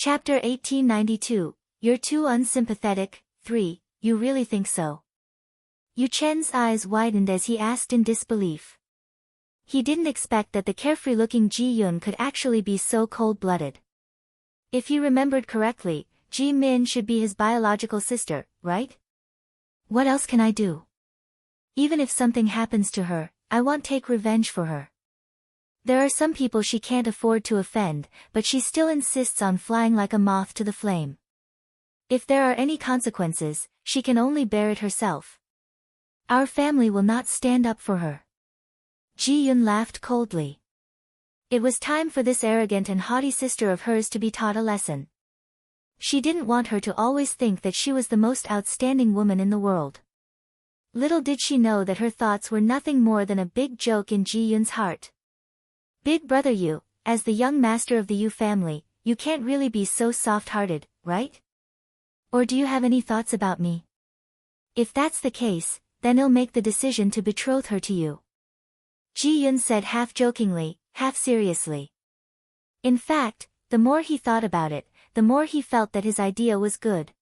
Chapter 1892, You're Too Unsympathetic, 3, You Really Think So? Yu Chen's eyes widened as he asked in disbelief. He didn't expect that the carefree-looking Ji Yun could actually be so cold-blooded. If he remembered correctly, Ji Min should be his biological sister, right? What else can I do? Even if something happens to her, I won't take revenge for her. There are some people she can't afford to offend, but she still insists on flying like a moth to the flame. If there are any consequences, she can only bear it herself. Our family will not stand up for her. Ji Yun laughed coldly. It was time for this arrogant and haughty sister of hers to be taught a lesson. She didn't want her to always think that she was the most outstanding woman in the world. Little did she know that her thoughts were nothing more than a big joke in Ji Yun's heart. Big brother Yu, as the young master of the Yu family, you can't really be so soft-hearted, right? Or do you have any thoughts about me? If that's the case, then I'll make the decision to betroth her to you. Ji Yun said half-jokingly, half-seriously. In fact, the more he thought about it, the more he felt that his idea was good.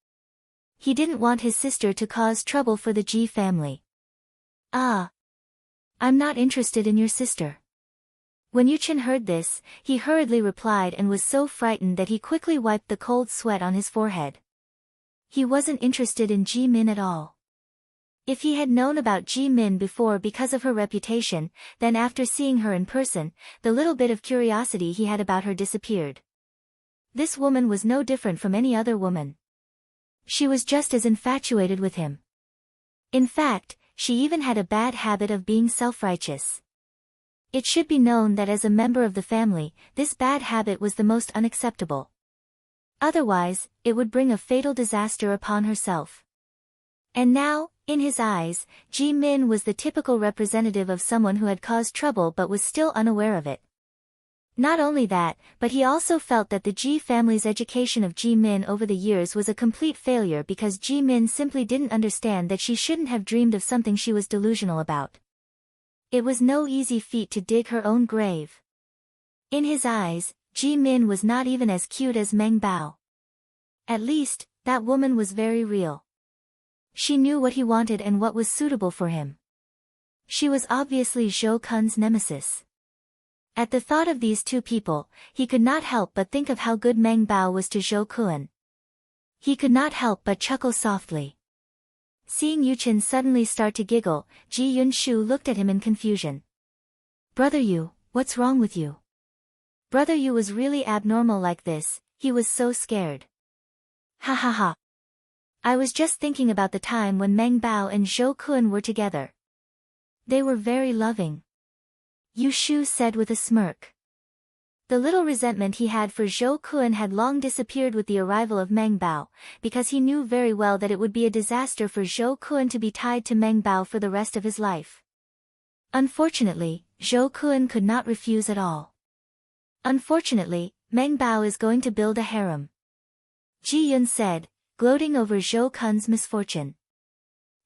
He didn't want his sister to cause trouble for the Ji family. Ah. I'm not interested in your sister. When Yu Chen heard this, he hurriedly replied and was so frightened that he quickly wiped the cold sweat on his forehead. He wasn't interested in Ji Min at all. If he had known about Ji Min before because of her reputation, then after seeing her in person, the little bit of curiosity he had about her disappeared. This woman was no different from any other woman. She was just as infatuated with him. In fact, she even had a bad habit of being self-righteous. It should be known that as a member of the family, this bad habit was the most unacceptable. Otherwise, it would bring a fatal disaster upon herself. And now, in his eyes, Ji Min was the typical representative of someone who had caused trouble but was still unaware of it. Not only that, but he also felt that the Ji family's education of Ji Min over the years was a complete failure because Ji Min simply didn't understand that she shouldn't have dreamed of something she was delusional about. It was no easy feat to dig her own grave. In his eyes, Ji Min was not even as cute as Meng Bao. At least, that woman was very real. She knew what he wanted and what was suitable for him. She was obviously Zhou Kun's nemesis. At the thought of these two people, he could not help but think of how good Meng Bao was to Zhou Kun. He could not help but chuckle softly. Seeing Yu Chen suddenly start to giggle, Ji Yun Shu looked at him in confusion. Brother Yu, what's wrong with you? Brother Yu was really abnormal like this, he was so scared. Ha ha ha. I was just thinking about the time when Meng Bao and Zhou Kun were together. They were very loving. Yu Shu said with a smirk. The little resentment he had for Zhou Kun had long disappeared with the arrival of Meng Bao, because he knew very well that it would be a disaster for Zhou Kun to be tied to Meng Bao for the rest of his life. Unfortunately, Zhou Kun could not refuse at all. Unfortunately, Meng Bao is going to build a harem. Ji Yun said, gloating over Zhou Kun's misfortune.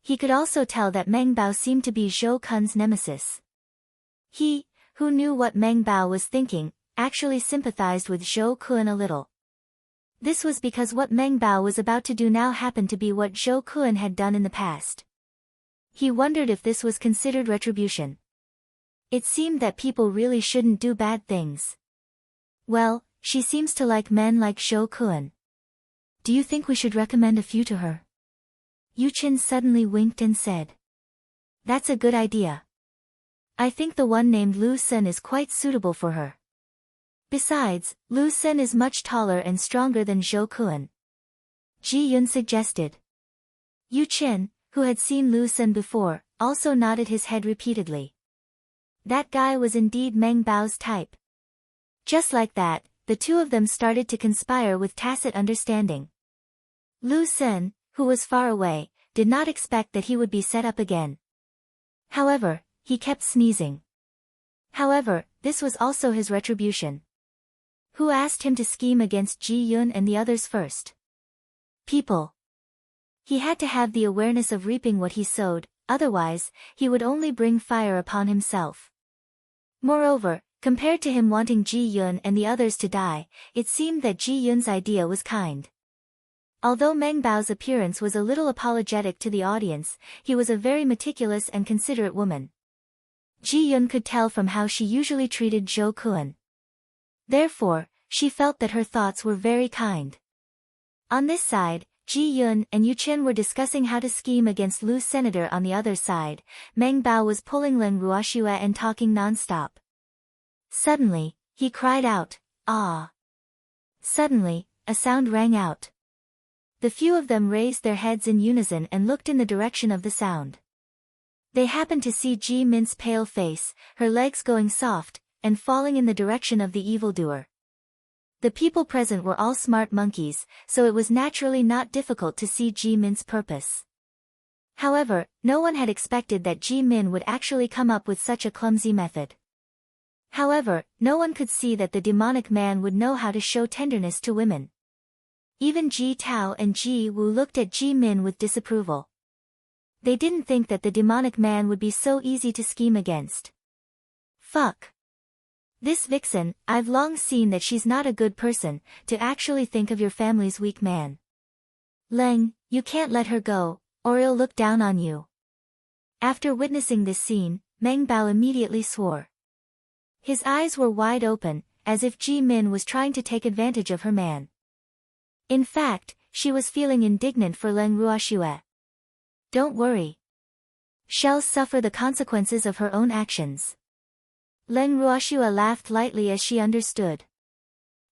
He could also tell that Meng Bao seemed to be Zhou Kun's nemesis. He, who knew what Meng Bao was thinking, actually sympathized with Zhou Kun a little. This was because what Meng Bao was about to do now happened to be what Zhou Kun had done in the past. He wondered if this was considered retribution. It seemed that people really shouldn't do bad things. Well, she seems to like men like Zhou Kun. Do you think we should recommend a few to her? Yu Chen suddenly winked and said. That's a good idea. I think the one named Lu Sen is quite suitable for her. Besides, Lu Sen is much taller and stronger than Zhou Kun. Ji Yun suggested. Yu Chen, who had seen Lu Sen before, also nodded his head repeatedly. That guy was indeed Meng Bao's type. Just like that, the two of them started to conspire with tacit understanding. Lu Sen, who was far away, did not expect that he would be set up again. However, he kept sneezing. However, this was also his retribution. Who asked him to scheme against Ji Yun and the others first? People. He had to have the awareness of reaping what he sowed, otherwise, he would only bring fire upon himself. Moreover, Compared to him wanting Ji Yun and the others to die, it seemed that Ji Yun's idea was kind. Although Meng Bao's appearance was a little apologetic to the audience, he was a very meticulous and considerate woman. Ji Yun could tell from how she usually treated Zhou Kun. Therefore, she felt that her thoughts were very kind. On this side, Ji Yun and Yu Chen were discussing how to scheme against Lu's senator. On the other side, Meng Bao was pulling Leng Ruoxue and talking non-stop. Suddenly, he cried out, "Ah!" Suddenly, a sound rang out. The few of them raised their heads in unison and looked in the direction of the sound. They happened to see Ji Min's pale face, her legs going soft, and falling in the direction of the evildoer. The people present were all smart monkeys, so it was naturally not difficult to see Ji Min's purpose. However, no one had expected that Ji Min would actually come up with such a clumsy method. However, no one could see that the demonic man would know how to show tenderness to women. Even Ji Tao and Ji Wu looked at Ji Min with disapproval. They didn't think that the demonic man would be so easy to scheme against. Fuck. This vixen, I've long seen that she's not a good person, to actually think of your family's weak man. Leng, you can't let her go, or he'll look down on you. After witnessing this scene, Meng Bao immediately swore. His eyes were wide open, as if Ji Min was trying to take advantage of her man. In fact, she was feeling indignant for Leng Ruoxue. Don't worry. She'll suffer the consequences of her own actions. Leng Ruoxue laughed lightly as she understood.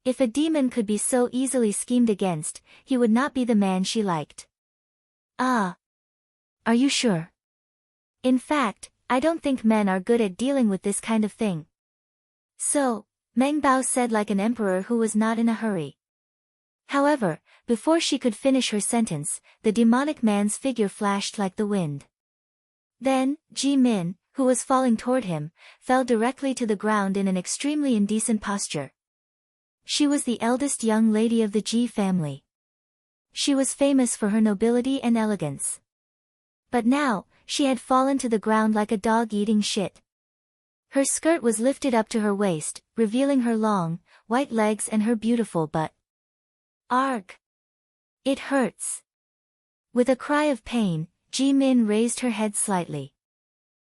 If a demon could be so easily schemed against, he would not be the man she liked. Ah. Are you sure? In fact, I don't think men are good at dealing with this kind of thing. So, Meng Bao said like an emperor who was not in a hurry. However, before she could finish her sentence, the demonic man's figure flashed like the wind. Then, Ji Min, who was falling toward him, fell directly to the ground in an extremely indecent posture. She was the eldest young lady of the Ji family. She was famous for her nobility and elegance. But now, she had fallen to the ground like a dog eating shit. Her skirt was lifted up to her waist, revealing her long, white legs and her beautiful butt. Arg! It hurts. With a cry of pain, Ji Min raised her head slightly.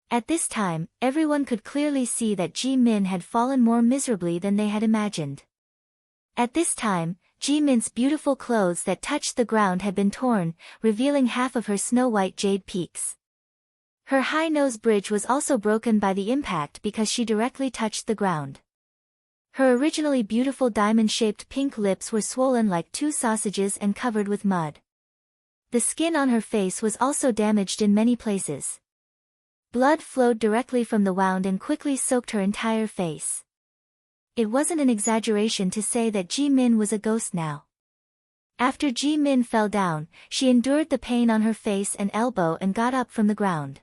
At this time, everyone could clearly see that Ji Min had fallen more miserably than they had imagined. At this time, Ji Min's beautiful clothes that touched the ground had been torn, revealing half of her snow-white jade peaks. Her high nose bridge was also broken by the impact because she directly touched the ground. Her originally beautiful diamond-shaped pink lips were swollen like two sausages and covered with mud. The skin on her face was also damaged in many places. Blood flowed directly from the wound and quickly soaked her entire face. It wasn't an exaggeration to say that Ji Min was a ghost now. After Ji Min fell down, she endured the pain on her face and elbow and got up from the ground.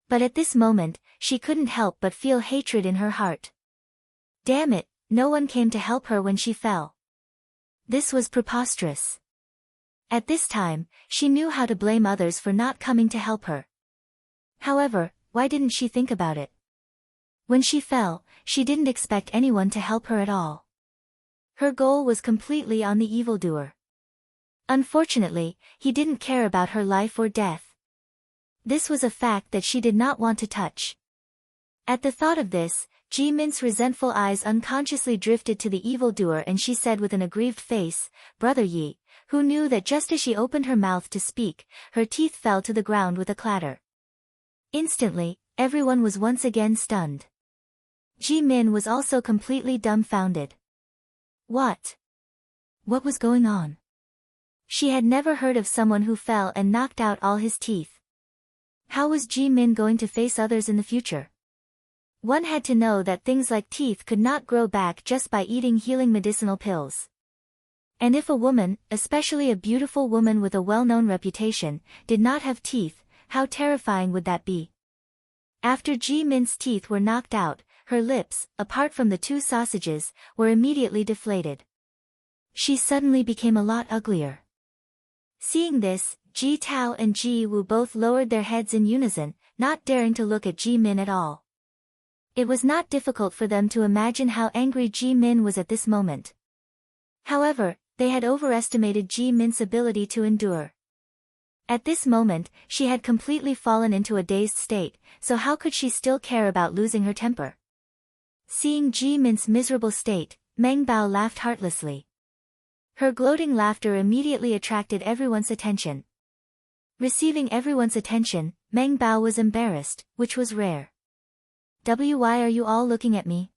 But at this moment, she couldn't help but feel hatred in her heart. Damn it, no one came to help her when she fell. This was preposterous. At this time, she knew how to blame others for not coming to help her. However, why didn't she think about it? When she fell, she didn't expect anyone to help her at all. Her goal was completely on the evildoer. Unfortunately, he didn't care about her life or death. This was a fact that she did not want to touch. At the thought of this, Ji Min's resentful eyes unconsciously drifted to the evildoer and she said with an aggrieved face, "Brother Yi," who knew that just as she opened her mouth to speak, her teeth fell to the ground with a clatter. Instantly, everyone was once again stunned. Ji Min was also completely dumbfounded. What? What was going on? She had never heard of someone who fell and knocked out all his teeth. How was Ji Min going to face others in the future? One had to know that things like teeth could not grow back just by eating healing medicinal pills. And if a woman, especially a beautiful woman with a well-known reputation, did not have teeth, how terrifying would that be? After Ji Min's teeth were knocked out, her lips, apart from the two sausages, were immediately deflated. She suddenly became a lot uglier. Seeing this, Ji Tao and Ji Wu both lowered their heads in unison, not daring to look at Ji Min at all. It was not difficult for them to imagine how angry Ji Min was at this moment. However, they had overestimated Ji Min's ability to endure. At this moment, she had completely fallen into a dazed state, so how could she still care about losing her temper? Seeing Ji Min's miserable state, Meng Bao laughed heartlessly. Her gloating laughter immediately attracted everyone's attention. Receiving everyone's attention, Meng Bao was embarrassed, which was rare. Why are you all looking at me?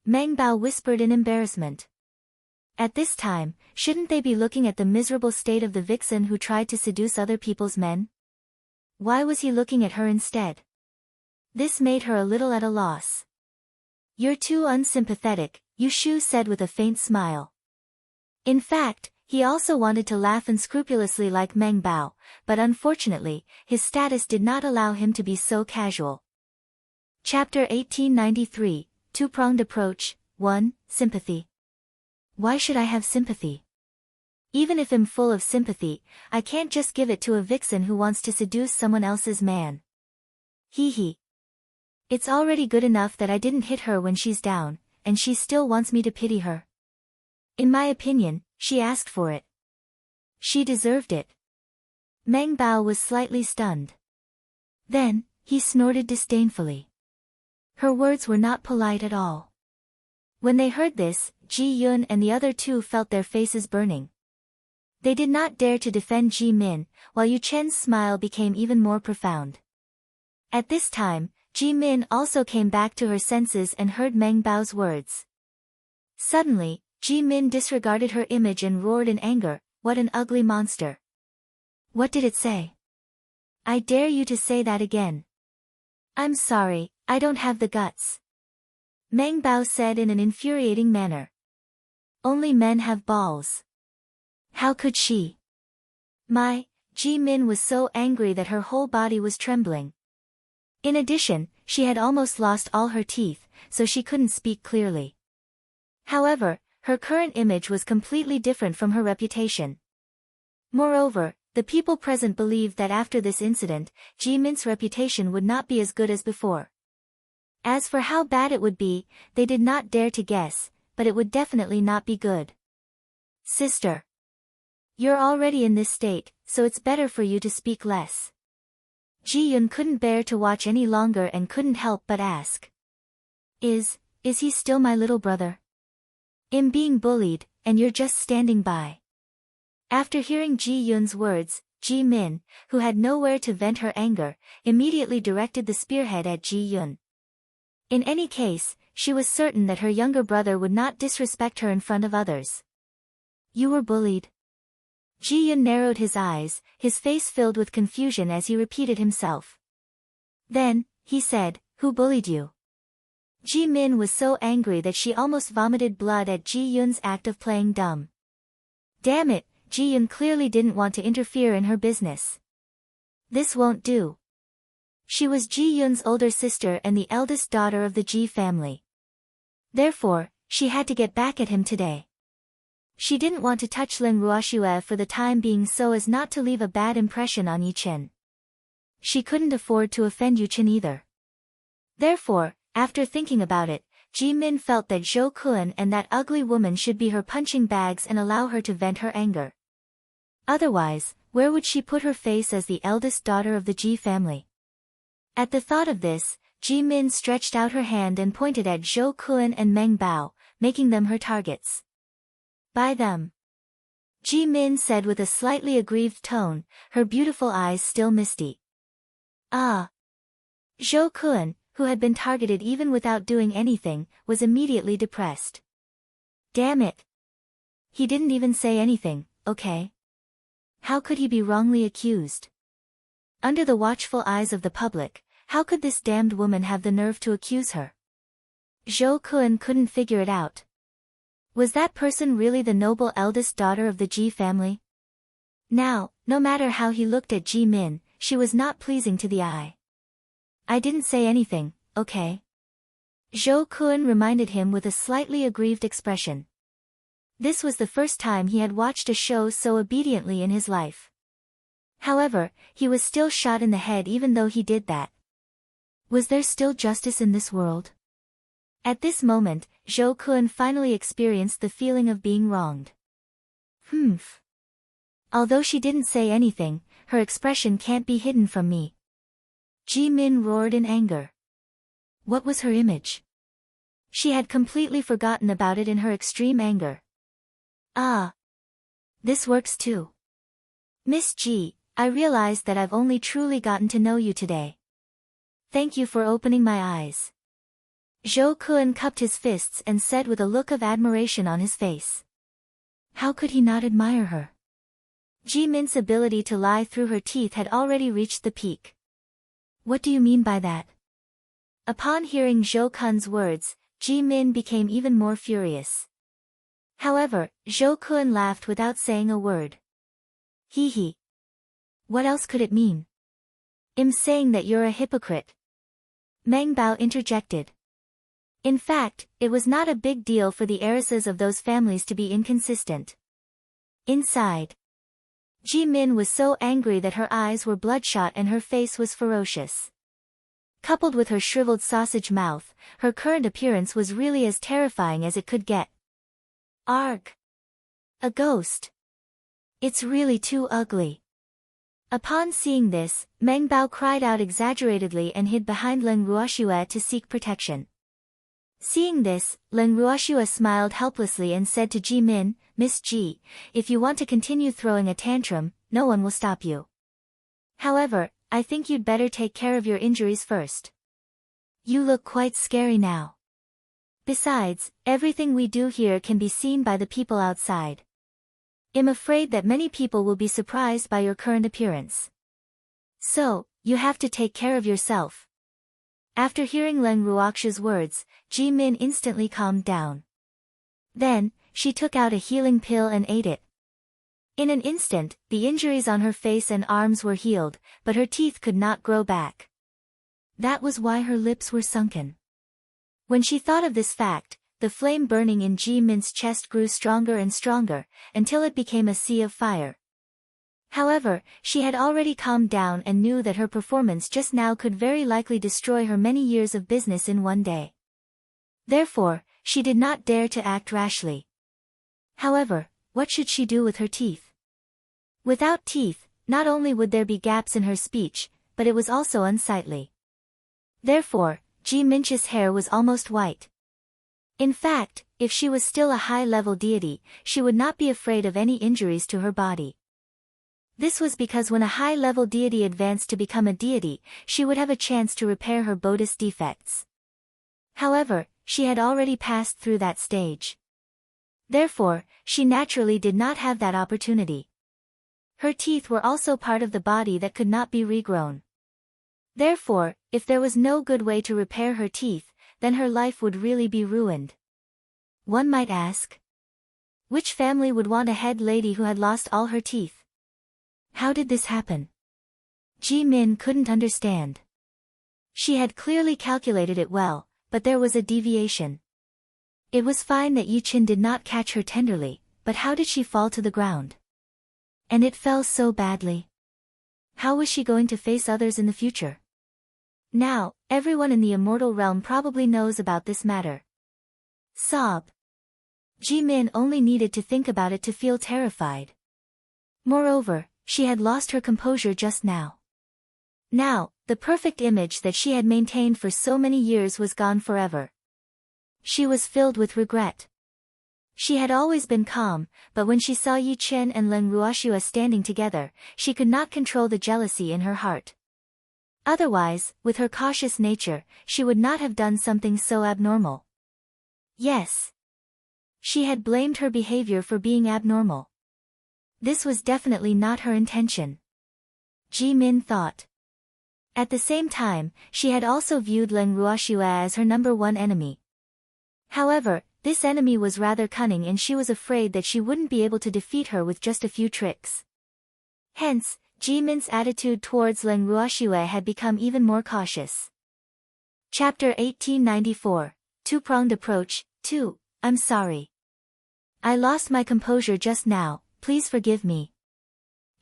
Meng Bao whispered in embarrassment. At this time, shouldn't they be looking at the miserable state of the vixen who tried to seduce other people's men? Why was he looking at her instead? This made her a little at a loss. You're too unsympathetic, Yu Shu said with a faint smile. In fact, he also wanted to laugh unscrupulously like Meng Bao, but unfortunately, his status did not allow him to be so casual. Chapter 1893, Two-Pronged Approach, 1, Sympathy. Why should I have sympathy? Even if I'm full of sympathy, I can't just give it to a vixen who wants to seduce someone else's man. Hee hee. It's already good enough that I didn't hit her when she's down, and she still wants me to pity her. In my opinion, she asked for it. She deserved it. Meng Bao was slightly stunned. Then, he snorted disdainfully. Her words were not polite at all. When they heard this, Ji Yun and the other two felt their faces burning. They did not dare to defend Ji Min, while Yu Chen's smile became even more profound. At this time, Ji Min also came back to her senses and heard Meng Bao's words. Suddenly, Ji Min disregarded her image and roared in anger, "What an ugly monster! What did it say? I dare you to say that again." "I'm sorry, I don't have the guts," Meng Bao said in an infuriating manner. "Only men have balls. How could she?" Ji Min was so angry that her whole body was trembling. In addition, she had almost lost all her teeth, so she couldn't speak clearly. However, her current image was completely different from her reputation. Moreover, the people present believed that after this incident, Ji Min's reputation would not be as good as before. As for how bad it would be, they did not dare to guess, but it would definitely not be good. "Sister. You're already in this state, so it's better for you to speak less." Ji Yun couldn't bear to watch any longer and couldn't help but ask. Is he still my little brother? I'm being bullied, and you're just standing by." After hearing Ji Yun's words, Ji Min, who had nowhere to vent her anger, immediately directed the spearhead at Ji Yun. In any case, she was certain that her younger brother would not disrespect her in front of others. "You were bullied?" Ji Yun narrowed his eyes, his face filled with confusion as he repeated himself. Then, he said, "Who bullied you?" Ji Min was so angry that she almost vomited blood at Ji Yun's act of playing dumb. Damn it, Ji Yun clearly didn't want to interfere in her business. This won't do. She was Ji Yun's older sister and the eldest daughter of the Ji family. Therefore, she had to get back at him today. She didn't want to touch Ling Ruoxue for the time being so as not to leave a bad impression on Yu Chen. She couldn't afford to offend Yu Chen either. Therefore, after thinking about it, Ji Min felt that Zhou Kun and that ugly woman should be her punching bags and allow her to vent her anger. Otherwise, where would she put her face as the eldest daughter of the Ji family? At the thought of this, Ji Min stretched out her hand and pointed at Zhou Kun and Meng Bao, making them her targets. "By them," Ji Min said with a slightly aggrieved tone, her beautiful eyes still misty. "Ah." Zhou Kun, who had been targeted even without doing anything, was immediately depressed. Damn it. He didn't even say anything, okay? How could he be wrongly accused? Under the watchful eyes of the public, how could this damned woman have the nerve to accuse her? Zhou Kun couldn't figure it out. Was that person really the noble eldest daughter of the Ji family? Now, no matter how he looked at Ji Min, she was not pleasing to the eye. "I didn't say anything, okay?" Zhou Kun reminded him with a slightly aggrieved expression. This was the first time he had watched a show so obediently in his life. However, he was still shot in the head even though he did that. Was there still justice in this world? At this moment, Zhou Kun finally experienced the feeling of being wronged. Humph. Although she didn't say anything, her expression can't be hidden from me. Ji Min roared in anger. What was her image? She had completely forgotten about it in her extreme anger. Ah. This works too. Miss Ji, I realized that I've only truly gotten to know you today. Thank you for opening my eyes. Zhou Kun cupped his fists and said with a look of admiration on his face. How could he not admire her? Ji Min's ability to lie through her teeth had already reached the peak. What do you mean by that? Upon hearing Zhou Kun's words, Ji Min became even more furious. However, Zhou Kun laughed without saying a word. Hee hee. What else could it mean? I'm saying that you're a hypocrite. Meng Bao interjected. In fact, it was not a big deal for the heiresses of those families to be inconsistent. Inside, Ji Min was so angry that her eyes were bloodshot and her face was ferocious. Coupled with her shriveled sausage mouth, her current appearance was really as terrifying as it could get. Arg! A ghost. It's really too ugly. Upon seeing this, Meng Bao cried out exaggeratedly and hid behind Leng Ruoxue to seek protection. Seeing this, Leng Ruoxue smiled helplessly and said to Ji Min, Miss Ji, if you want to continue throwing a tantrum, no one will stop you. However, I think you'd better take care of your injuries first. You look quite scary now. Besides, everything we do here can be seen by the people outside. I'm afraid that many people will be surprised by your current appearance. So, you have to take care of yourself. After hearing Leng Ruoxue's words, Ji Min instantly calmed down. Then, she took out a healing pill and ate it. In an instant, the injuries on her face and arms were healed, but her teeth could not grow back. That was why her lips were sunken. When she thought of this fact, the flame burning in Ji Min's chest grew stronger and stronger, until it became a sea of fire. However, she had already calmed down and knew that her performance just now could very likely destroy her many years of business in one day. Therefore, she did not dare to act rashly. However, what should she do with her teeth? Without teeth, not only would there be gaps in her speech, but it was also unsightly. Therefore, Ji Min's hair was almost white. In fact, if she was still a high-level deity, she would not be afraid of any injuries to her body. This was because when a high-level deity advanced to become a deity, she would have a chance to repair her bodhi's defects. However, she had already passed through that stage. Therefore, she naturally did not have that opportunity. Her teeth were also part of the body that could not be regrown. Therefore, if there was no good way to repair her teeth, then her life would really be ruined. One might ask, which family would want a head lady who had lost all her teeth? How did this happen? Ji Min couldn't understand. She had clearly calculated it well, but there was a deviation. It was fine that Yi Qin did not catch her tenderly, but how did she fall to the ground? And it fell so badly. How was she going to face others in the future? Now, everyone in the immortal realm probably knows about this matter. Sob. Ji Min only needed to think about it to feel terrified. Moreover, she had lost her composure just now. Now, the perfect image that she had maintained for so many years was gone forever. She was filled with regret. She had always been calm, but when she saw Yi Qin and Leng Ruoxue standing together, she could not control the jealousy in her heart. Otherwise, with her cautious nature, she would not have done something so abnormal. Yes. She had blamed her behavior for being abnormal. This was definitely not her intention. Ji Min thought. At the same time, she had also viewed Leng Ruoxue as her number one enemy. However, this enemy was rather cunning and she was afraid that she wouldn't be able to defeat her with just a few tricks. Hence, Ji Min's attitude towards Leng Ruoxue had become even more cautious. Chapter 1894, Two-Pronged Approach, 2, I'm sorry. I lost my composure just now, please forgive me.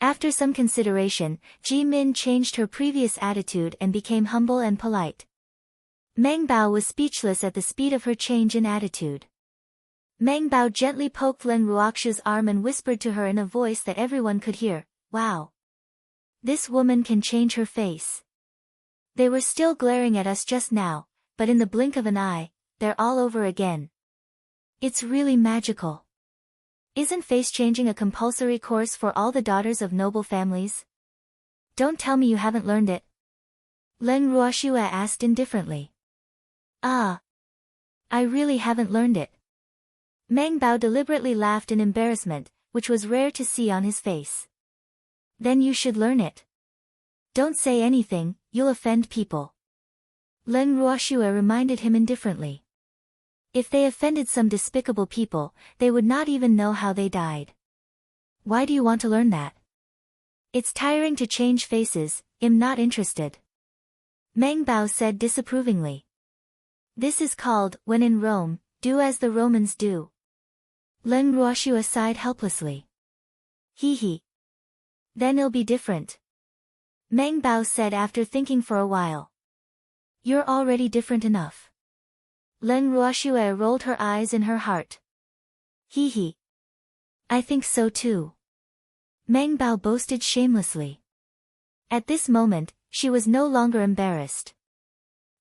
After some consideration, Ji Min changed her previous attitude and became humble and polite. Meng Bao was speechless at the speed of her change in attitude. Meng Bao gently poked Leng Ruoxia's arm and whispered to her in a voice that everyone could hear, "Wow. This woman can change her face. They were still glaring at us just now, but in the blink of an eye, they're all over again. It's really magical. Isn't face changing a compulsory course for all the daughters of noble families? Don't tell me you haven't learned it." Leng Ruoxia asked indifferently. "Ah. I really haven't learned it." Meng Bao deliberately laughed in embarrassment, which was rare to see on his face. "Then you should learn it. Don't say anything, you'll offend people." Leng Ruoxia reminded him indifferently. If they offended some despicable people, they would not even know how they died. "Why do you want to learn that?" "It's tiring to change faces, I'm not interested." Meng Bao said disapprovingly. "This is called, when in Rome, do as the Romans do." Leng Ruoxia sighed helplessly. Hee. Then it'll be different," Meng Bao said after thinking for a while. "You're already different enough." Leng Ruoxia rolled her eyes in her heart. Hee. I think so too," Meng Bao boasted shamelessly. At this moment, she was no longer embarrassed.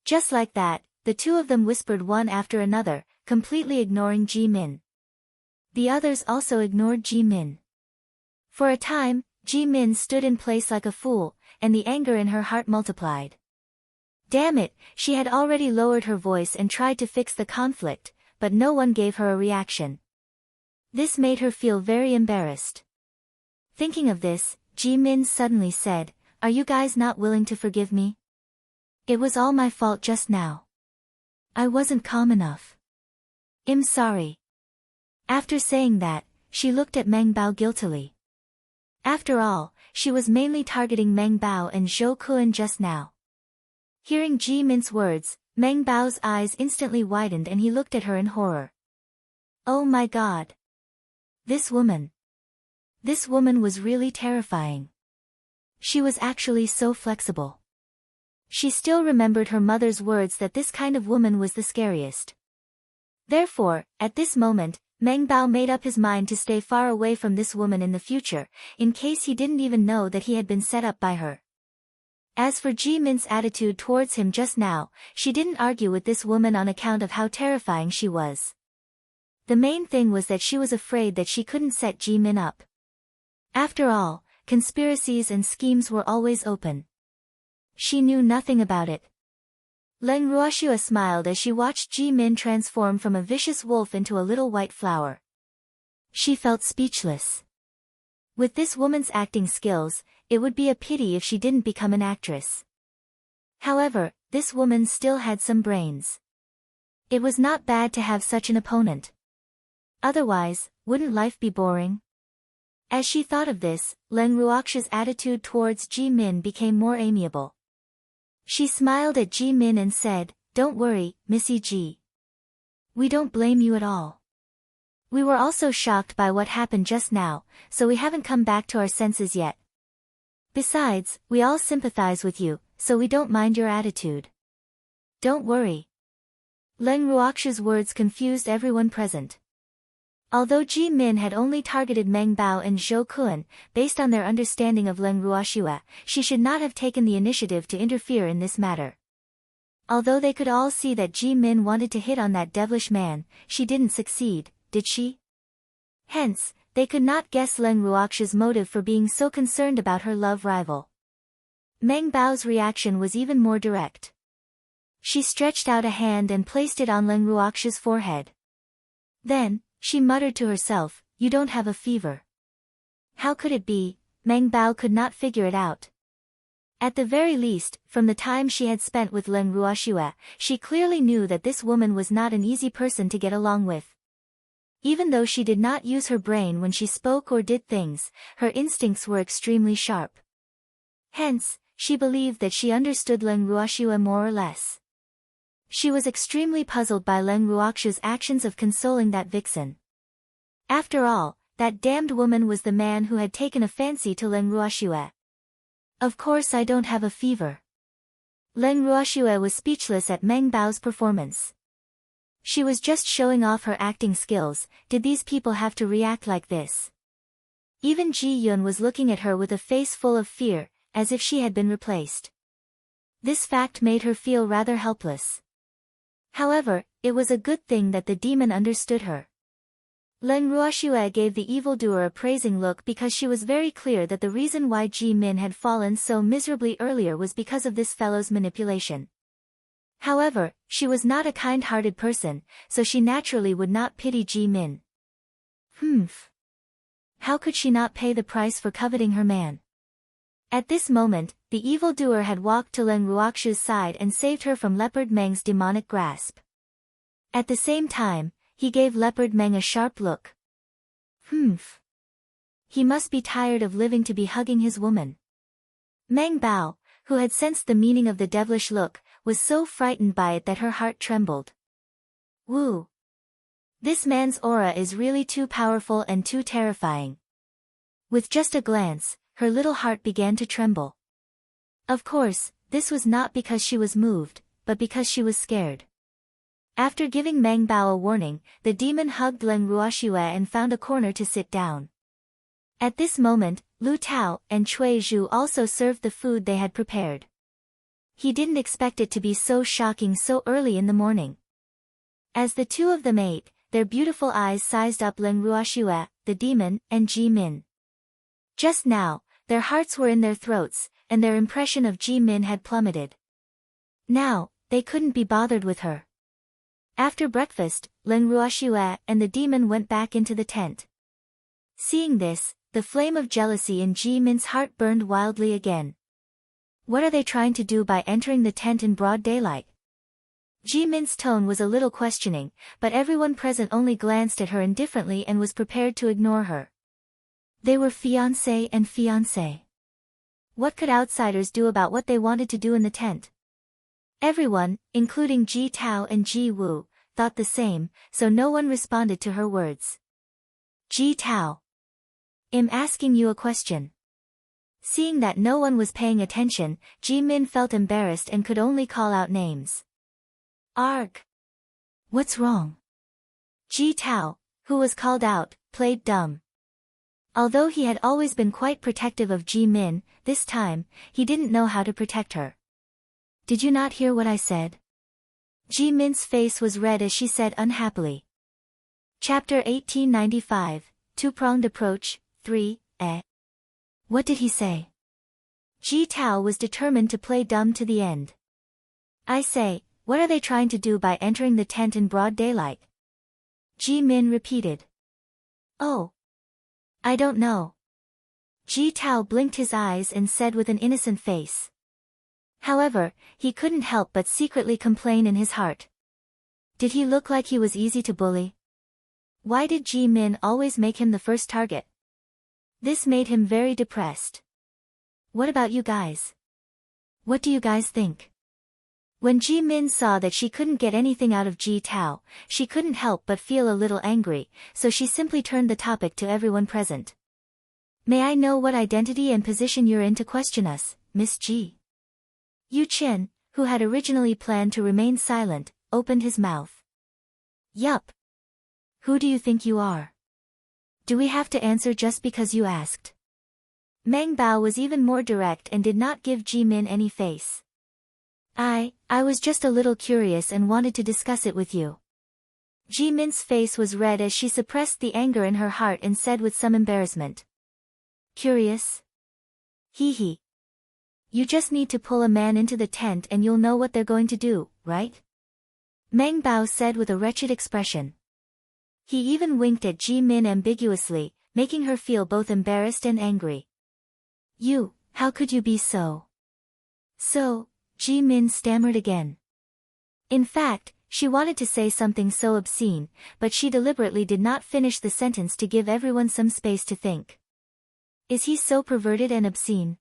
Just like that, the two of them whispered one after another, completely ignoring Ji Min. The others also ignored Ji Min. For a time, Ji Min stood in place like a fool, and the anger in her heart multiplied. Damn it, she had already lowered her voice and tried to fix the conflict, but no one gave her a reaction. This made her feel very embarrassed. Thinking of this, Ji Min suddenly said, "Are you guys not willing to forgive me? It was all my fault just now. I wasn't calm enough. I'm sorry." After saying that, she looked at Meng Bao guiltily. After all, she was mainly targeting Meng Bao and Zhou Kun just now. Hearing Ji Min's words, Meng Bao's eyes instantly widened and he looked at her in horror. Oh my god. This woman was really terrifying. She was actually so flexible. She still remembered her mother's words that this kind of woman was the scariest. Therefore, at this moment, Meng Bao made up his mind to stay far away from this woman in the future, in case he didn't even know that he had been set up by her. As for Ji Min's attitude towards him just now, she didn't argue with this woman on account of how terrifying she was. The main thing was that she was afraid that she couldn't set Ji Min up. After all, conspiracies and schemes were always open. She knew nothing about it. Leng Ruoxia smiled as she watched Ji Min transform from a vicious wolf into a little white flower. She felt speechless. With this woman's acting skills, it would be a pity if she didn't become an actress. However, this woman still had some brains. It was not bad to have such an opponent. Otherwise, wouldn't life be boring? As she thought of this, Leng Ruoxia's attitude towards Ji Min became more amiable. She smiled at Ji Min and said, "Don't worry, Missy Ji. We don't blame you at all. We were also shocked by what happened just now, so we haven't come back to our senses yet. Besides, we all sympathize with you, so we don't mind your attitude. Don't worry." Leng Ruoxia's words confused everyone present. Although Ji Min had only targeted Meng Bao and Zhou Kun, based on their understanding of Leng Ruoxia, she should not have taken the initiative to interfere in this matter. Although they could all see that Ji Min wanted to hit on that devilish man, she didn't succeed, did she? Hence, they could not guess Leng Ruoxia's motive for being so concerned about her love rival. Meng Bao's reaction was even more direct. She stretched out a hand and placed it on Leng Ruoxia's forehead. Then, she muttered to herself, "You don't have a fever." How could it be? Meng Bao could not figure it out. At the very least, from the time she had spent with Leng Ruoxia, she clearly knew that this woman was not an easy person to get along with. Even though she did not use her brain when she spoke or did things, her instincts were extremely sharp. Hence, she believed that she understood Leng Ruoxia more or less. She was extremely puzzled by Leng Ruoxia's actions of consoling that vixen. After all, that damned woman was the man who had taken a fancy to Leng Ruoxia. "Of course I don't have a fever. Leng Ruoxue was speechless at Meng Bao's performance. She was just showing off her acting skills. Did these people have to react like this? Even Ji Yun was looking at her with a face full of fear, as if she had been replaced. This fact made her feel rather helpless. However, it was a good thing that the demon understood her. Leng Ruoxue gave the evildoer a praising look because she was very clear that the reason why Ji Min had fallen so miserably earlier was because of this fellow's manipulation. However, she was not a kind-hearted person, so she naturally would not pity Ji Min. How could she not pay the price for coveting her man? At this moment, the evildoer had walked to Leng Ruoxue's side and saved her from Leopard Meng's demonic grasp. At the same time, he gave Leopard Meng a sharp look. He must be tired of living to be hugging his woman. Meng Bao, who had sensed the meaning of the devilish look, was so frightened by it that her heart trembled. Woo! This man's aura is really too powerful and too terrifying. With just a glance, her little heart began to tremble. Of course, this was not because she was moved, but because she was scared. After giving Meng Bao a warning, the demon hugged Leng Ruoxue and found a corner to sit down. At this moment, Lu Tao and Cui Zhu also served the food they had prepared. He didn't expect it to be so shocking so early in the morning. As the two of them ate, their beautiful eyes sized up Leng Ruoxue, the demon, and Ji Min. Just now, their hearts were in their throats, and their impression of Ji Min had plummeted. Now, they couldn't be bothered with her. After breakfast, Leng Ruoxue and the demon went back into the tent. Seeing this, the flame of jealousy in Ji Min's heart burned wildly again. What are they trying to do by entering the tent in broad daylight? Ji Min's tone was a little questioning, but everyone present only glanced at her indifferently and was prepared to ignore her. They were fiancé and fiancée. What could outsiders do about what they wanted to do in the tent? Everyone, including Ji Tao and Ji Wu, thought the same, so no one responded to her words. Ji Tao. I'm asking you a question. Seeing that no one was paying attention, Ji Min felt embarrassed and could only call out names. Arg. What's wrong? Ji Tao, who was called out, played dumb. Although he had always been quite protective of Ji Min, this time, he didn't know how to protect her. Did you not hear what I said? Ji Min's face was red as she said unhappily. Chapter 1895, Two-Pronged Approach, 3, What did he say? Ji Tao was determined to play dumb to the end. I say, what are they trying to do by entering the tent in broad daylight? Ji Min repeated. Oh. I don't know. Ji Tao blinked his eyes and said with an innocent face. However, he couldn't help but secretly complain in his heart. Did he look like he was easy to bully? Why did Ji Min always make him the first target? This made him very depressed. What about you guys? What do you guys think? When Ji Min saw that she couldn't get anything out of Ji Tao, she couldn't help but feel a little angry, so she simply turned the topic to everyone present. May I know what identity and position you're in to question us, Miss Ji? Yu Chen, who had originally planned to remain silent, opened his mouth. Yup. Who do you think you are? Do we have to answer just because you asked? Meng Bao was even more direct and did not give Ji Min any face. I was just a little curious and wanted to discuss it with you. Ji Min's face was red as she suppressed the anger in her heart and said with some embarrassment. Curious? Hee hee. You just need to pull a man into the tent and you'll know what they're going to do, right? Meng Bao said with a wretched expression. He even winked at Ji Min ambiguously, making her feel both embarrassed and angry. You, how could you be so? So, Ji Min stammered again. In fact, she wanted to say something so obscene, but she deliberately did not finish the sentence to give everyone some space to think. Is he so perverted and obscene?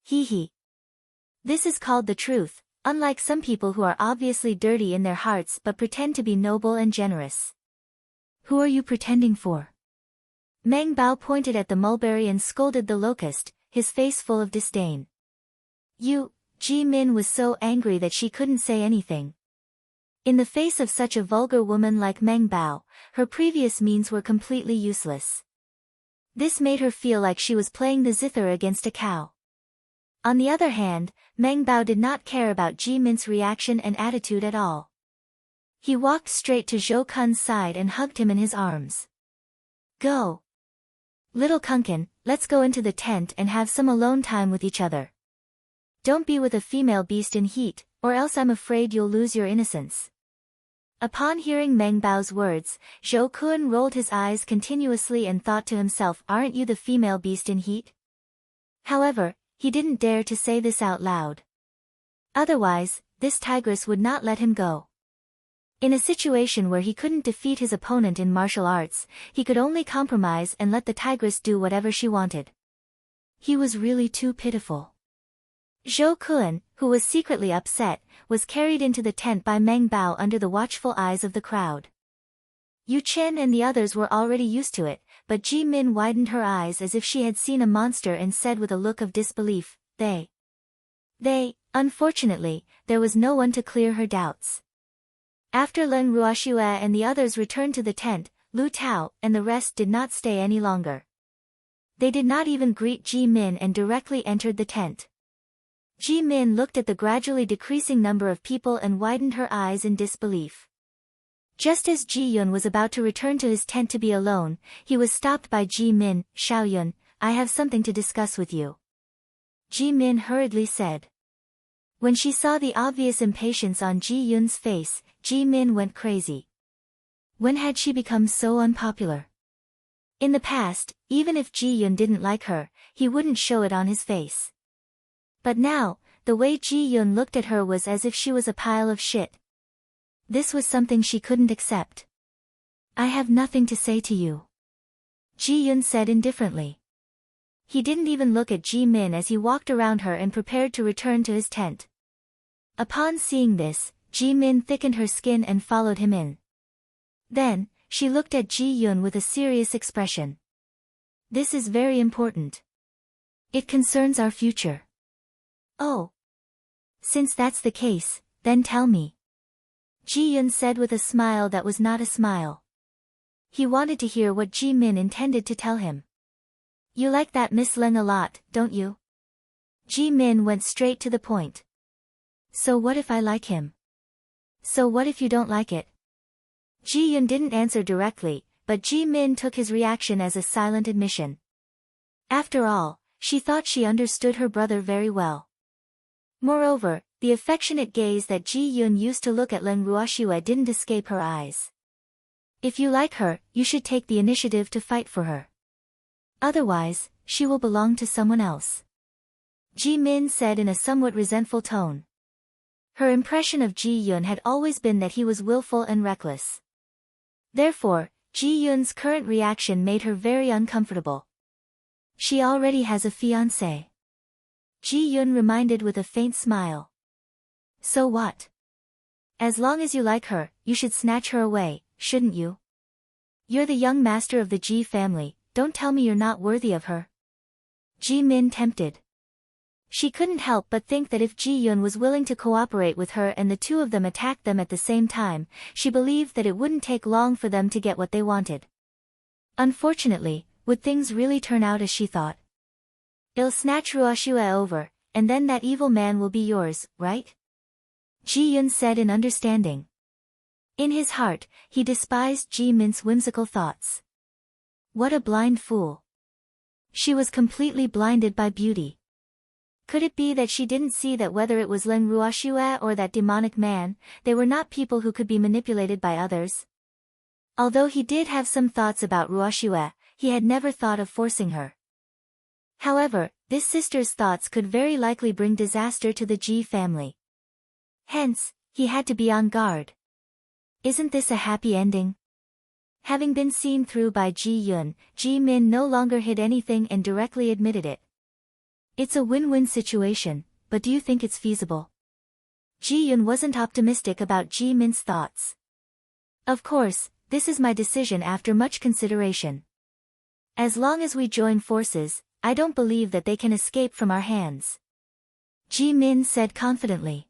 Hee hee. This is called the truth, unlike some people who are obviously dirty in their hearts but pretend to be noble and generous. Who are you pretending for? Meng Bao pointed at the mulberry and scolded the locust, his face full of disdain. You, Ji Min was so angry that she couldn't say anything. In the face of such a vulgar woman like Meng Bao, her previous means were completely useless. This made her feel like she was playing the zither against a cow. On the other hand, Meng Bao did not care about Ji Min's reaction and attitude at all. He walked straight to Zhou Kun's side and hugged him in his arms. Go! Little Kunkin, let's go into the tent and have some alone time with each other. Don't be with a female beast in heat, or else I'm afraid you'll lose your innocence. Upon hearing Meng Bao's words, Zhou Kun rolled his eyes continuously and thought to himself, aren't you the female beast in heat? However, he didn't dare to say this out loud. Otherwise, this tigress would not let him go. In a situation where he couldn't defeat his opponent in martial arts, he could only compromise and let the tigress do whatever she wanted. He was really too pitiful. Zhou Kun, who was secretly upset, was carried into the tent by Meng Bao under the watchful eyes of the crowd. Yu Chen and the others were already used to it, but Ji Min widened her eyes as if she had seen a monster and said with a look of disbelief, Unfortunately, there was no one to clear her doubts. After Leng Ruoxue and the others returned to the tent, Lu Tao and the rest did not stay any longer. They did not even greet Ji Min and directly entered the tent. Ji Min looked at the gradually decreasing number of people and widened her eyes in disbelief. Just as Ji Yun was about to return to his tent to be alone, he was stopped by Ji Min. Xiao Yun, I have something to discuss with you. Ji Min hurriedly said. When she saw the obvious impatience on Ji Yun's face, Ji Min went crazy. When had she become so unpopular? In the past, even if Ji Yun didn't like her, he wouldn't show it on his face. But now, the way Ji Yun looked at her was as if she was a pile of shit. This was something she couldn't accept. I have nothing to say to you. Ji Yun said indifferently. He didn't even look at Ji Min as he walked around her and prepared to return to his tent. Upon seeing this, Ji Min thickened her skin and followed him in. Then, she looked at Ji Yun with a serious expression. This is very important. It concerns our future. Oh. Since that's the case, then tell me. Ji Yun said with a smile that was not a smile. He wanted to hear what Ji Min intended to tell him. You like that Miss Leng a lot, don't you? Ji Min went straight to the point. So what if I like him? So what if you don't like it? Ji Yun didn't answer directly, but Ji Min took his reaction as a silent admission. After all, she thought she understood her brother very well. Moreover, the affectionate gaze that Ji Yun used to look at Leng Ruoxue didn't escape her eyes. If you like her, you should take the initiative to fight for her. Otherwise, she will belong to someone else. Ji Min said in a somewhat resentful tone. Her impression of Ji Yun had always been that he was willful and reckless. Therefore, Ji Yun's current reaction made her very uncomfortable. She already has a fiancé. Ji Yun reminded with a faint smile. So what? As long as you like her, you should snatch her away, shouldn't you? You're the young master of the Ji family, don't tell me you're not worthy of her. Ji Min tempted. She couldn't help but think that if Ji Yun was willing to cooperate with her and the two of them attacked them at the same time, she believed that it wouldn't take long for them to get what they wanted. Unfortunately, would things really turn out as she thought? I'll snatch Ruoxue over, and then that evil man will be yours, right? Ji Yun said in understanding. In his heart, he despised Ji Min's whimsical thoughts. What a blind fool. She was completely blinded by beauty. Could it be that she didn't see that whether it was Leng Ruoxue or that demonic man, they were not people who could be manipulated by others? Although he did have some thoughts about Ruoxue, he had never thought of forcing her. However, this sister's thoughts could very likely bring disaster to the Ji family. Hence, he had to be on guard. Isn't this a happy ending? Having been seen through by Ji Yun, Ji Min no longer hid anything and directly admitted it. It's a win-win situation, but do you think it's feasible? Ji Yun wasn't optimistic about Ji Min's thoughts. Of course, this is my decision after much consideration. As long as we join forces, I don't believe that they can escape from our hands. Ji-min said confidently.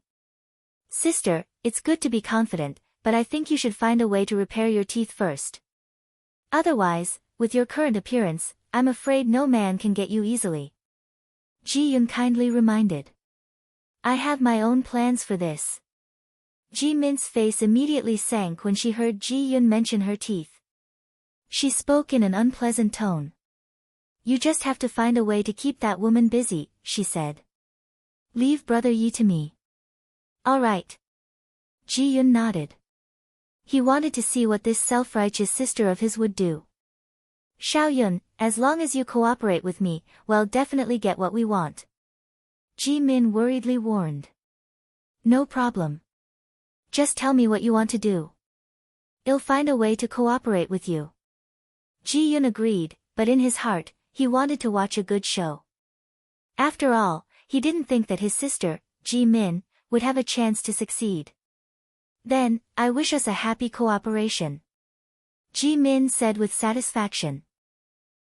Sister, it's good to be confident, but I think you should find a way to repair your teeth first. Otherwise, with your current appearance, I'm afraid no man can get you easily. Ji-yun kindly reminded. I have my own plans for this. Ji-min's face immediately sank when she heard Ji-yun mention her teeth. She spoke in an unpleasant tone. You just have to find a way to keep that woman busy, she said. Leave brother Yi to me. All right. Ji-yun nodded. He wanted to see what this self-righteous sister of his would do. Xiaoyun, as long as you cooperate with me, we'll definitely get what we want. Ji-min worriedly warned. No problem. Just tell me what you want to do. I'll find a way to cooperate with you. Ji-yun agreed, but in his heart, he wanted to watch a good show. After all, he didn't think that his sister, Ji-min, would have a chance to succeed. Then, I wish us a happy cooperation. Ji-min said with satisfaction.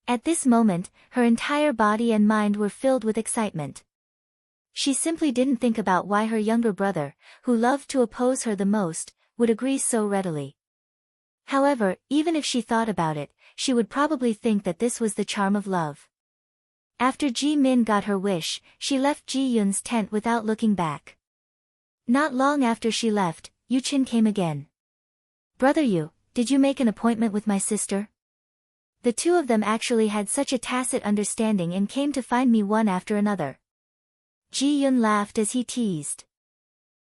At this moment, her entire body and mind were filled with excitement. She simply didn't think about why her younger brother, who loved to oppose her the most, would agree so readily. However, even if she thought about it, she would probably think that this was the charm of love. After Ji-min got her wish, she left Ji-yun's tent without looking back. Not long after she left, Yu-chin came again. Brother Yu, did you make an appointment with my sister? The two of them actually had such a tacit understanding and came to find me one after another. Ji-yun laughed as he teased.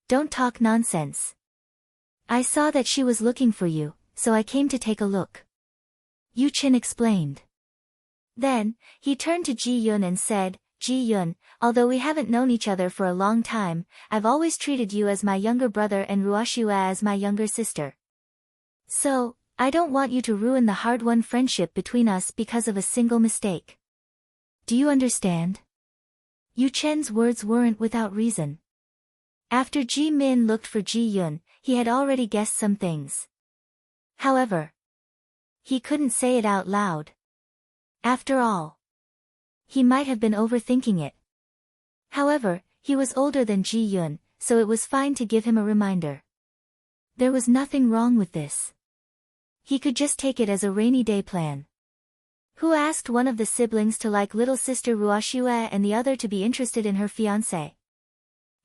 Don't talk nonsense. I saw that she was looking for you, so I came to take a look. Yu-chin explained. Then, he turned to Ji-yun and said, Ji-yun, although we haven't known each other for a long time, I've always treated you as my younger brother and Ruoshua as my younger sister. So, I don't want you to ruin the hard-won friendship between us because of a single mistake. Do you understand? Yu-chen's words weren't without reason. After Ji-min looked for Ji-yun, he had already guessed some things. However, he couldn't say it out loud. After all, he might have been overthinking it. However, he was older than Ji-yun, so it was fine to give him a reminder. There was nothing wrong with this. He could just take it as a rainy day plan. Who asked one of the siblings to like little sister Ruoshua and the other to be interested in her fiancé?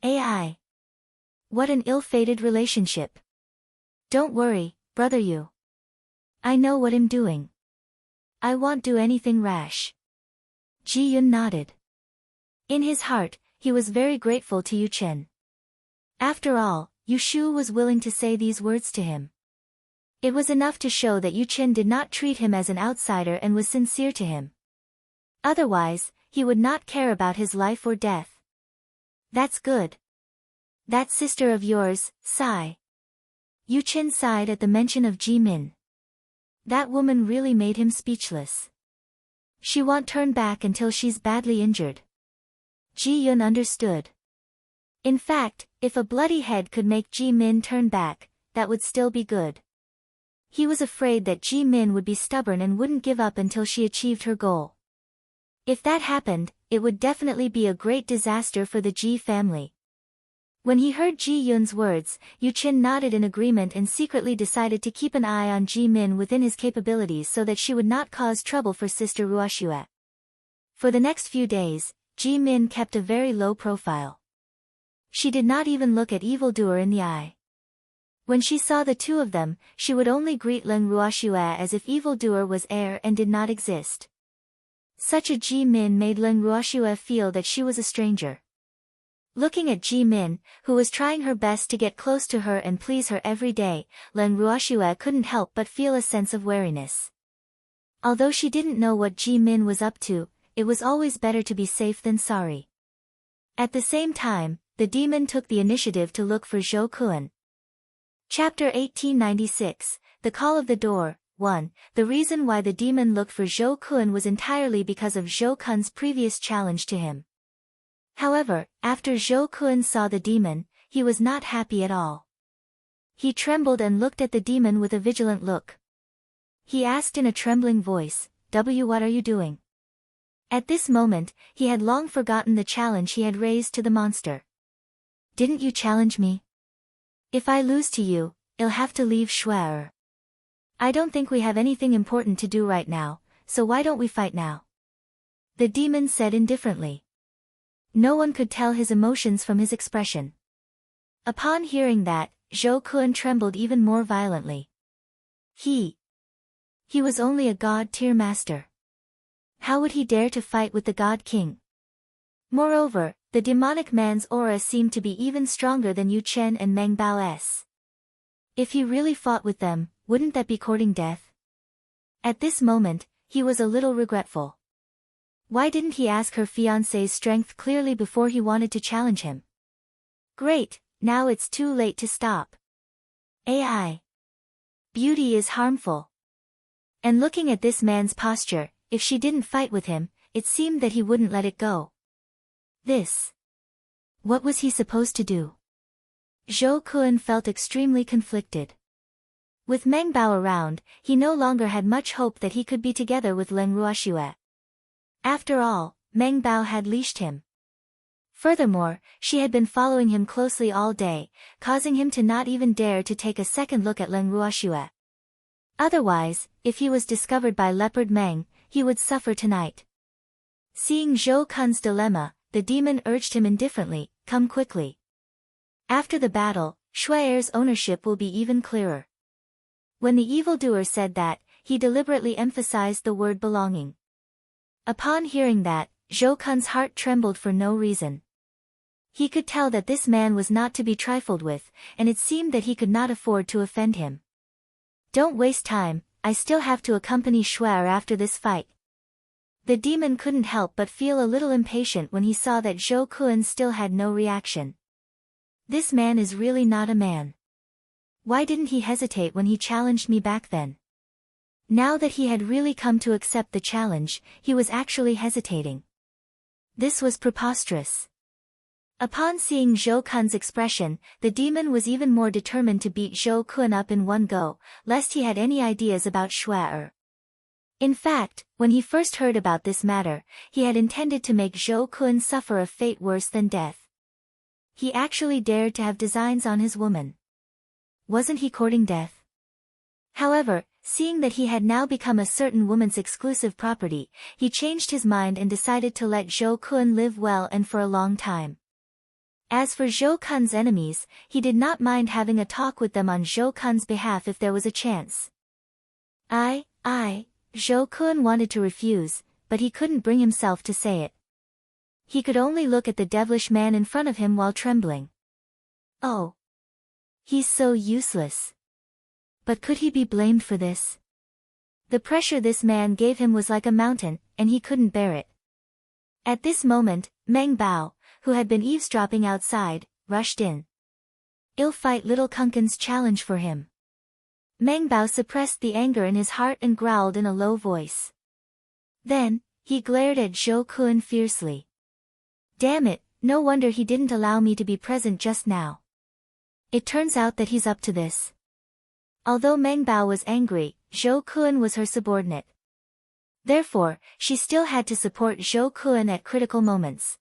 AI. What an ill-fated relationship. Don't worry, brother Yu. I know what I'm doing. I won't do anything rash. Ji-yun nodded. In his heart, he was very grateful to Yu-chen. After all, Yu-shu was willing to say these words to him. It was enough to show that Yu-chen did not treat him as an outsider and was sincere to him. Otherwise, he would not care about his life or death. That's good. That sister of yours, sigh. Yu-chen sighed at the mention of Ji-min. That woman really made him speechless. She won't turn back until she's badly injured. Ji-yun understood. In fact, if a bloody head could make Ji-min turn back, that would still be good. He was afraid that Ji-min would be stubborn and wouldn't give up until she achieved her goal. If that happened, it would definitely be a great disaster for the Ji family. When he heard Ji-yun's words, Yu-chin nodded in agreement and secretly decided to keep an eye on Ji-min within his capabilities so that she would not cause trouble for sister Ruoshua. For the next few days, Ji-min kept a very low profile. She did not even look at evildoer in the eye. When she saw the two of them, she would only greet Leng Ruoshua as if evildoer was air and did not exist. Such a Ji-min made Leng Ruoshua feel that she was a stranger. Looking at Ji-min, who was trying her best to get close to her and please her every day, Leng Ruoshua couldn't help but feel a sense of wariness. Although she didn't know what Ji-min was up to, it was always better to be safe than sorry. At the same time, the demon took the initiative to look for Zhou Kun. Chapter 1896, The Call of the Door. 1. The reason why the demon looked for Zhou Kun was entirely because of Zhou Kun's previous challenge to him. However, after Zhou Kun saw the demon, he was not happy at all. He trembled and looked at the demon with a vigilant look. He asked in a trembling voice, "What are you doing?" At this moment, he had long forgotten the challenge he had raised to the monster. Didn't you challenge me? If I lose to you, I'll have to leave Schwer. I don't think we have anything important to do right now, so why don't we fight now? The demon said indifferently. No one could tell his emotions from his expression. Upon hearing that, Zhou Kun trembled even more violently. He was only a god-tier master. How would he dare to fight with the God King? Moreover, the demonic man's aura seemed to be even stronger than Yu Chen and Meng Bao's. If he really fought with them, wouldn't that be courting death? At this moment, he was a little regretful. Why didn't he ask her fiancé's strength clearly before he wanted to challenge him? Great, now it's too late to stop. AI. Beauty is harmful. And looking at this man's posture, if she didn't fight with him, it seemed that he wouldn't let it go. What was he supposed to do? Zhou Kun felt extremely conflicted. With Meng Bao around, he no longer had much hope that he could be together with Leng Ruoxue. After all, Meng Bao had leashed him. Furthermore, she had been following him closely all day, causing him to not even dare to take a second look at Leng Ruoxue. Otherwise, if he was discovered by Leopard Meng, he would suffer tonight. Seeing Zhou Kun's dilemma, the demon urged him indifferently, come quickly. After the battle, Shue'er's ownership will be even clearer. When the evildoer said that, he deliberately emphasized the word belonging. Upon hearing that, Zhou Kun's heart trembled for no reason. He could tell that this man was not to be trifled with, and it seemed that he could not afford to offend him. Don't waste time, I still have to accompany Shuer after this fight. The demon couldn't help but feel a little impatient when he saw that Zhou Kun still had no reaction. This man is really not a man. Why didn't he hesitate when he challenged me back then? Now that he had really come to accept the challenge, he was actually hesitating. This was preposterous. Upon seeing Zhou Kun's expression, the demon was even more determined to beat Zhou Kun up in one go, lest he had any ideas about Shuer. In fact, when he first heard about this matter, he had intended to make Zhou Kun suffer a fate worse than death. He actually dared to have designs on his woman. Wasn't he courting death? However, seeing that he had now become a certain woman's exclusive property, he changed his mind and decided to let Zhou Kun live well and for a long time. As for Zhou Kun's enemies, he did not mind having a talk with them on Zhou Kun's behalf if there was a chance. Zhou Kun wanted to refuse, but he couldn't bring himself to say it. He could only look at the devilish man in front of him while trembling. Oh. He's so useless. But could he be blamed for this? The pressure this man gave him was like a mountain, and he couldn't bear it. At this moment, Meng Bao, who had been eavesdropping outside, rushed in. I'll fight little Kunken's challenge for him. Meng Bao suppressed the anger in his heart and growled in a low voice. Then, he glared at Zhou Kun fiercely. Damn it, no wonder he didn't allow me to be present just now. It turns out that he's up to this. Although Meng Bao was angry, Zhou Kun was her subordinate. Therefore, she still had to support Zhou Kun at critical moments.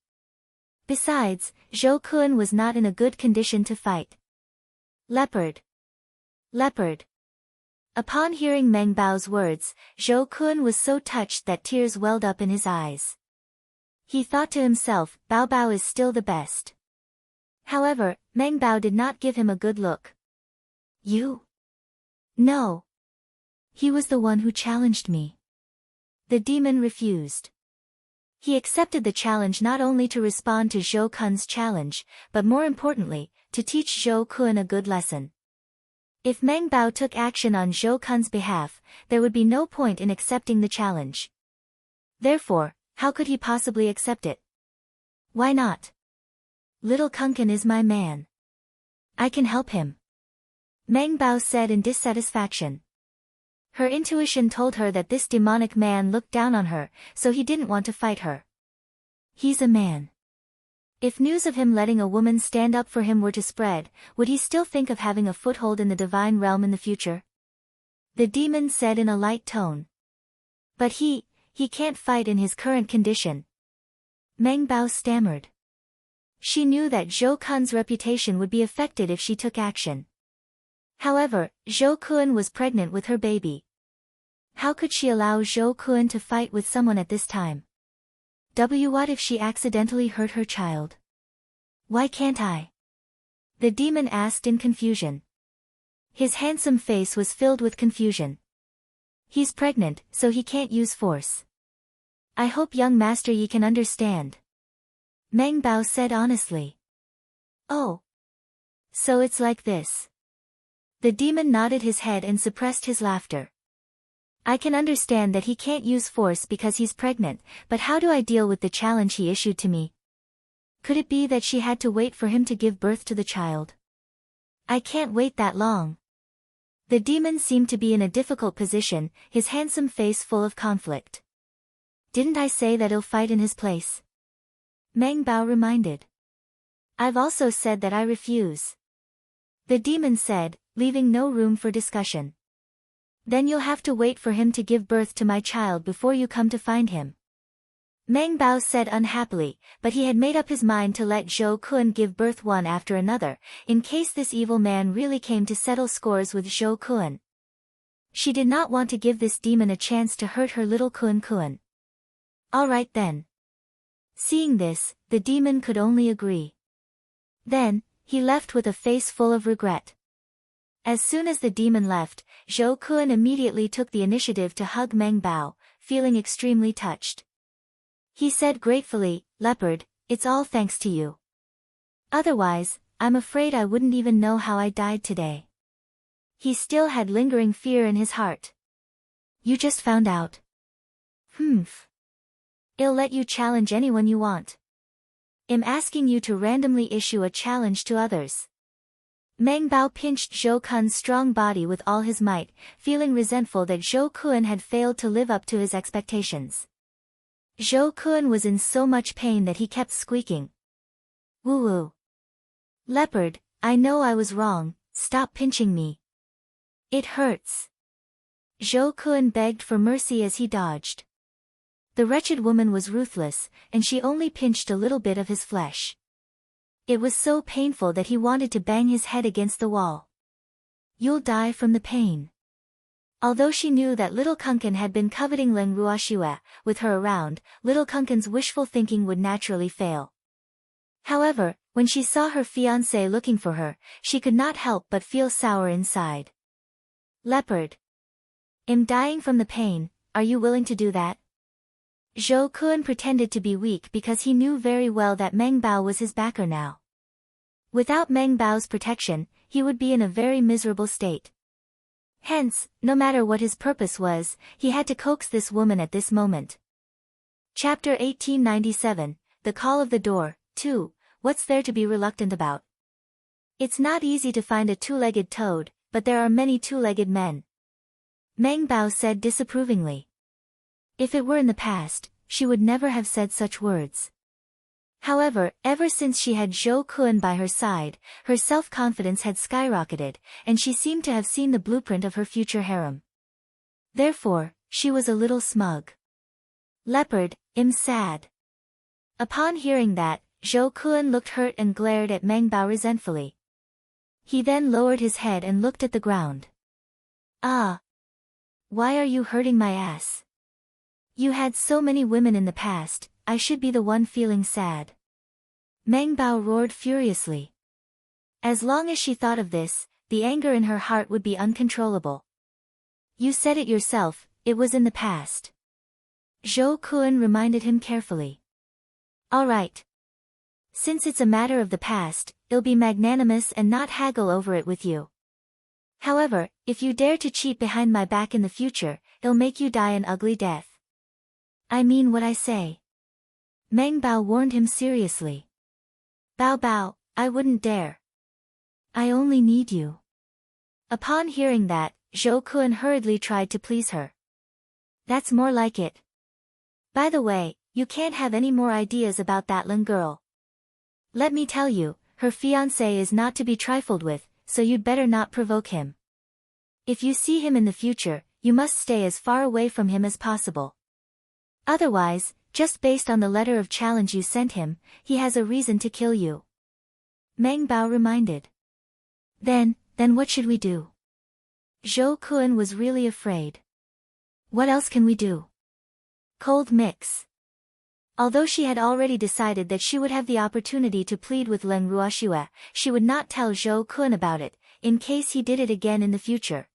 Besides, Zhou Kun was not in a good condition to fight. Leopard. Upon hearing Meng Bao's words, Zhou Kun was so touched that tears welled up in his eyes. He thought to himself, Bao Bao is still the best. However, Meng Bao did not give him a good look. You? No. He was the one who challenged me. The demon refused. He accepted the challenge not only to respond to Zhou Kun's challenge, but more importantly, to teach Zhou Kun a good lesson. If Meng Bao took action on Zhou Kun's behalf, there would be no point in accepting the challenge. Therefore, how could he possibly accept it? Why not? Little Kunken is my man. I can help him. Meng Bao said in dissatisfaction. Her intuition told her that this demonic man looked down on her, so he didn't want to fight her. He's a man. If news of him letting a woman stand up for him were to spread, would he still think of having a foothold in the divine realm in the future? The demon said in a light tone. But he he can't fight in his current condition. Meng Bao stammered. She knew that Zhou Kun's reputation would be affected if she took action. However, Zhou Kun was pregnant with her baby. How could she allow Zhou Kun to fight with someone at this time? What if she accidentally hurt her child? Why can't I? The demon asked in confusion. His handsome face was filled with confusion. He's pregnant, so he can't use force. I hope young Master Yi can understand. Meng Bao said honestly. Oh. So it's like this. The demon nodded his head and suppressed his laughter. I can understand that he can't use force because he's pregnant, but how do I deal with the challenge he issued to me? Could it be that she had to wait for him to give birth to the child? I can't wait that long. The demon seemed to be in a difficult position, his handsome face full of conflict. Didn't I say that he'll fight in his place? Meng Bao reminded. I've also said that I refuse. The demon said, leaving no room for discussion. Then you'll have to wait for him to give birth to my child before you come to find him. Meng Bao said unhappily, but he had made up his mind to let Zhou Kun give birth one after another, in case this evil man really came to settle scores with Zhou Kun. She did not want to give this demon a chance to hurt her little Kun. All right then. Seeing this, the demon could only agree. Then, he left with a face full of regret. As soon as the demon left, Zhou Kun immediately took the initiative to hug Meng Bao, feeling extremely touched. He said gratefully, Leopard, it's all thanks to you. Otherwise, I'm afraid I wouldn't even know how I died today. He still had lingering fear in his heart. You just found out. I'll let you challenge anyone you want. I'm asking you to randomly issue a challenge to others. Meng Bao pinched Zhou Kun's strong body with all his might, feeling resentful that Zhou Kun had failed to live up to his expectations. Zhou Kun was in so much pain that he kept squeaking. Woo-woo. Leopard, I know I was wrong, stop pinching me. It hurts. Zhou Kun begged for mercy as he dodged. The wretched woman was ruthless, and she only pinched a little bit of his flesh. It was so painful that he wanted to bang his head against the wall. You'll die from the pain. Although she knew that little Kunkin had been coveting Leng Ruoxue, with her around, little Kunkin's wishful thinking would naturally fail. However, when she saw her fiancé looking for her, she could not help but feel sour inside. Leopard. I'm dying from the pain, are you willing to do that? Zhou Kun pretended to be weak because he knew very well that Meng Bao was his backer now. Without Meng Bao's protection, he would be in a very miserable state. Hence, no matter what his purpose was, he had to coax this woman at this moment. Chapter 1897, The Call of the Door, 2, What's there to be reluctant about? It's not easy to find a two-legged toad, but there are many two-legged men. Meng Bao said disapprovingly. If it were in the past, she would never have said such words. However, ever since she had Zhou Kun by her side, her self-confidence had skyrocketed, and she seemed to have seen the blueprint of her future harem. Therefore, she was a little smug. Leopard, I'm sad. Upon hearing that, Zhou Kun looked hurt and glared at Meng Bao resentfully. He then lowered his head and looked at the ground. Ah! Why are you hurting my ass? You had so many women in the past, I should be the one feeling sad. Meng Bao roared furiously. As long as she thought of this, the anger in her heart would be uncontrollable. You said it yourself, it was in the past. Zhou Kun reminded him carefully. All right. Since it's a matter of the past, I'll be magnanimous and not haggle over it with you. However, if you dare to cheat behind my back in the future, I'll make you die an ugly death. I mean what I say. Meng Bao warned him seriously. Bao Bao, I wouldn't dare. I only need you. Upon hearing that, Zhou Kun hurriedly tried to please her. That's more like it. By the way, you can't have any more ideas about that Lin girl. Let me tell you, her fiancé is not to be trifled with, so you'd better not provoke him. If you see him in the future, you must stay as far away from him as possible. Otherwise, just based on the letter of challenge you sent him, he has a reason to kill you. Meng Bao reminded. Then what should we do? Zhou Kun was really afraid. What else can we do? Cold mix. Although she had already decided that she would have the opportunity to plead with Leng Ruoxue, she would not tell Zhou Kun about it, in case he did it again in the future.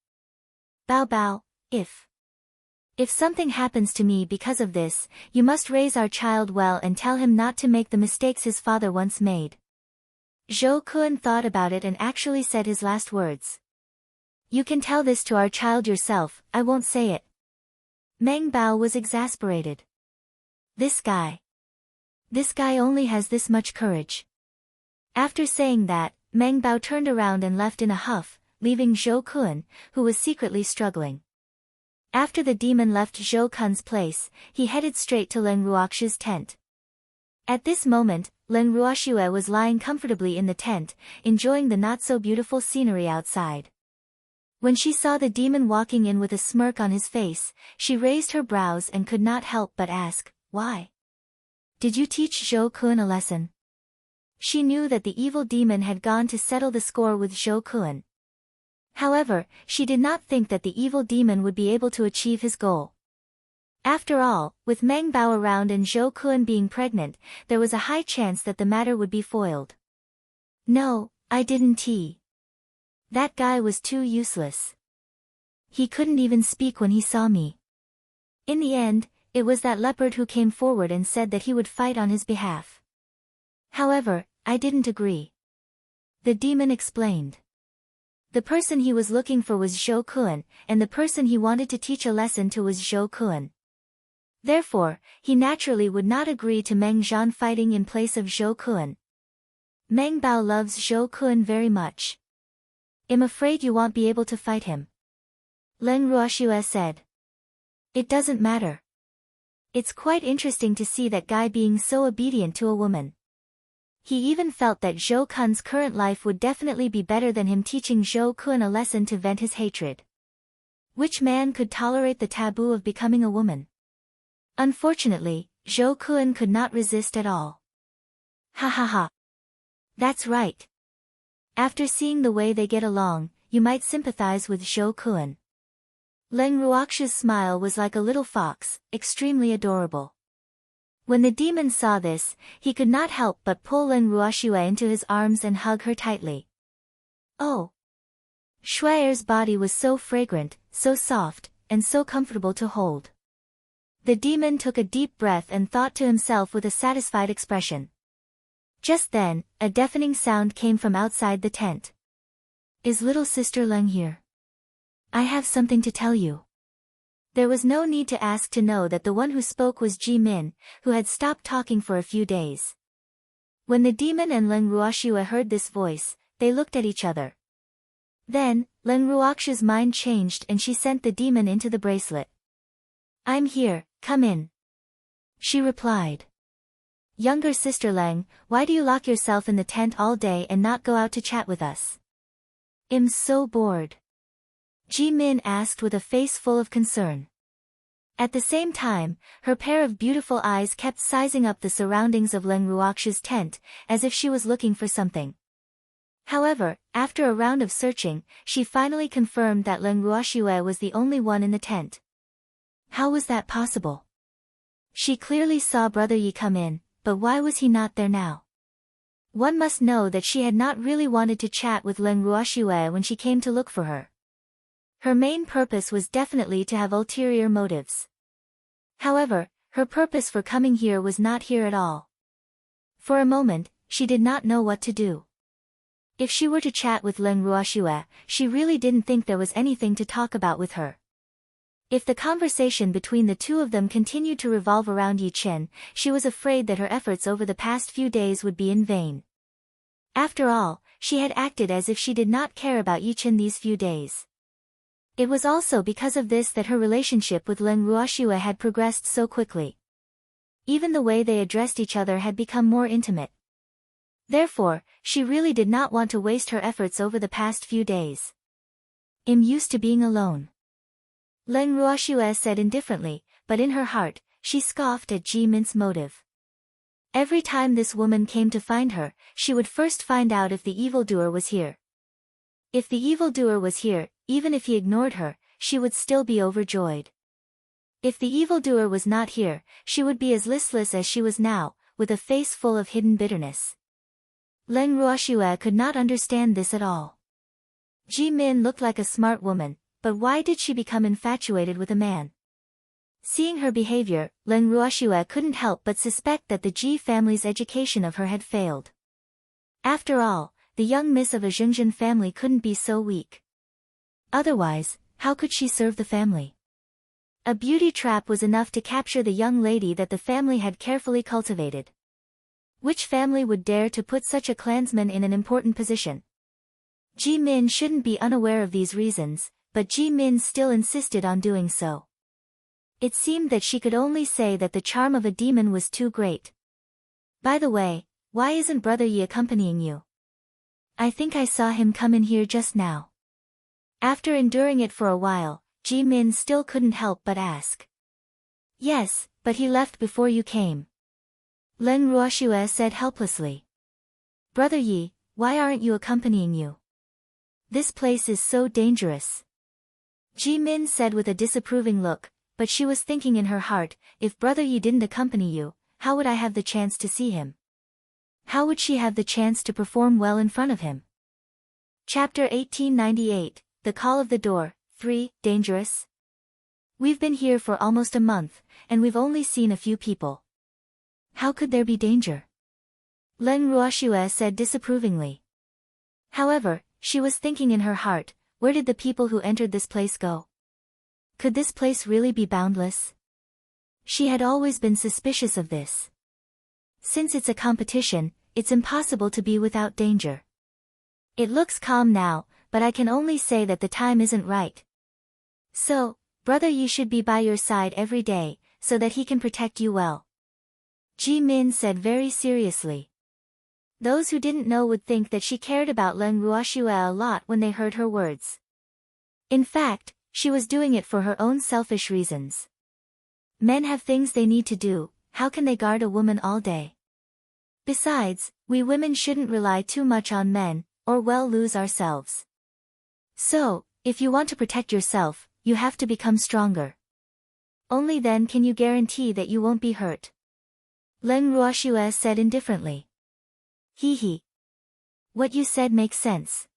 Bao Bao, if something happens to me because of this, you must raise our child well and tell him not to make the mistakes his father once made. Zhou Kun thought about it and actually said his last words. You can tell this to our child yourself, I won't say it. Meng Bao was exasperated. This guy only has this much courage. After saying that, Meng Bao turned around and left in a huff, leaving Zhou Kun, who was secretly struggling. After the demon left Zhou Kun's place, he headed straight to Leng Ruoxue's tent. At this moment, Leng Ruoxue was lying comfortably in the tent, enjoying the not-so-beautiful scenery outside. When she saw the demon walking in with a smirk on his face, she raised her brows and could not help but ask, why? Did you teach Zhou Kun a lesson? She knew that the evil demon had gone to settle the score with Zhou Kun. However, she did not think that the evil demon would be able to achieve his goal. After all, with Meng Bao around and Zhou Kun being pregnant, there was a high chance that the matter would be foiled. No, I didn't. That guy was too useless. He couldn't even speak when he saw me. In the end, it was that leopard who came forward and said that he would fight on his behalf. However, I didn't agree. The demon explained. The person he was looking for was Zhou Kun, and the person he wanted to teach a lesson to was Zhou Kun. Therefore, he naturally would not agree to Meng Zhan fighting in place of Zhou Kun. Meng Bao loves Zhou Kun very much. I'm afraid you won't be able to fight him. Leng Ruoxue said. It doesn't matter. It's quite interesting to see that guy being so obedient to a woman. He even felt that Zhou Kun's current life would definitely be better than him teaching Zhou Kun a lesson to vent his hatred. Which man could tolerate the taboo of becoming a woman? Unfortunately, Zhou Kun could not resist at all. Ha ha ha. That's right. After seeing the way they get along, you might sympathize with Zhou Kun. Leng Ruoxue's smile was like a little fox, extremely adorable. When the demon saw this, he could not help but pull Leng Ruoxue into his arms and hug her tightly. Oh! Shuai'er's body was so fragrant, so soft, and so comfortable to hold. The demon took a deep breath and thought to himself with a satisfied expression. Just then, a deafening sound came from outside the tent. Is little sister Leng here? I have something to tell you. There was no need to ask to know that the one who spoke was Ji Min, who had stopped talking for a few days. When the demon and Leng Ruoxue heard this voice, they looked at each other. Then, Leng Ruoxue's mind changed and she sent the demon into the bracelet. I'm here, come in. She replied. Younger sister Leng, why do you lock yourself in the tent all day and not go out to chat with us? I'm so bored. Ji Min asked with a face full of concern. At the same time, her pair of beautiful eyes kept sizing up the surroundings of Leng Ruoxue's tent, as if she was looking for something. However, after a round of searching, she finally confirmed that Leng Ruoxue was the only one in the tent. How was that possible? She clearly saw Brother Yi come in, but why was he not there now? One must know that she had not really wanted to chat with Leng Ruoxue when she came to look for her. Her main purpose was definitely to have ulterior motives. However, her purpose for coming here was not here at all. For a moment, she did not know what to do. If she were to chat with Leng Ruoxue, she really didn't think there was anything to talk about with her. If the conversation between the two of them continued to revolve around Yi Chen, she was afraid that her efforts over the past few days would be in vain. After all, she had acted as if she did not care about Yi Chen these few days. It was also because of this that her relationship with Leng Ruoxue had progressed so quickly. Even the way they addressed each other had become more intimate. Therefore, she really did not want to waste her efforts over the past few days. I'm used to being alone. Leng Ruoxue said indifferently, but in her heart, she scoffed at Ji Min's motive. Every time this woman came to find her, she would first find out if the evildoer was here. If the evildoer was here, even if he ignored her, she would still be overjoyed. If the evildoer was not here, she would be as listless as she was now, with a face full of hidden bitterness. Leng Ruoxue could not understand this at all. Ji Min looked like a smart woman, but why did she become infatuated with a man? Seeing her behavior, Leng Ruoxue couldn't help but suspect that the Ji family's education of her had failed. After all, the young miss of a Zhengzhen family couldn't be so weak. Otherwise, how could she serve the family? A beauty trap was enough to capture the young lady that the family had carefully cultivated. Which family would dare to put such a clansman in an important position? Ji Min shouldn't be unaware of these reasons, but Ji Min still insisted on doing so. It seemed that she could only say that the charm of a demon was too great. By the way, why isn't Brother Yi accompanying you? I think I saw him come in here just now. After enduring it for a while, Ji Min still couldn't help but ask. Yes, but he left before you came. Leng Ruoxue said helplessly. Brother Yi, why aren't you accompanying you? This place is so dangerous. Ji Min said with a disapproving look, but she was thinking in her heart, if Brother Yi didn't accompany you, how would I have the chance to see him? How would she have the chance to perform well in front of him? Chapter 1898, The Call of the Door, 3, Dangerous? We've been here for almost a month, and we've only seen a few people. How could there be danger? Leng Ruoxue said disapprovingly. However, she was thinking in her heart, where did the people who entered this place go? Could this place really be boundless? She had always been suspicious of this. Since it's a competition, it's impossible to be without danger. It looks calm now, but I can only say that the time isn't right. So, Brother Yi should be by your side every day, so that he can protect you well. Ji Min said very seriously. Those who didn't know would think that she cared about Leng Ruoxue a lot when they heard her words. In fact, she was doing it for her own selfish reasons. Men have things they need to do, how can they guard a woman all day? Besides, we women shouldn't rely too much on men, or we'll lose ourselves. So, if you want to protect yourself, you have to become stronger. Only then can you guarantee that you won't be hurt. Leng Ruoxue said indifferently. Hee. What you said makes sense.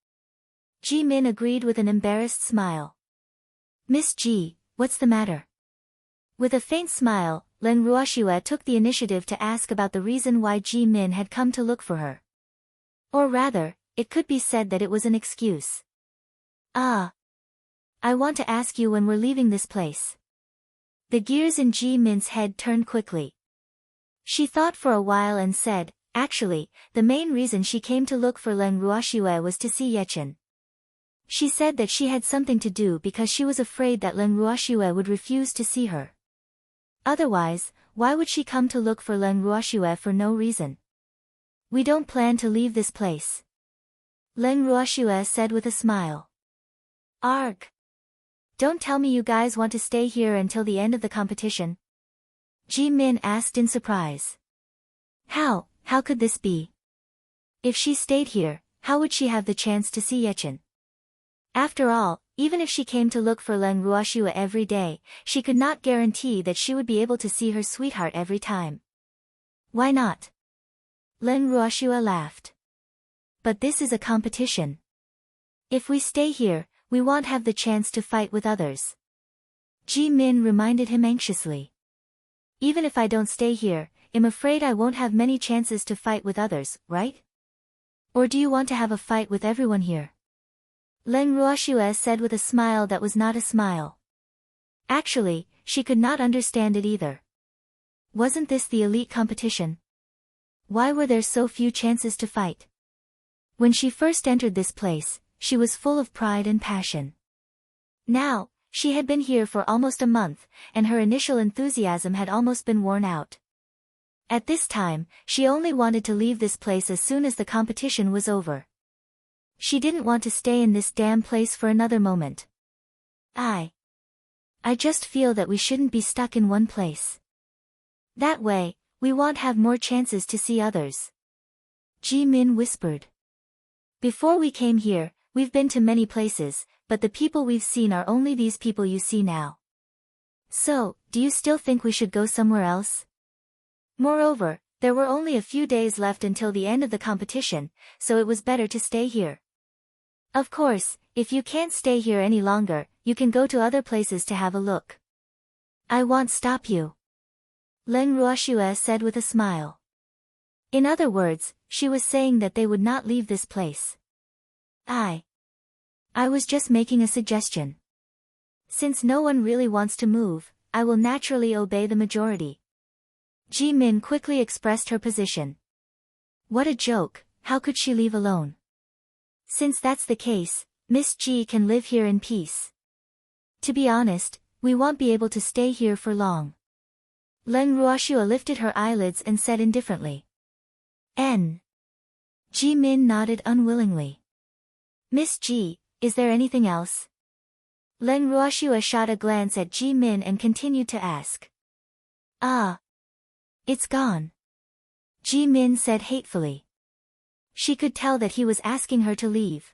Ji Min agreed with an embarrassed smile. Miss Ji, what's the matter? With a faint smile, Leng Ruoxue took the initiative to ask about the reason why Ji Min had come to look for her. Or rather, it could be said that it was an excuse. I want to ask you when we're leaving this place. The gears in Ji Min's head turned quickly. She thought for a while and said, actually, the main reason she came to look for Leng Ruoxue was to see Yechen. She said that she had something to do because she was afraid that Leng Ruoxue would refuse to see her. Otherwise, why would she come to look for Leng Ruoxue for no reason? We don't plan to leave this place. Leng Ruoxue said with a smile. Arg! Don't tell me you guys want to stay here until the end of the competition? Ji Min asked in surprise. How could this be? If she stayed here, how would she have the chance to see Yechen? After all, even if she came to look for Leng Ruoxue every day, she could not guarantee that she would be able to see her sweetheart every time. Why not? Leng Ruoxue laughed. But this is a competition. If we stay here, we won't have the chance to fight with others. Ji Min reminded him anxiously. Even if I don't stay here, I'm afraid I won't have many chances to fight with others, right? Or do you want to have a fight with everyone here? Leng Ruoxue said with a smile that was not a smile. Actually, she could not understand it either. Wasn't this the elite competition? Why were there so few chances to fight? When she first entered this place, she was full of pride and passion. Now, she had been here for almost a month, and her initial enthusiasm had almost been worn out. At this time, she only wanted to leave this place as soon as the competition was over. She didn't want to stay in this damn place for another moment. I just feel that we shouldn't be stuck in one place. That way, we won't have more chances to see others. Ji Min whispered. Before we came here, we've been to many places, but the people we've seen are only these people you see now. So, do you still think we should go somewhere else? Moreover, there were only a few days left until the end of the competition, so it was better to stay here. Of course, if you can't stay here any longer, you can go to other places to have a look. I won't stop you. Leng Ruoxue said with a smile. In other words, she was saying that they would not leave this place. I was just making a suggestion. Since no one really wants to move, I will naturally obey the majority. Ji Min quickly expressed her position. What a joke, how could she leave alone? Since that's the case, Miss Ji can live here in peace. To be honest, we won't be able to stay here for long. Leng Ruoxue lifted her eyelids and said indifferently. N. Ji Min nodded unwillingly. Miss Ji, is there anything else? Leng Ruoxue shot a glance at Ji Min and continued to ask. Ah. It's gone. Ji Min said hatefully. She could tell that he was asking her to leave.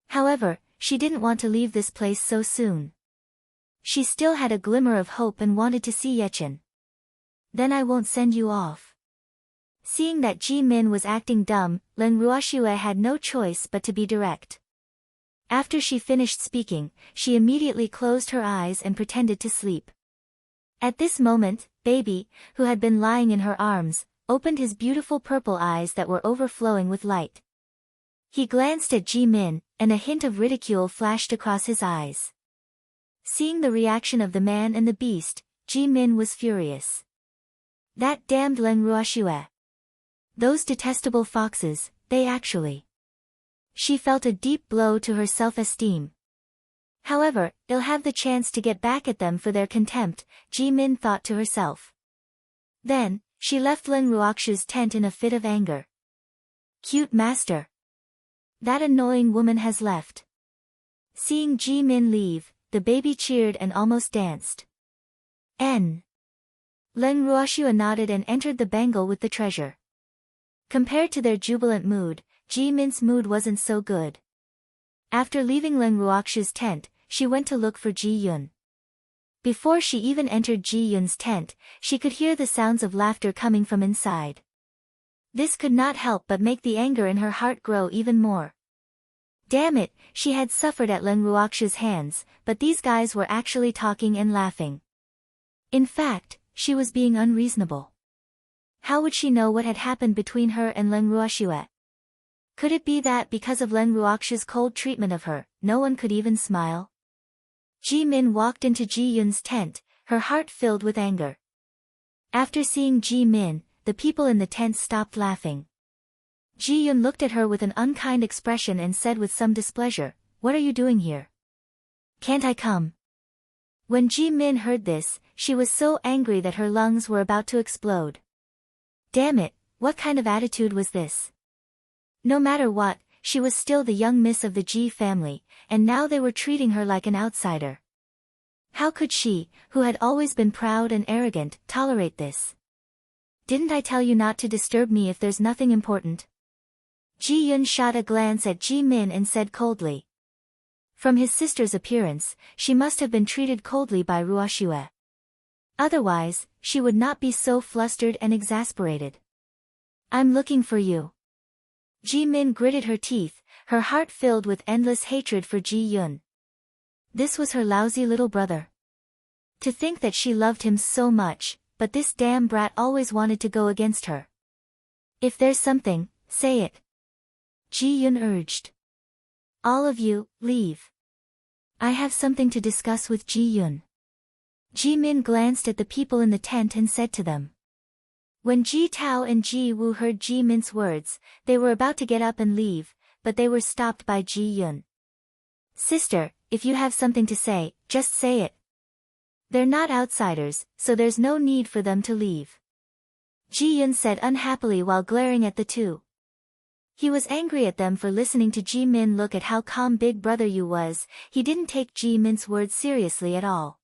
However, she didn't want to leave this place so soon. She still had a glimmer of hope and wanted to see Yechen. Then I won't send you off. Seeing that Ji Min was acting dumb, Leng Ruoxue had no choice but to be direct. After she finished speaking, she immediately closed her eyes and pretended to sleep. At this moment, Baby, who had been lying in her arms, opened his beautiful purple eyes that were overflowing with light. He glanced at Ji Min, and a hint of ridicule flashed across his eyes. Seeing the reaction of the man and the beast, Ji Min was furious. That damned Leng Ruoxue. Those detestable foxes, they actually. She felt a deep blow to her self-esteem. However, they'll have the chance to get back at them for their contempt, Ji Min thought to herself. Then, she left Leng Ruoxue's tent in a fit of anger. Cute master. That annoying woman has left. Seeing Ji Min leave, the baby cheered and almost danced. N. Leng Ruoxue nodded and entered the bangle with the treasure. Compared to their jubilant mood, Ji Min's mood wasn't so good. After leaving Leng Ruoxue's tent, she went to look for Ji Yun. Before she even entered Ji Yun's tent, she could hear the sounds of laughter coming from inside. This could not help but make the anger in her heart grow even more. Damn it, she had suffered at Leng Ruoxue's hands, but these guys were actually talking and laughing. In fact, she was being unreasonable. How would she know what had happened between her and Leng Ruoxue? Could it be that because of Leng Ruoxue's cold treatment of her, no one could even smile? Ji Min walked into Ji Yun's tent, her heart filled with anger. After seeing Ji Min, the people in the tent stopped laughing. Ji Yun looked at her with an unkind expression and said with some displeasure, "What are you doing here? Can't I come?" When Ji Min heard this, she was so angry that her lungs were about to explode. Damn it, what kind of attitude was this? No matter what, she was still the young miss of the Ji family, and now they were treating her like an outsider. How could she, who had always been proud and arrogant, tolerate this? Didn't I tell you not to disturb me if there's nothing important? Ji Yun shot a glance at Ji Min and said coldly. From his sister's appearance, she must have been treated coldly by Ruoxue. Otherwise, she would not be so flustered and exasperated. I'm looking for you. Ji Min gritted her teeth, her heart filled with endless hatred for Ji Yun. This was her lousy little brother. To think that she loved him so much, but this damn brat always wanted to go against her. If there's something, say it. Ji Yun urged. All of you, leave. I have something to discuss with Ji Yun. Ji Min glanced at the people in the tent and said to them. When Ji Tao and Ji Wu heard Ji Min's words, they were about to get up and leave, but they were stopped by Ji Yun. Sister, if you have something to say, just say it. They're not outsiders, so there's no need for them to leave. Ji Yun said unhappily while glaring at the two. He was angry at them for listening to Ji Min. Look at how calm Big Brother Yu was, he didn't take Ji Min's words seriously at all.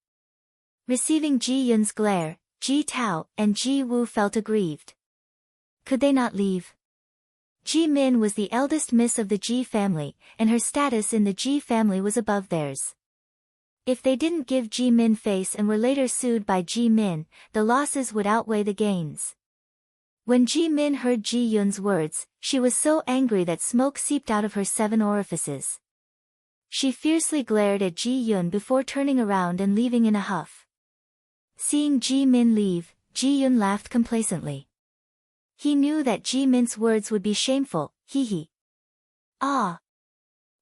Receiving Ji Yun's glare, Ji Tao and Ji Wu felt aggrieved. Could they not leave? Ji Min was the eldest miss of the Ji family, and her status in the Ji family was above theirs. If they didn't give Ji Min face and were later sued by Ji Min, the losses would outweigh the gains. When Ji Min heard Ji Yun's words, she was so angry that smoke seeped out of her 7 orifices. She fiercely glared at Ji Yun before turning around and leaving in a huff. Seeing Ji Min leave, Ji Yun laughed complacently. He knew that Ji Min's words would be shameful, hee. Ah!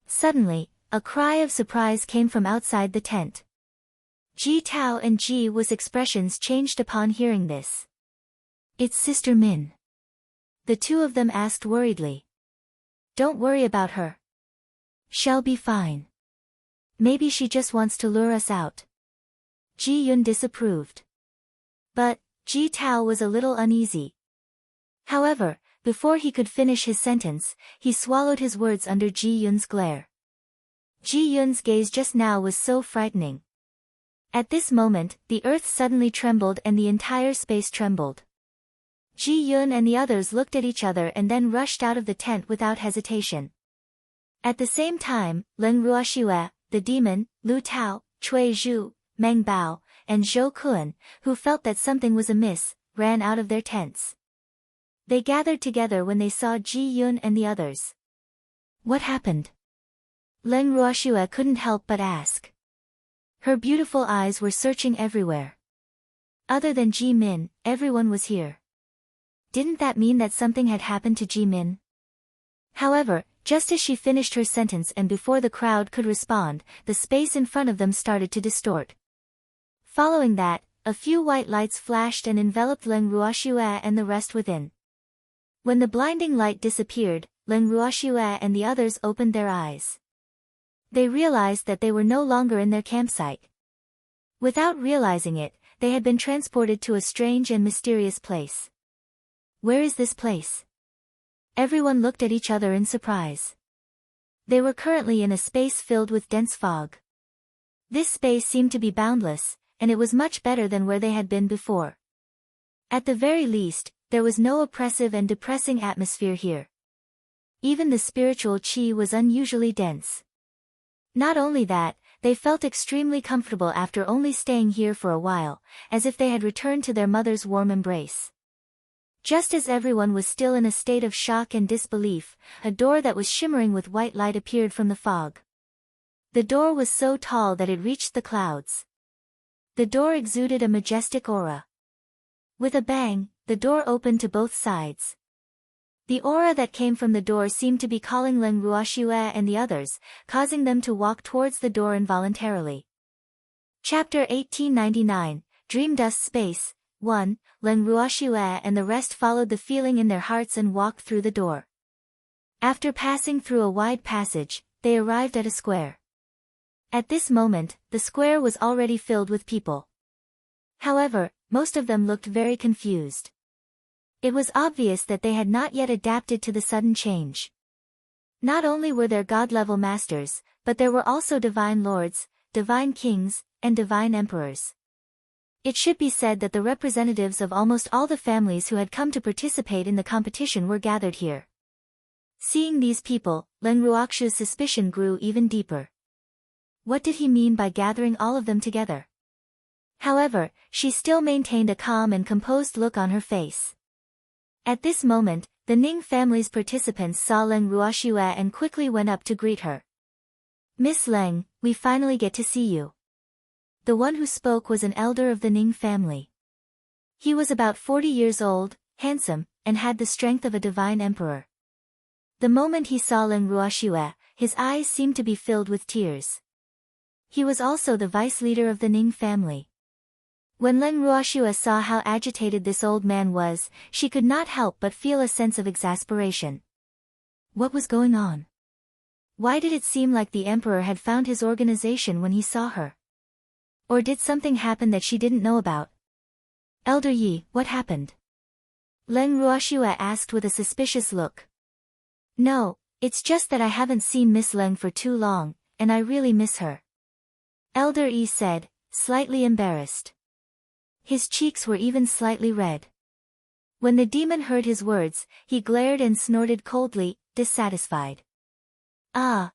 Suddenly, a cry of surprise came from outside the tent. Ji Tao and Ji Wu's expressions changed upon hearing this. It's Sister Min. The two of them asked worriedly. Don't worry about her. She'll be fine. Maybe she just wants to lure us out. Ji Yun disapproved. But, Ji Tao was a little uneasy. However, before he could finish his sentence, he swallowed his words under Ji Yun's glare. Ji Yun's gaze just now was so frightening. At this moment, the earth suddenly trembled and the entire space trembled. Ji Yun and the others looked at each other and then rushed out of the tent without hesitation. At the same time, Leng Ruoxue, the demon, Lu Tao, Cui Zhu, Meng Bao, and Zhou Kun, who felt that something was amiss, ran out of their tents. They gathered together when they saw Ji Yun and the others. What happened? Leng Ruoxue couldn't help but ask. Her beautiful eyes were searching everywhere. Other than Ji Min, everyone was here. Didn't that mean that something had happened to Ji Min? However, just as she finished her sentence and before the crowd could respond, the space in front of them started to distort. Following that, a few white lights flashed and enveloped Leng Ruoxue and the rest within. When the blinding light disappeared, Leng Ruoxue and the others opened their eyes. They realized that they were no longer in their campsite. Without realizing it, they had been transported to a strange and mysterious place. Where is this place? Everyone looked at each other in surprise. They were currently in a space filled with dense fog. This space seemed to be boundless, and it was much better than where they had been before. At the very least, there was no oppressive and depressing atmosphere here. Even the spiritual qi was unusually dense. Not only that, they felt extremely comfortable after only staying here for a while, as if they had returned to their mother's warm embrace. Just as everyone was still in a state of shock and disbelief, a door that was shimmering with white light appeared from the fog. The door was so tall that it reached the clouds. The door exuded a majestic aura. With a bang, the door opened to both sides. The aura that came from the door seemed to be calling Leng Ruoxue and the others, causing them to walk towards the door involuntarily. Chapter 1899, Dream Dust Space, 1, Leng Ruoxue and the rest followed the feeling in their hearts and walked through the door. After passing through a wide passage, they arrived at a square. At this moment, the square was already filled with people. However, most of them looked very confused. It was obvious that they had not yet adapted to the sudden change. Not only were there god-level masters, but there were also divine lords, divine kings, and divine emperors. It should be said that the representatives of almost all the families who had come to participate in the competition were gathered here. Seeing these people, Leng Ruoxue's suspicion grew even deeper. What did he mean by gathering all of them together? However, she still maintained a calm and composed look on her face. At this moment, the Ning family's participants saw Leng Ruoxue and quickly went up to greet her. Miss Leng, we finally get to see you. The one who spoke was an elder of the Ning family. He was about 40 years old, handsome, and had the strength of a divine emperor. The moment he saw Leng Ruoxue, his eyes seemed to be filled with tears. He was also the vice leader of the Ning family. When Leng Ruoxue saw how agitated this old man was, she could not help but feel a sense of exasperation. What was going on? Why did it seem like the emperor had found his organization when he saw her? Or did something happen that she didn't know about? Elder Yi, what happened? Leng Ruoxue asked with a suspicious look. No, it's just that I haven't seen Miss Leng for too long, and I really miss her. Elder Yi said, slightly embarrassed. His cheeks were even slightly red. When the demon heard his words, he glared and snorted coldly, dissatisfied. Ah!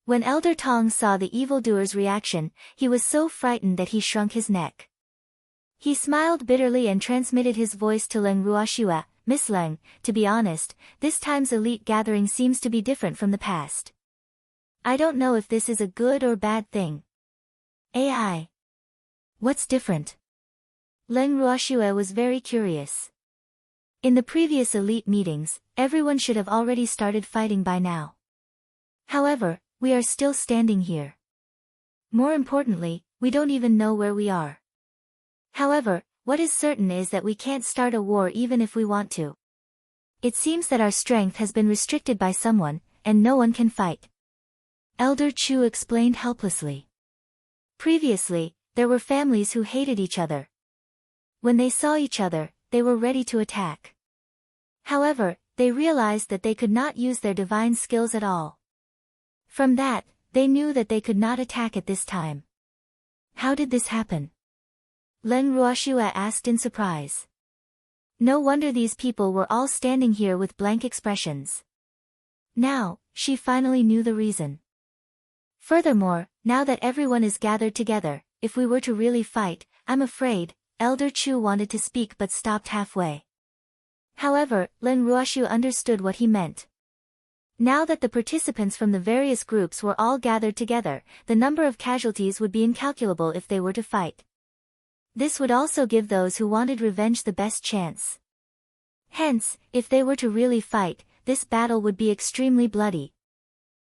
When Elder Tong saw the evildoer's reaction, he was so frightened that he shrunk his neck. He smiled bitterly and transmitted his voice to Leng Ruoxue. Miss Leng, to be honest, this time's elite gathering seems to be different from the past. I don't know if this is a good or bad thing. AI. What's different? Leng Ruoxue was very curious. In the previous elite meetings, everyone should have already started fighting by now. However, we are still standing here. More importantly, we don't even know where we are. However, what is certain is that we can't start a war even if we want to. It seems that our strength has been restricted by someone, and no one can fight. Elder Chu explained helplessly. Previously, there were families who hated each other. When they saw each other, they were ready to attack. However, they realized that they could not use their divine skills at all. From that, they knew that they could not attack at this time. How did this happen? Leng Ruoxue asked in surprise. No wonder these people were all standing here with blank expressions. Now, she finally knew the reason. Furthermore, now that everyone is gathered together, if we were to really fight, I'm afraid, Elder Chu wanted to speak but stopped halfway. However, Leng Ruoxue understood what he meant. Now that the participants from the various groups were all gathered together, the number of casualties would be incalculable if they were to fight. This would also give those who wanted revenge the best chance. Hence, if they were to really fight, this battle would be extremely bloody.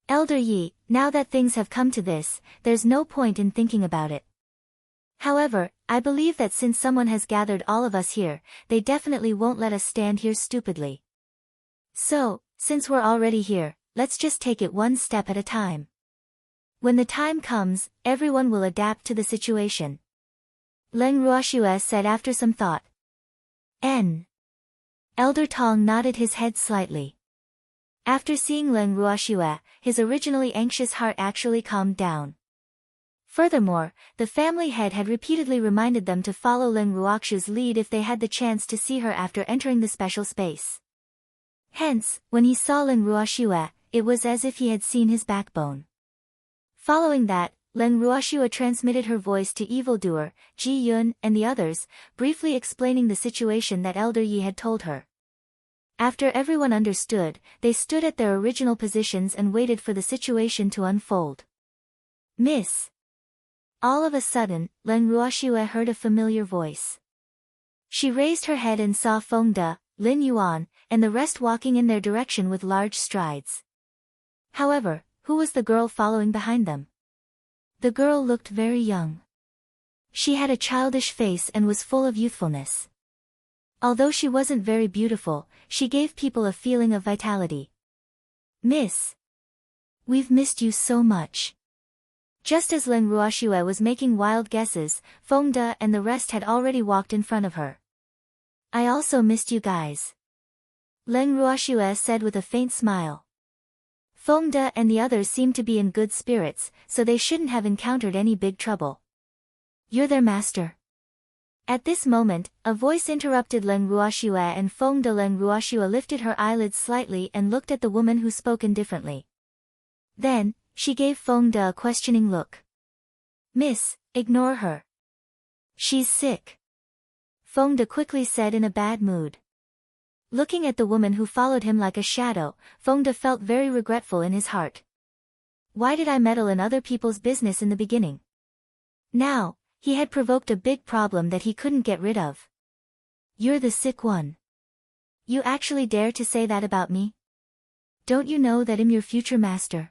Elder Yi, now that things have come to this, there's no point in thinking about it. However, I believe that since someone has gathered all of us here, they definitely won't let us stand here stupidly. So, since we're already here, let's just take it one step at a time. When the time comes, everyone will adapt to the situation. Leng Ruoxue said after some thought. Elder Tong nodded his head slightly. After seeing Leng Ruoxue, his originally anxious heart actually calmed down. Furthermore, the family head had repeatedly reminded them to follow Leng Ruoxue's lead if they had the chance to see her after entering the special space. Hence, when he saw Leng Ruoxue, it was as if he had seen his backbone. Following that, Leng Ruoxue transmitted her voice to evildoer, Ji Yun, and the others, briefly explaining the situation that Elder Yi had told her. After everyone understood, they stood at their original positions and waited for the situation to unfold. Miss. All of a sudden, Leng Ruoxue heard a familiar voice. She raised her head and saw Feng De, Lin Yuan, and the rest walking in their direction with large strides. However, who was the girl following behind them? The girl looked very young. She had a childish face and was full of youthfulness. Although she wasn't very beautiful, she gave people a feeling of vitality. Miss. We've missed you so much. Just as Leng Ruoxue was making wild guesses, Feng De and the rest had already walked in front of her. I also missed you guys. Leng Ruoxue said with a faint smile. Feng De and the others seemed to be in good spirits, so they shouldn't have encountered any big trouble. You're their master. At this moment, a voice interrupted Leng Ruoxue and Feng De. Leng Ruoxue lifted her eyelids slightly and looked at the woman who spoke indifferently. Then, she gave Feng De a questioning look. Miss, ignore her. She's sick. Feng De quickly said in a bad mood. Looking at the woman who followed him like a shadow, Feng De felt very regretful in his heart. Why did I meddle in other people's business in the beginning? Now, he had provoked a big problem that he couldn't get rid of. You're the sick one. You actually dare to say that about me? Don't you know that I'm your future master?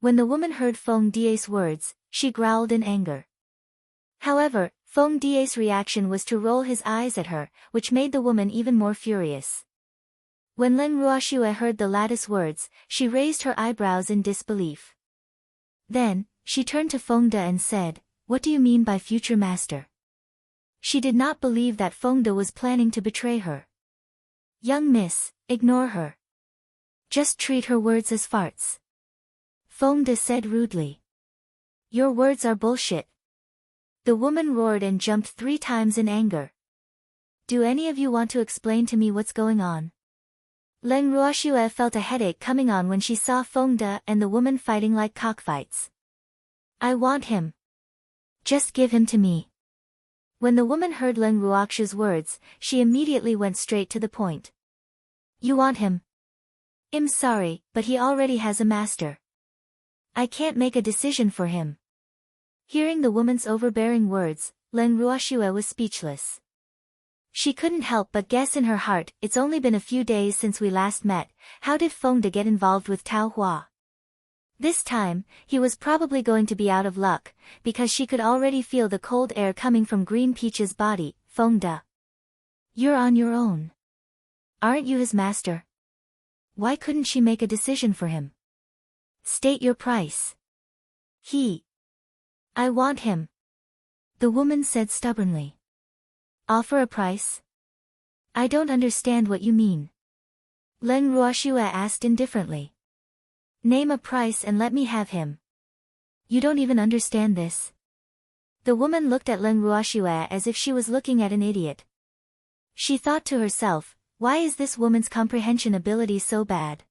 When the woman heard Feng De's words, she growled in anger. However, Feng De's reaction was to roll his eyes at her, which made the woman even more furious. When Leng Ruoxue heard the latter's words, she raised her eyebrows in disbelief. Then, she turned to Feng De and said, What do you mean by future master? She did not believe that Feng De was planning to betray her. Young miss, ignore her. Just treat her words as farts. Feng De said rudely. Your words are bullshit. The woman roared and jumped 3 times in anger. Do any of you want to explain to me what's going on? Leng Ruoxue felt a headache coming on when she saw Feng De and the woman fighting like cockfights. I want him. Just give him to me. When the woman heard Leng Ruoxue's words, she immediately went straight to the point. You want him? I'm sorry, but he already has a master. I can't make a decision for him. Hearing the woman's overbearing words, Leng Ruoxue was speechless. She couldn't help but guess in her heart, it's only been a few days since we last met, how did Feng De get involved with Tao Hua? This time, he was probably going to be out of luck, because she could already feel the cold air coming from Green Peach's body. Feng De. You're on your own. Aren't you his master? Why couldn't she make a decision for him? State your price. I want him. The woman said stubbornly. Offer a price? I don't understand what you mean. Leng Ruoxue asked indifferently. Name a price and let me have him. You don't even understand this. The woman looked at Leng Ruoxue as if she was looking at an idiot. She thought to herself, why is this woman's comprehension ability so bad?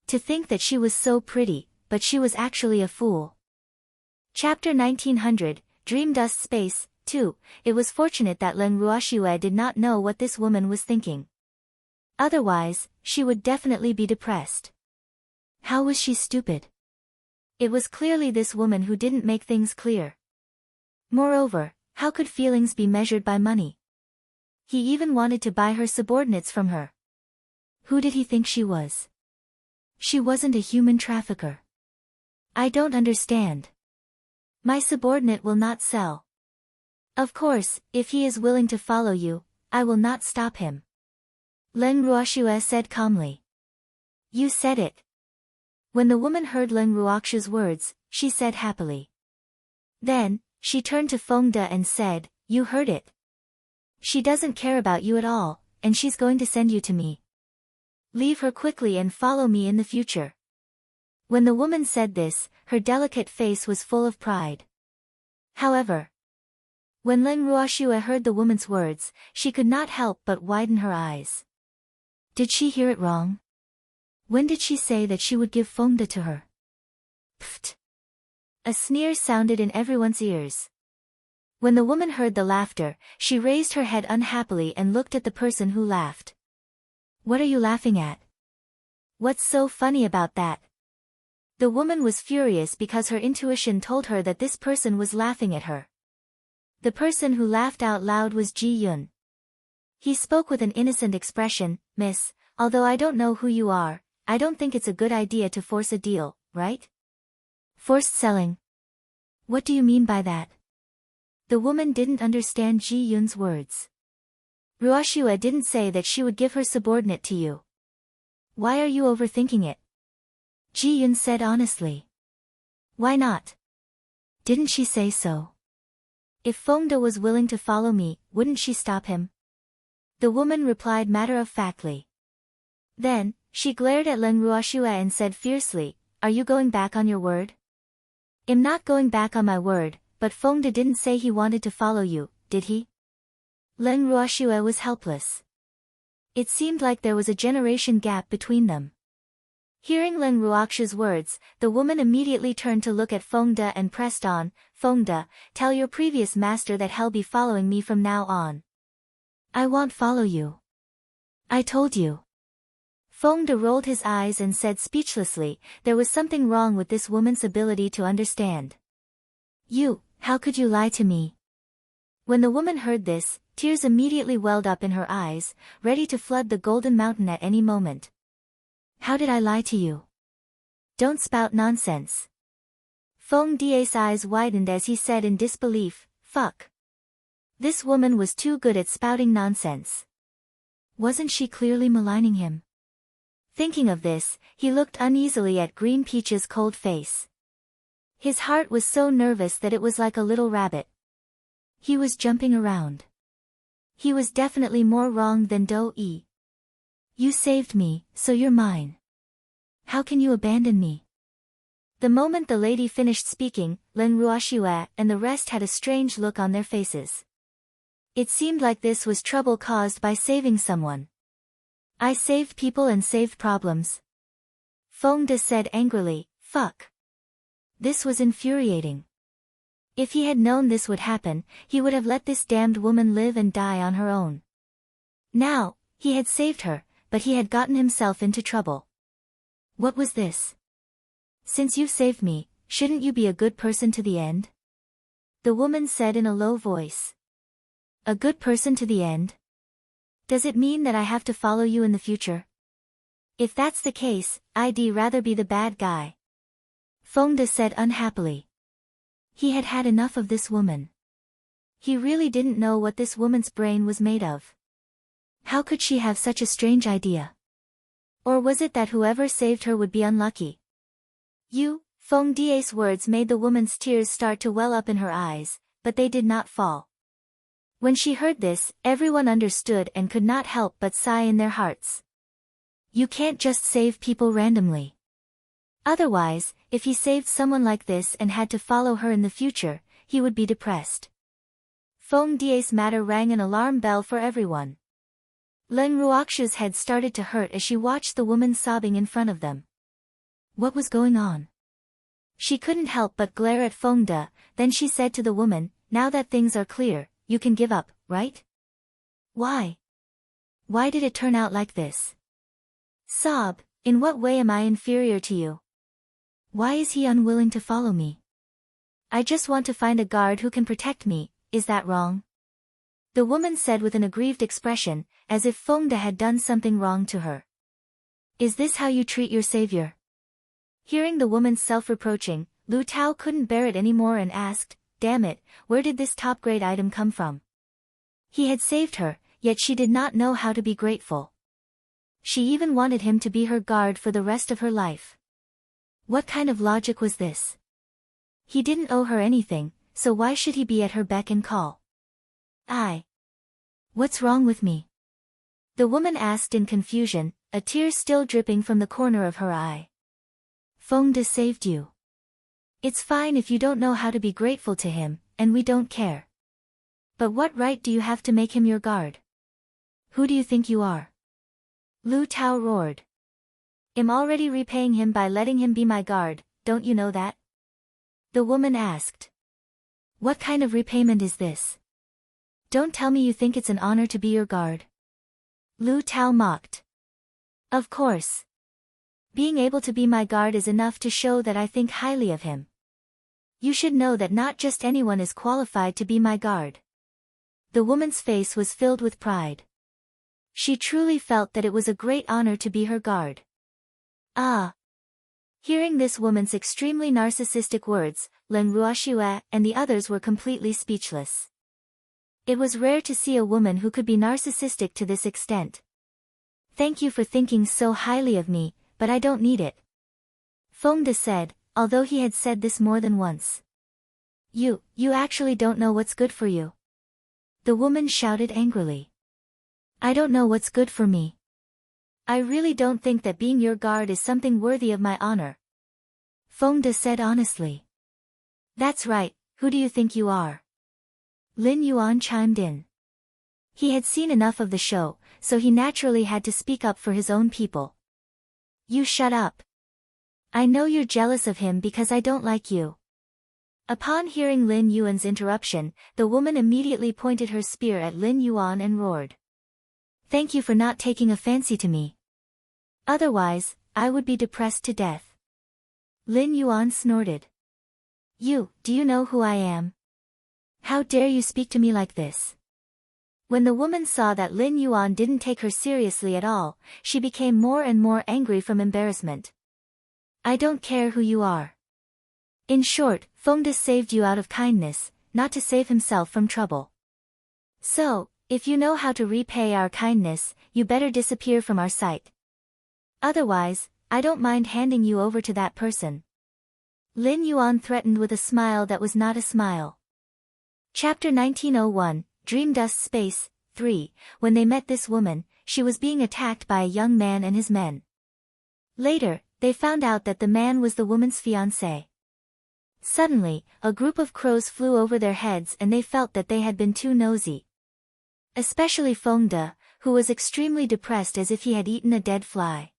To think that she was so pretty, but she was actually a fool. Chapter 1900, Dream Dust Space, 2. It was fortunate that Leng Ruoxue did not know what this woman was thinking. Otherwise, she would definitely be depressed. How was she stupid? It was clearly this woman who didn't make things clear. Moreover, how could feelings be measured by money? He even wanted to buy her subordinates from her. Who did he think she was? She wasn't a human trafficker. I don't understand. My subordinate will not sell. Of course, if he is willing to follow you, I will not stop him. Leng Ruoxue said calmly. You said it. When the woman heard Leng Ruoxue's words, she said happily. Then, she turned to Feng De and said, you heard it. She doesn't care about you at all, and she's going to send you to me. Leave her quickly and follow me in the future. When the woman said this, her delicate face was full of pride. However, when Leng Ruoxue heard the woman's words, she could not help but widen her eyes. Did she hear it wrong? When did she say that she would give Feng De to her? Pfft! A sneer sounded in everyone's ears. When the woman heard the laughter, she raised her head unhappily and looked at the person who laughed. What are you laughing at? What's so funny about that? The woman was furious because her intuition told her that this person was laughing at her. The person who laughed out loud was Ji Yun. He spoke with an innocent expression, Miss, although I don't know who you are, I don't think it's a good idea to force a deal, right? Forced selling. What do you mean by that? The woman didn't understand Ji Yun's words. Ruoxue didn't say that she would give her subordinate to you. Why are you overthinking it? Ji Yun said honestly. Why not? Didn't she say so? If Feng De was willing to follow me, wouldn't she stop him? The woman replied matter-of-factly. Then, she glared at Leng Ruoxue and said fiercely, are you going back on your word? I'm not going back on my word, but Feng De didn't say he wanted to follow you, did he? Leng Ruoxue was helpless. It seemed like there was a generation gap between them. Hearing Leng Ruoxue's words, the woman immediately turned to look at Feng De and pressed on, Feng De, tell your previous master that he'll be following me from now on. I won't follow you. I told you. Feng De rolled his eyes and said speechlessly, there was something wrong with this woman's ability to understand. How could you lie to me? When the woman heard this, tears immediately welled up in her eyes, ready to flood the Golden Mountain at any moment. How did I lie to you? Don't spout nonsense. Feng De's eyes widened as he said in disbelief, fuck. This woman was too good at spouting nonsense. Wasn't she clearly maligning him? Thinking of this, he looked uneasily at Green Peach's cold face. His heart was so nervous that it was like a little rabbit. He was jumping around. He was definitely more wrong than Do-e. You saved me, so you're mine. How can you abandon me? The moment the lady finished speaking, Lin Ruoxue and the rest had a strange look on their faces. It seemed like this was trouble caused by saving someone. I saved people and saved problems. Feng De said angrily, fuck. This was infuriating. If he had known this would happen, he would have let this damned woman live and die on her own. Now, he had saved her, but he had gotten himself into trouble. What was this? Since you've saved me, shouldn't you be a good person to the end? The woman said in a low voice. A good person to the end? Does it mean that I have to follow you in the future? If that's the case, I'd rather be the bad guy. Feng De said unhappily. He had had enough of this woman. He really didn't know what this woman's brain was made of. How could she have such a strange idea? Or was it that whoever saved her would be unlucky? Feng De's words made the woman's tears start to well up in her eyes, but they did not fall. When she heard this, everyone understood and could not help but sigh in their hearts. You can't just save people randomly. Otherwise, if he saved someone like this and had to follow her in the future, he would be depressed. Feng De's matter rang an alarm bell for everyone. Lin Ruoxue's head started to hurt as she watched the woman sobbing in front of them. What was going on? She couldn't help but glare at Feng De, then she said to the woman, now that things are clear, you can give up, right? Why? Why did it turn out like this? Sob, in what way am I inferior to you? Why is he unwilling to follow me? I just want to find a guard who can protect me, is that wrong? The woman said with an aggrieved expression, as if Feng De had done something wrong to her. Is this how you treat your savior? Hearing the woman's self-reproaching, Lu Tao couldn't bear it anymore and asked, damn it, where did this top-grade item come from? He had saved her, yet she did not know how to be grateful. She even wanted him to be her guard for the rest of her life. What kind of logic was this? He didn't owe her anything, so why should he be at her beck and call? What's wrong with me? The woman asked in confusion, a tear still dripping from the corner of her eye. Feng De saved you. It's fine if you don't know how to be grateful to him, and we don't care. But what right do you have to make him your guard? Who do you think you are? Lu Tao roared. I'm already repaying him by letting him be my guard, don't you know that? The woman asked. What kind of repayment is this? Don't tell me you think it's an honor to be your guard. Lu Tao mocked. Of course. Being able to be my guard is enough to show that I think highly of him. You should know that not just anyone is qualified to be my guard. The woman's face was filled with pride. She truly felt that it was a great honor to be her guard. Hearing this woman's extremely narcissistic words, Lin Ruoxue and the others were completely speechless. It was rare to see a woman who could be narcissistic to this extent. Thank you for thinking so highly of me, but I don't need it. Feng De said, although he had said this more than once. You actually don't know what's good for you. The woman shouted angrily. I don't know what's good for me. I really don't think that being your guard is something worthy of my honor. Feng De said honestly. That's right, who do you think you are? Lin Yuan chimed in. He had seen enough of the show, so he naturally had to speak up for his own people. You shut up. I know you're jealous of him because I don't like you. Upon hearing Lin Yuan's interruption, the woman immediately pointed her spear at Lin Yuan and roared. Thank you for not taking a fancy to me. Otherwise, I would be depressed to death. Lin Yuan snorted. Do you know who I am? How dare you speak to me like this? When the woman saw that Lin Yuan didn't take her seriously at all, she became more and more angry from embarrassment. I don't care who you are. In short, Feng De saved you out of kindness, not to save himself from trouble. So, if you know how to repay our kindness, you better disappear from our sight. Otherwise, I don't mind handing you over to that person. Lin Yuan threatened with a smile that was not a smile. Chapter 1901, Dream Dust Space, 3. When they met this woman, she was being attacked by a young man and his men. Later, they found out that the man was the woman's fiancé. Suddenly, a group of crows flew over their heads and they felt that they had been too nosy. Especially Fengde, who was extremely depressed as if he had eaten a dead fly.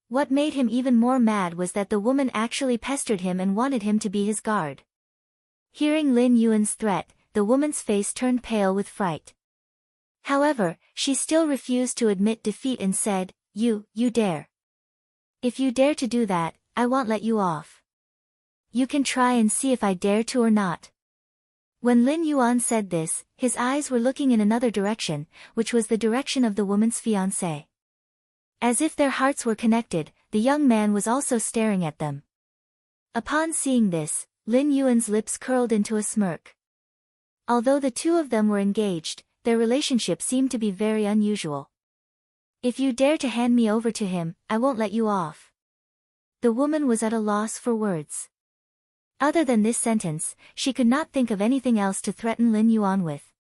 What made him even more mad was that the woman actually pestered him and wanted him to be his guard. Hearing Lin Yuan's threat, the woman's face turned pale with fright. However, she still refused to admit defeat and said, You dare. If you dare to do that, I won't let you off. You can try and see if I dare to or not. When Lin Yuan said this, his eyes were looking in another direction, which was the direction of the woman's fiancé. As if their hearts were connected, the young man was also staring at them. Upon seeing this, Lin Yuan's lips curled into a smirk. Although the two of them were engaged, their relationship seemed to be very unusual. If you dare to hand me over to him, I won't let you off. The woman was at a loss for words. Other than this sentence, she could not think of anything else to threaten Lin Yuan with.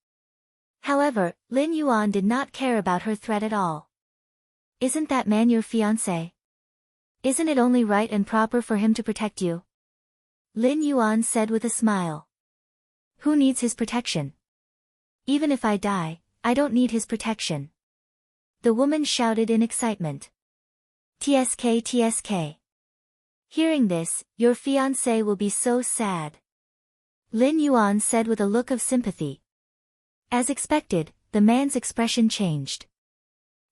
However, Lin Yuan did not care about her threat at all. Isn't that man your fiancé? Isn't it only right and proper for him to protect you? Lin Yuan said with a smile. Who needs his protection? Even if I die, I don't need his protection. The woman shouted in excitement. TSK TSK. Hearing this, your fiancé will be so sad. Lin Yuan said with a look of sympathy. As expected, the man's expression changed.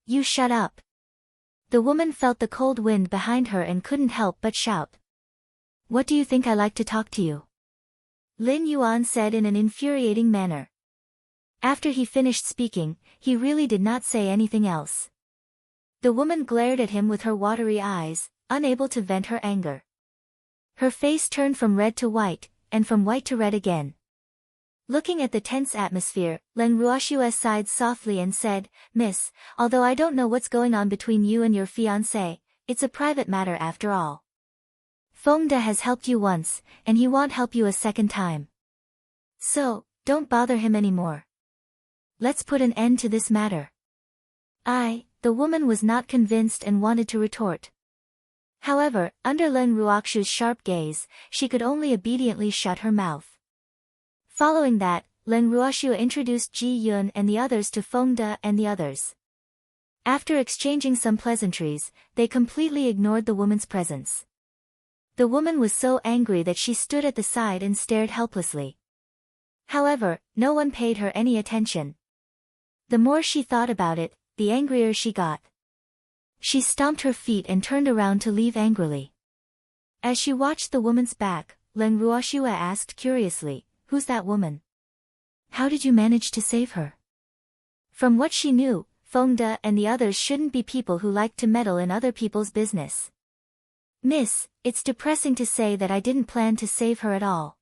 You shut up. The woman felt the cold wind behind her and couldn't help but shout. What do you think I like to talk to you? Lin Yuan said in an infuriating manner. After he finished speaking, he really did not say anything else. The woman glared at him with her watery eyes, unable to vent her anger. Her face turned from red to white, and from white to red again. Looking at the tense atmosphere, Leng Ruoxue sighed softly and said, Miss, although I don't know what's going on between you and your fiancé, it's a private matter after all. Fengde has helped you once, and he won't help you a second time. So, don't bother him anymore. Let's put an end to this matter. The woman was not convinced and wanted to retort. However, under Leng Ruoxue's sharp gaze, she could only obediently shut her mouth. Following that, Leng Ruoxue introduced Ji Yun and the others to Fengde and the others. After exchanging some pleasantries, they completely ignored the woman's presence. The woman was so angry that she stood at the side and stared helplessly. However, no one paid her any attention. The more she thought about it, the angrier she got. She stomped her feet and turned around to leave angrily. As she watched the woman's back, Leng Ruoxue asked curiously, Who's that woman? How did you manage to save her? From what she knew, Fengde and the others shouldn't be people who liked to meddle in other people's business. Miss, it's depressing to say that I didn't plan to save her at all.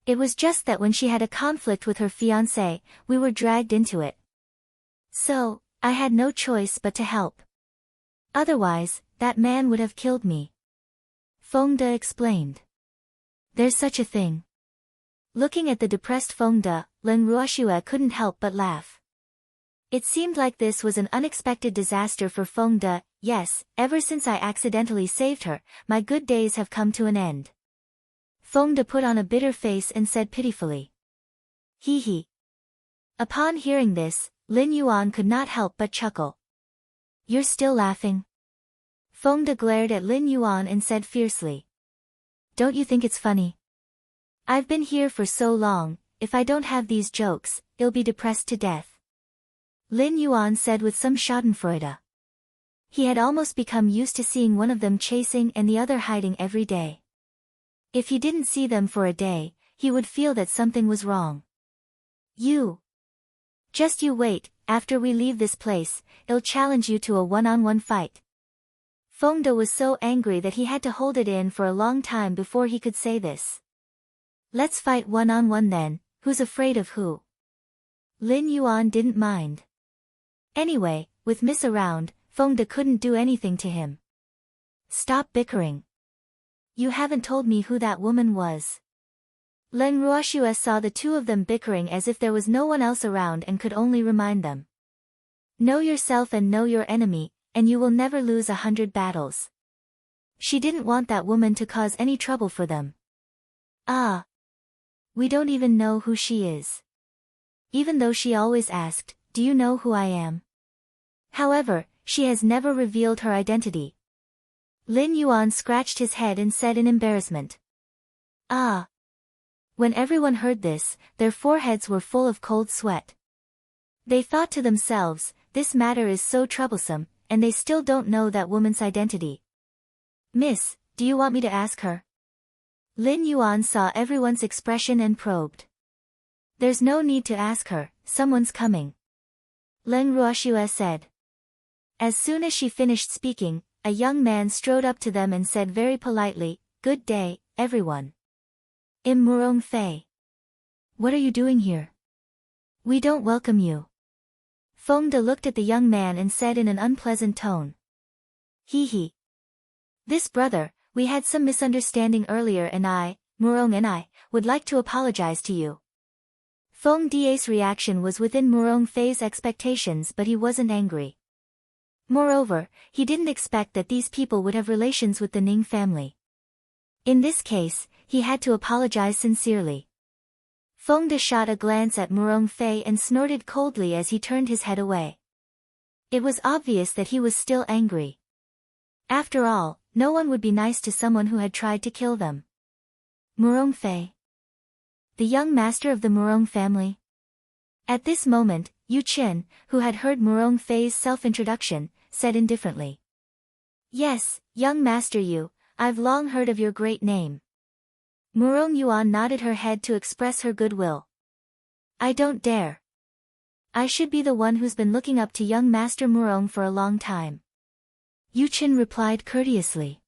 It was just that when she had a conflict with her fiancé, we were dragged into it. So, I had no choice but to help. Otherwise, that man would have killed me. Fengde explained. There's such a thing. Looking at the depressed Fengde, Leng Ruoxue couldn't help but laugh. It seemed like this was an unexpected disaster for Fengde. Yes, ever since I accidentally saved her, my good days have come to an end. Fengde put on a bitter face and said pitifully. Hee hee. Upon hearing this, Lin Yuan could not help but chuckle. You're still laughing? Fengde glared at Lin Yuan and said fiercely. Don't you think it's funny? I've been here for so long, if I don't have these jokes, I'll be depressed to death. Lin Yuan said with some schadenfreude. He had almost become used to seeing one of them chasing and the other hiding every day. If he didn't see them for a day, he would feel that something was wrong. Just you wait, after we leave this place, I'll challenge you to a one-on-one fight. Fengde was so angry that he had to hold it in for a long time before he could say this. Let's fight one-on-one then, who's afraid of who? Lin Yuan didn't mind. Anyway, with Miss around, Fengde couldn't do anything to him. Stop bickering. You haven't told me who that woman was. Leng Ruoxue saw the two of them bickering as if there was no one else around and could only remind them. Know yourself and know your enemy, and you will never lose 100 battles. She didn't want that woman to cause any trouble for them. Ah. We don't even know who she is. Even though she always asked, "Do you know who I am?" However, she has never revealed her identity. Lin Yuan scratched his head and said in embarrassment. Ah. When everyone heard this, their foreheads were full of cold sweat. They thought to themselves, this matter is so troublesome, and they still don't know that woman's identity. Miss, do you want me to ask her? Lin Yuan saw everyone's expression and probed. There's no need to ask her, someone's coming. Leng Ruoxue said. As soon as she finished speaking, a young man strode up to them and said very politely, "Good day, everyone. I'm Murong Fei. What are you doing here? We don't welcome you." Feng De looked at the young man and said in an unpleasant tone. He. This brother, we had some misunderstanding earlier and Murong and I, would like to apologize to you. Feng De's reaction was within Murong Fei's expectations, but he wasn't angry. Moreover, he didn't expect that these people would have relations with the Ning family. In this case, he had to apologize sincerely. Feng De shot a glance at Murong Fei and snorted coldly as he turned his head away. It was obvious that he was still angry. After all, no one would be nice to someone who had tried to kill them. Murong Fei. The young master of the Murong family. At this moment, Yu Qin, who had heard Murong Fei's self-introduction, said indifferently. Yes, young master Yu, I've long heard of your great name. Murong Yuan nodded her head to express her goodwill. I don't dare. I should be the one who's been looking up to young master Murong for a long time. Yu Qin replied courteously.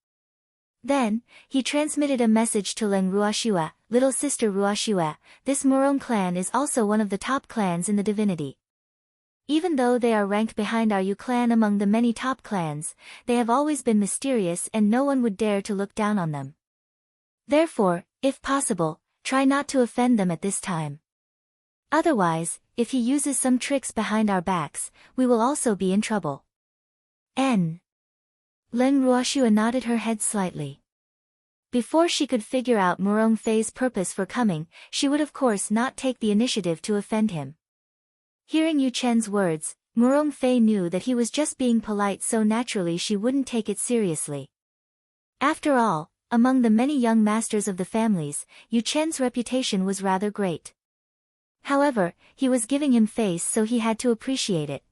Then, he transmitted a message to Leng Ruoxue, little sister Ruoxue, this Murong clan is also one of the top clans in the divinity. Even though they are ranked behind our Yu clan among the many top clans, they have always been mysterious and no one would dare to look down on them. Therefore, if possible, try not to offend them at this time. Otherwise, if he uses some tricks behind our backs, we will also be in trouble. Leng Ruoxue nodded her head slightly. Before she could figure out Murong Fei's purpose for coming, she would of course not take the initiative to offend him. Hearing Yu Chen's words, Murong Fei knew that he was just being polite, so naturally she wouldn't take it seriously. After all, among the many young masters of the families, Yu Chen's reputation was rather great. However, he was giving him face, so he had to appreciate it.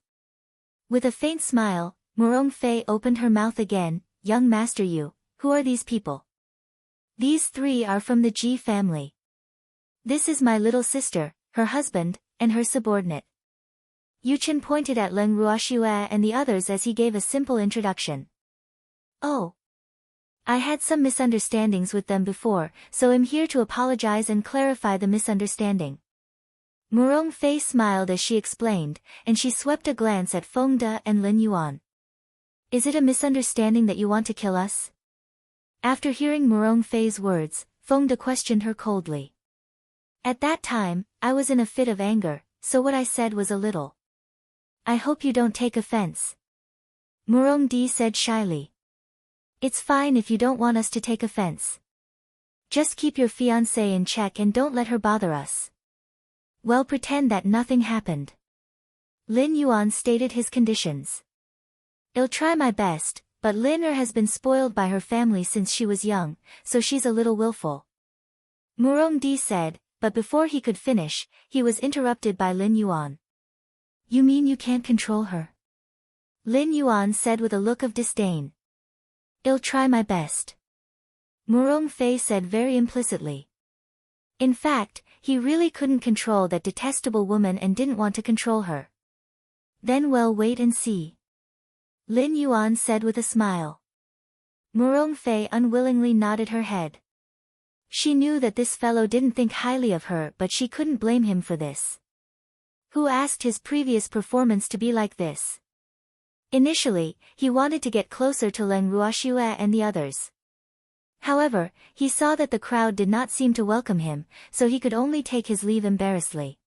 With a faint smile, Murong Fei opened her mouth again. Young master Yu, who are these people? These three are from the Ji family. This is my little sister, her husband, and her subordinate. Yu Chen pointed at Leng Ruoxue and the others as he gave a simple introduction. Oh. I had some misunderstandings with them before, so I'm here to apologize and clarify the misunderstanding. Murong Fei smiled as she explained, and she swept a glance at Feng De and Lin Yuan. Is it a misunderstanding that you want to kill us? After hearing Murong Fei's words, Feng De questioned her coldly. At that time, I was in a fit of anger, so what I said was a little. I hope you don't take offense. Murong Di said shyly. It's fine if you don't want us to take offense. Just keep your fiancée in check and don't let her bother us. Well, pretend that nothing happened. Lin Yuan stated his conditions. I'll try my best, but Lin has been spoiled by her family since she was young, so she's a little willful. Murong Di said, but before he could finish, he was interrupted by Lin Yuan. You mean you can't control her? Lin Yuan said with a look of disdain. I'll try my best. Murong Fei said very implicitly. In fact, he really couldn't control that detestable woman and didn't want to control her. Then we'll wait and see. Lin Yuan said with a smile. Murong Fei unwillingly nodded her head. She knew that this fellow didn't think highly of her, but she couldn't blame him for this. Who asked his previous performance to be like this? Initially, he wanted to get closer to Leng Ruoxue and the others. However, he saw that the crowd did not seem to welcome him, so he could only take his leave embarrassedly.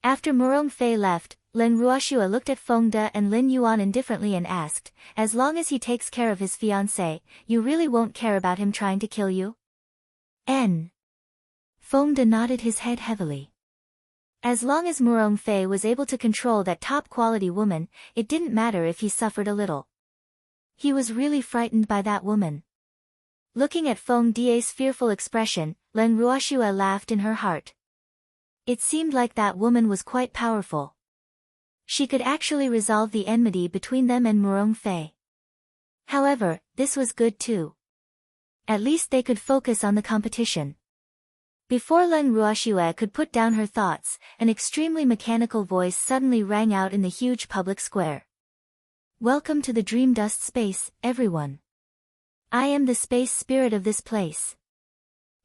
After Murong Fei left, Lin Ruoxue looked at Feng De and Lin Yuan indifferently and asked, as long as he takes care of his fiancée, you really won't care about him trying to kill you? Feng De nodded his head heavily. As long as Murong Fei was able to control that top-quality woman, it didn't matter if he suffered a little. He was really frightened by that woman. Looking at Feng De's fearful expression, Lin Ruoxue laughed in her heart. It seemed like that woman was quite powerful. She could actually resolve the enmity between them and Murong Fei. However, this was good too. At least they could focus on the competition. Before Lin Ruoxue could put down her thoughts, an extremely mechanical voice suddenly rang out in the huge public square. Welcome to the Dream Dust Space, everyone. I am the space spirit of this place.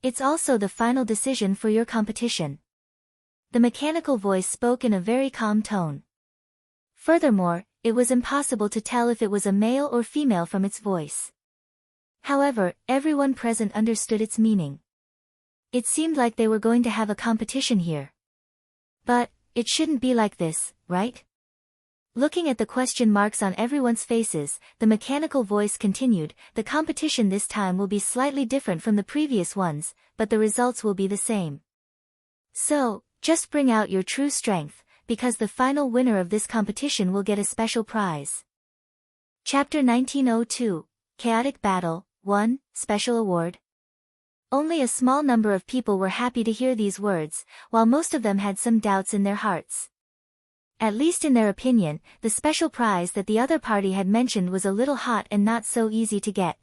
It's also the final decision for your competition. The mechanical voice spoke in a very calm tone. Furthermore, it was impossible to tell if it was a male or female from its voice. However, everyone present understood its meaning. It seemed like they were going to have a competition here. But, it shouldn't be like this, right? Looking at the question marks on everyone's faces, the mechanical voice continued, the competition this time will be slightly different from the previous ones, but the results will be the same. So, just bring out your true strength, because the final winner of this competition will get a special prize. Chapter 1902, Chaotic Battle, 1, Special Award. Only a small number of people were happy to hear these words, while most of them had some doubts in their hearts. At least in their opinion, the special prize that the other party had mentioned was a little hot and not so easy to get.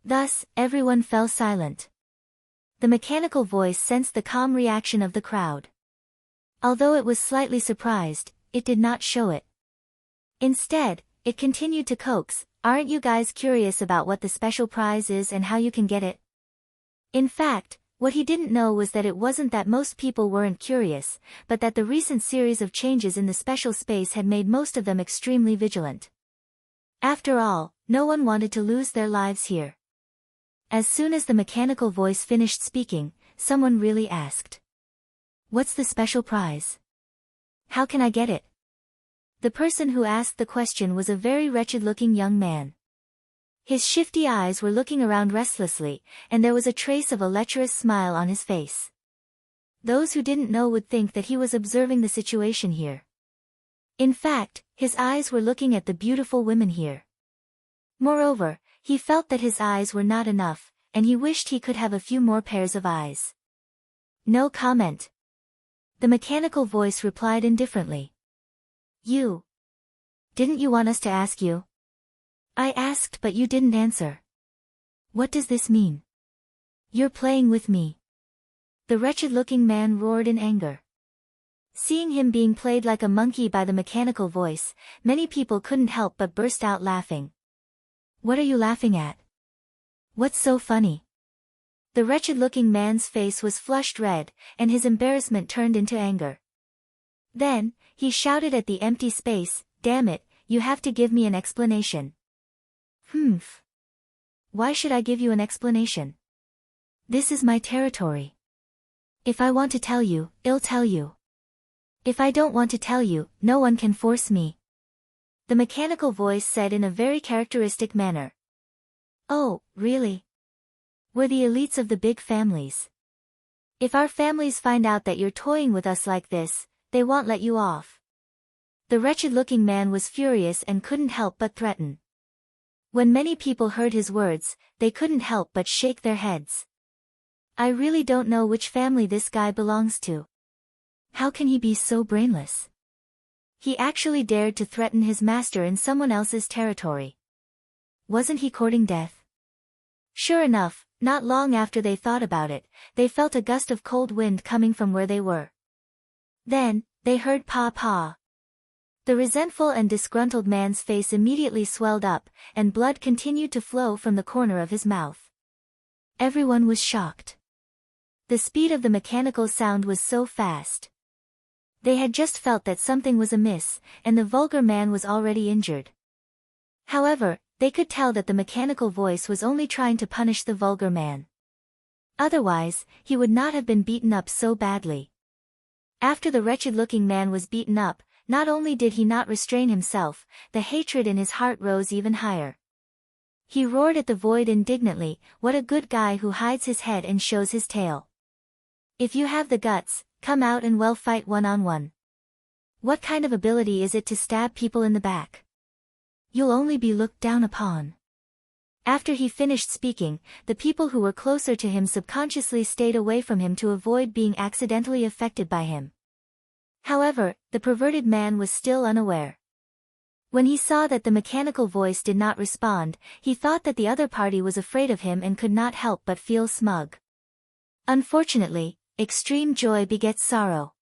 Thus, everyone fell silent. The mechanical voice sensed the calm reaction of the crowd. Although it was slightly surprised, it did not show it. Instead, it continued to coax, aren't you guys curious about what the special prize is and how you can get it? In fact, what he didn't know was that it wasn't that most people weren't curious, but that the recent series of changes in the special space had made most of them extremely vigilant. After all, no one wanted to lose their lives here. As soon as the mechanical voice finished speaking, someone really asked. What's the special prize? How can I get it? The person who asked the question was a very wretched-looking young man. His shifty eyes were looking around restlessly, and there was a trace of a lecherous smile on his face. Those who didn't know would think that he was observing the situation here. In fact, his eyes were looking at the beautiful women here. Moreover, he felt that his eyes were not enough, and he wished he could have a few more pairs of eyes. No comment. The mechanical voice replied indifferently. Didn't you want us to ask you? I asked but you didn't answer. What does this mean? You're playing with me. The wretched-looking man roared in anger. Seeing him being played like a monkey by the mechanical voice, many people couldn't help but burst out laughing. What are you laughing at? What's so funny? The wretched-looking man's face was flushed red, and his embarrassment turned into anger. Then, he shouted at the empty space, damn it, you have to give me an explanation. Humph. Why should I give you an explanation? This is my territory. If I want to tell you, I'll tell you. If I don't want to tell you, no one can force me. The mechanical voice said in a very characteristic manner. Oh, really? We're the elites of the big families. If our families find out that you're toying with us like this, they won't let you off. The wretched-looking man was furious and couldn't help but threaten. When many people heard his words, they couldn't help but shake their heads. I really don't know which family this guy belongs to. How can he be so brainless? He actually dared to threaten his master in someone else's territory. Wasn't he courting death? Sure enough, not long after they thought about it, they felt a gust of cold wind coming from where they were. Then, they heard paw-paw. The resentful and disgruntled man's face immediately swelled up, and blood continued to flow from the corner of his mouth. Everyone was shocked. The speed of the mechanical sound was so fast. They had just felt that something was amiss, and the vulgar man was already injured. However, they could tell that the mechanical voice was only trying to punish the vulgar man. Otherwise, he would not have been beaten up so badly. After the wretched-looking man was beaten up, not only did he not restrain himself, the hatred in his heart rose even higher. He roared at the void indignantly, "What a good guy who hides his head and shows his tail. If you have the guts, come out and well fight one-on-one. What kind of ability is it to stab people in the back? You'll only be looked down upon." After he finished speaking, the people who were closer to him subconsciously stayed away from him to avoid being accidentally affected by him. However, the perverted man was still unaware. When he saw that the mechanical voice did not respond, he thought that the other party was afraid of him and could not help but feel smug. Unfortunately, extreme joy begets sorrow.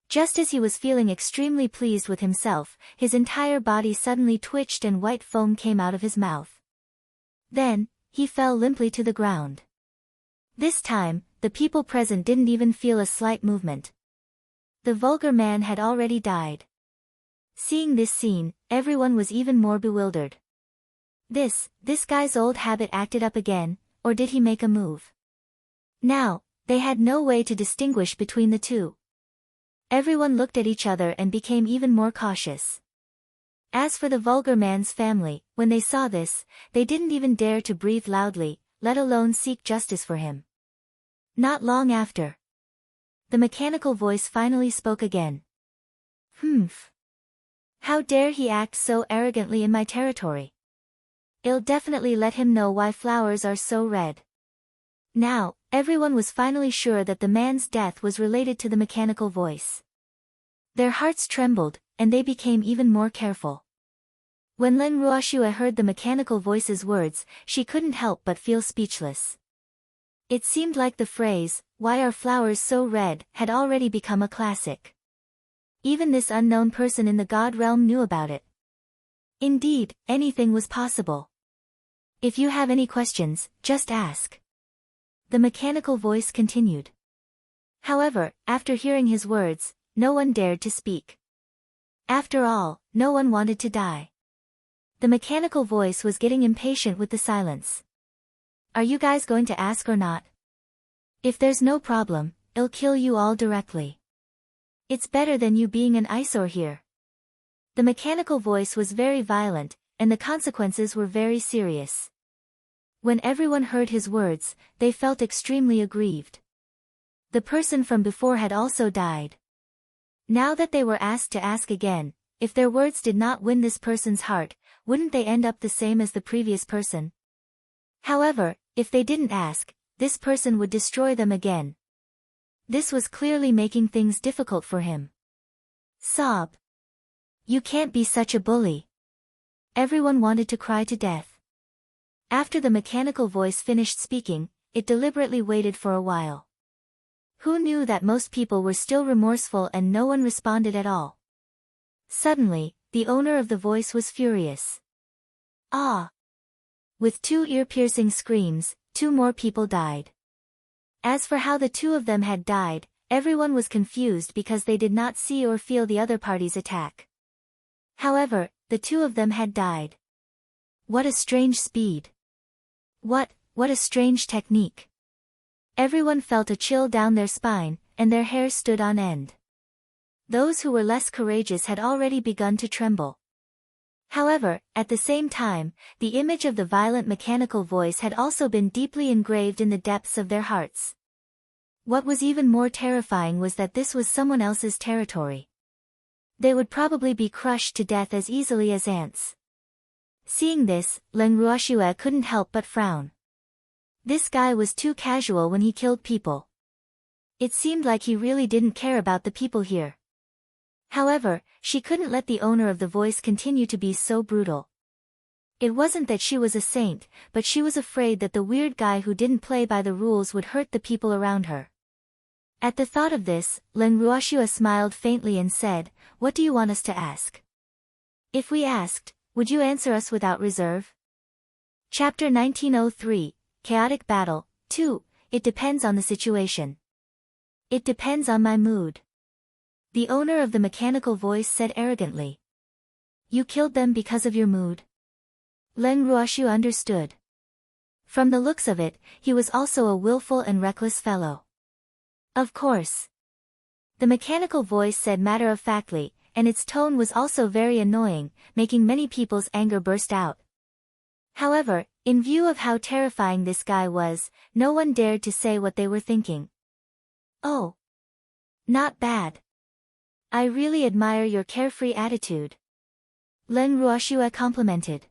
Just as he was feeling extremely pleased with himself, his entire body suddenly twitched and white foam came out of his mouth. Then, he fell limply to the ground. This time, the people present didn't even feel a slight movement. The vulgar man had already died. Seeing this scene, everyone was even more bewildered. This guy's old habit acted up again, or did he make a move? Now, they had no way to distinguish between the two. Everyone looked at each other and became even more cautious. As for the vulgar man's family, when they saw this, they didn't even dare to breathe loudly, let alone seek justice for him. Not long after, the mechanical voice finally spoke again. "Humph. How dare he act so arrogantly in my territory? I'll definitely let him know why flowers are so red." Now, everyone was finally sure that the man's death was related to the mechanical voice. Their hearts trembled, and they became even more careful. When Len Ruoxue heard the mechanical voice's words, she couldn't help but feel speechless. It seemed like the phrase, "Why are flowers so red?" had already become a classic. Even this unknown person in the god realm knew about it. Indeed, anything was possible. "If you have any questions, just ask," the mechanical voice continued. However, after hearing his words, no one dared to speak. After all, no one wanted to die. The mechanical voice was getting impatient with the silence. "Are you guys going to ask or not? If there's no problem, I'll kill you all directly. It's better than you being an eyesore here." The mechanical voice was very violent, and the consequences were very serious. When everyone heard his words, they felt extremely aggrieved. The person from before had also died. Now that they were asked to ask again, if their words did not win this person's heart, wouldn't they end up the same as the previous person? However, if they didn't ask, this person would destroy them again. This was clearly making things difficult for him. Sob. "You can't be such a bully." Everyone wanted to cry to death. After the mechanical voice finished speaking, it deliberately waited for a while. Who knew that most people were still remorseful and no one responded at all? Suddenly, the owner of the voice was furious. "Ah!" With two ear-piercing screams, two more people died. As for how the two of them had died, everyone was confused because they did not see or feel the other party's attack. However, the two of them had died. What a strange speed. What a strange technique. Everyone felt a chill down their spine, and their hair stood on end. Those who were less courageous had already begun to tremble. However, at the same time, the image of the violent mechanical voice had also been deeply engraved in the depths of their hearts. What was even more terrifying was that this was someone else's territory. They would probably be crushed to death as easily as ants. Seeing this, Len Ruoxue couldn't help but frown. This guy was too casual when he killed people. It seemed like he really didn't care about the people here. However, she couldn't let the owner of the voice continue to be so brutal. It wasn't that she was a saint, but she was afraid that the weird guy who didn't play by the rules would hurt the people around her. At the thought of this, Len Ruoxue smiled faintly and said, "What do you want us to ask? If we asked, would you answer us without reserve?" Chapter 1903, Chaotic Battle, 2, It depends on the situation. It depends on my mood. The owner of the mechanical voice said arrogantly. You killed them because of your mood? Len Ruoxue understood. From the looks of it, he was also a willful and reckless fellow. Of course. The mechanical voice said matter-of-factly, and its tone was also very annoying, making many people's anger burst out. However, in view of how terrifying this guy was, no one dared to say what they were thinking. "Oh. Not bad. I really admire your carefree attitude," Len Ruoxue complimented.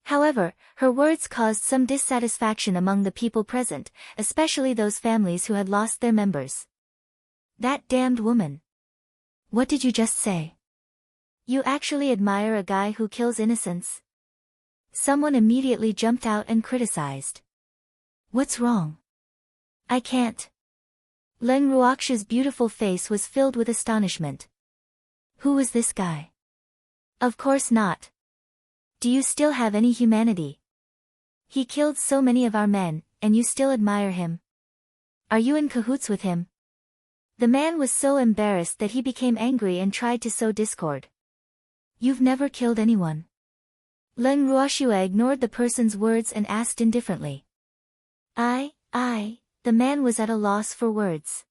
However, her words caused some dissatisfaction among the people present, especially those families who had lost their members. "That damned woman. What did you just say? You actually admire a guy who kills innocents?" Someone immediately jumped out and criticized. "What's wrong? I can't." Len Ruoxue's beautiful face was filled with astonishment. "Who is this guy? Of course not. Do you still have any humanity? He killed so many of our men, and you still admire him? Are you in cahoots with him?" The man was so embarrassed that he became angry and tried to sow discord. "You've never killed anyone." Len Ruoxue ignored the person's words and asked indifferently. The man was at a loss for words.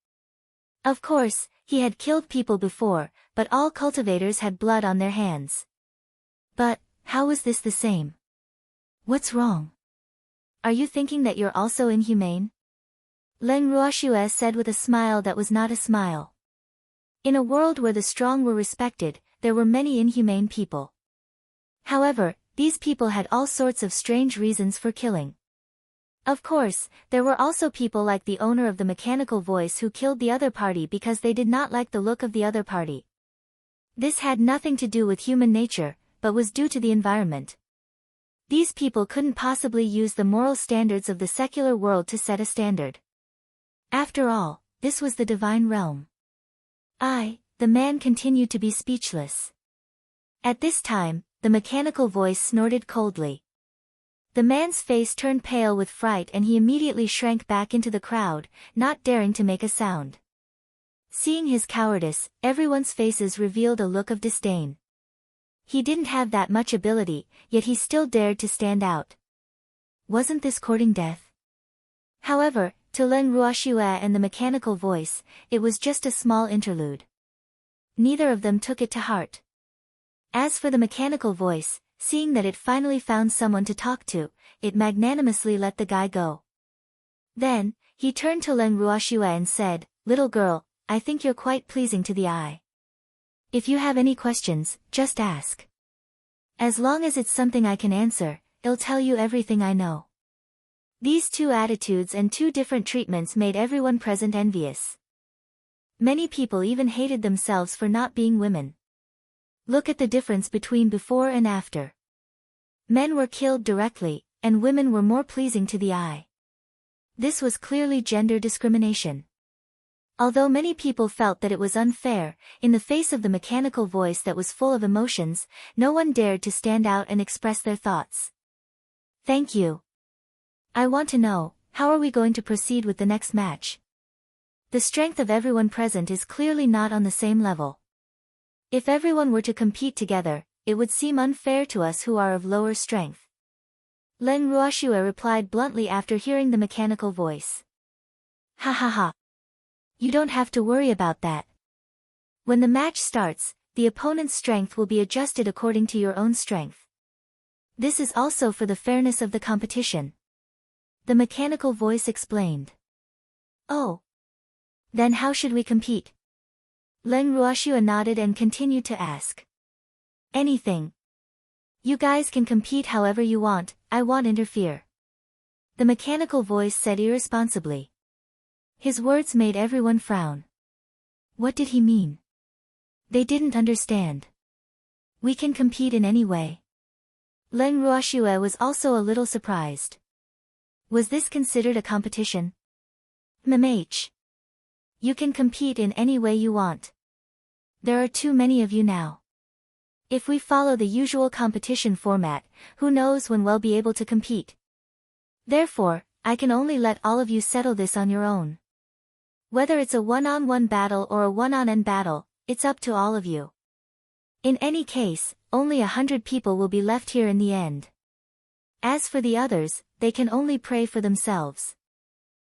Of course, he had killed people before, but all cultivators had blood on their hands. But, how was this the same? What's wrong? Are you thinking that you're also inhumane? Len Ruoxue said with a smile that was not a smile. In a world where the strong were respected, there were many inhumane people. However, these people had all sorts of strange reasons for killing. Of course, there were also people like the owner of the mechanical voice who killed the other party because they did not like the look of the other party. This had nothing to do with human nature, but was due to the environment. These people couldn't possibly use the moral standards of the secular world to set a standard. After all, this was the divine realm. The man continued to be speechless. At this time, the mechanical voice snorted coldly. The man's face turned pale with fright and he immediately shrank back into the crowd, not daring to make a sound. Seeing his cowardice, everyone's faces revealed a look of disdain. He didn't have that much ability, yet he still dared to stand out. Wasn't this courting death? However, to Len Ruoxue and the mechanical voice, it was just a small interlude. Neither of them took it to heart. As for the mechanical voice, seeing that it finally found someone to talk to, it magnanimously let the guy go. Then, he turned to Len Ruoxue and said, "Little girl, I think you're quite pleasing to the eye. If you have any questions, just ask. As long as it's something I can answer, I'll tell you everything I know." These two attitudes and two different treatments made everyone present envious. Many people even hated themselves for not being women. Look at the difference between before and after. Men were killed directly, and women were more pleasing to the eye. This was clearly gender discrimination. Although many people felt that it was unfair, in the face of the mechanical voice that was full of emotions, no one dared to stand out and express their thoughts. "Thank you. I want to know, how are we going to proceed with the next match?" The strength of everyone present is clearly not on the same level. If everyone were to compete together, it would seem unfair to us who are of lower strength. Len Ruoxue replied bluntly after hearing the mechanical voice. "Ha ha ha. You don't have to worry about that. When the match starts, the opponent's strength will be adjusted according to your own strength. This is also for the fairness of the competition," the mechanical voice explained. "Oh. Then how should we compete?" Len Ruoxue nodded and continued to ask. "Anything. You guys can compete however you want, I won't interfere," the mechanical voice said irresponsibly. His words made everyone frown. What did he mean? They didn't understand. "We can compete in any way." Len Ruoxue was also a little surprised. Was this considered a competition? "MMH. You can compete in any way you want. There are too many of you now. If we follow the usual competition format, who knows when we'll be able to compete. Therefore, I can only let all of you settle this on your own. Whether it's a one-on-one battle or a one-on-n battle, it's up to all of you. In any case, only 100 people will be left here in the end. As for the others, they can only pray for themselves."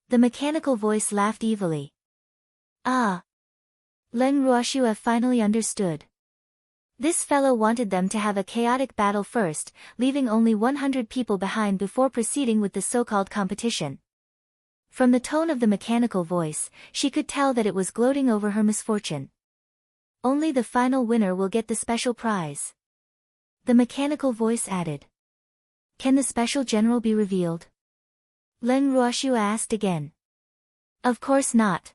The mechanical voice laughed evilly. Leng Ruoxue finally understood. This fellow wanted them to have a chaotic battle first, leaving only 100 people behind before proceeding with the so-called competition. From the tone of the mechanical voice, she could tell that it was gloating over her misfortune. Only the final winner will get the special prize. The mechanical voice added. Can the special general be revealed? Leng Ruoxue asked again. Of course not.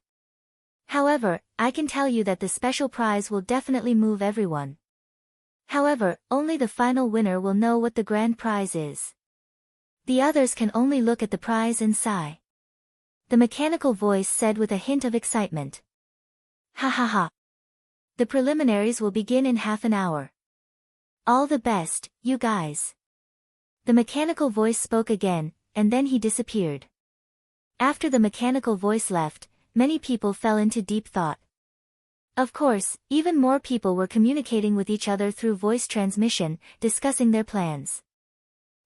However, I can tell you that the special prize will definitely move everyone. However, only the final winner will know what the grand prize is. The others can only look at the prize and sigh. The mechanical voice said with a hint of excitement. Ha ha ha. The preliminaries will begin in half an hour. All the best, you guys. The mechanical voice spoke again, and then he disappeared. After the mechanical voice left, many people fell into deep thought. Of course, even more people were communicating with each other through voice transmission, discussing their plans.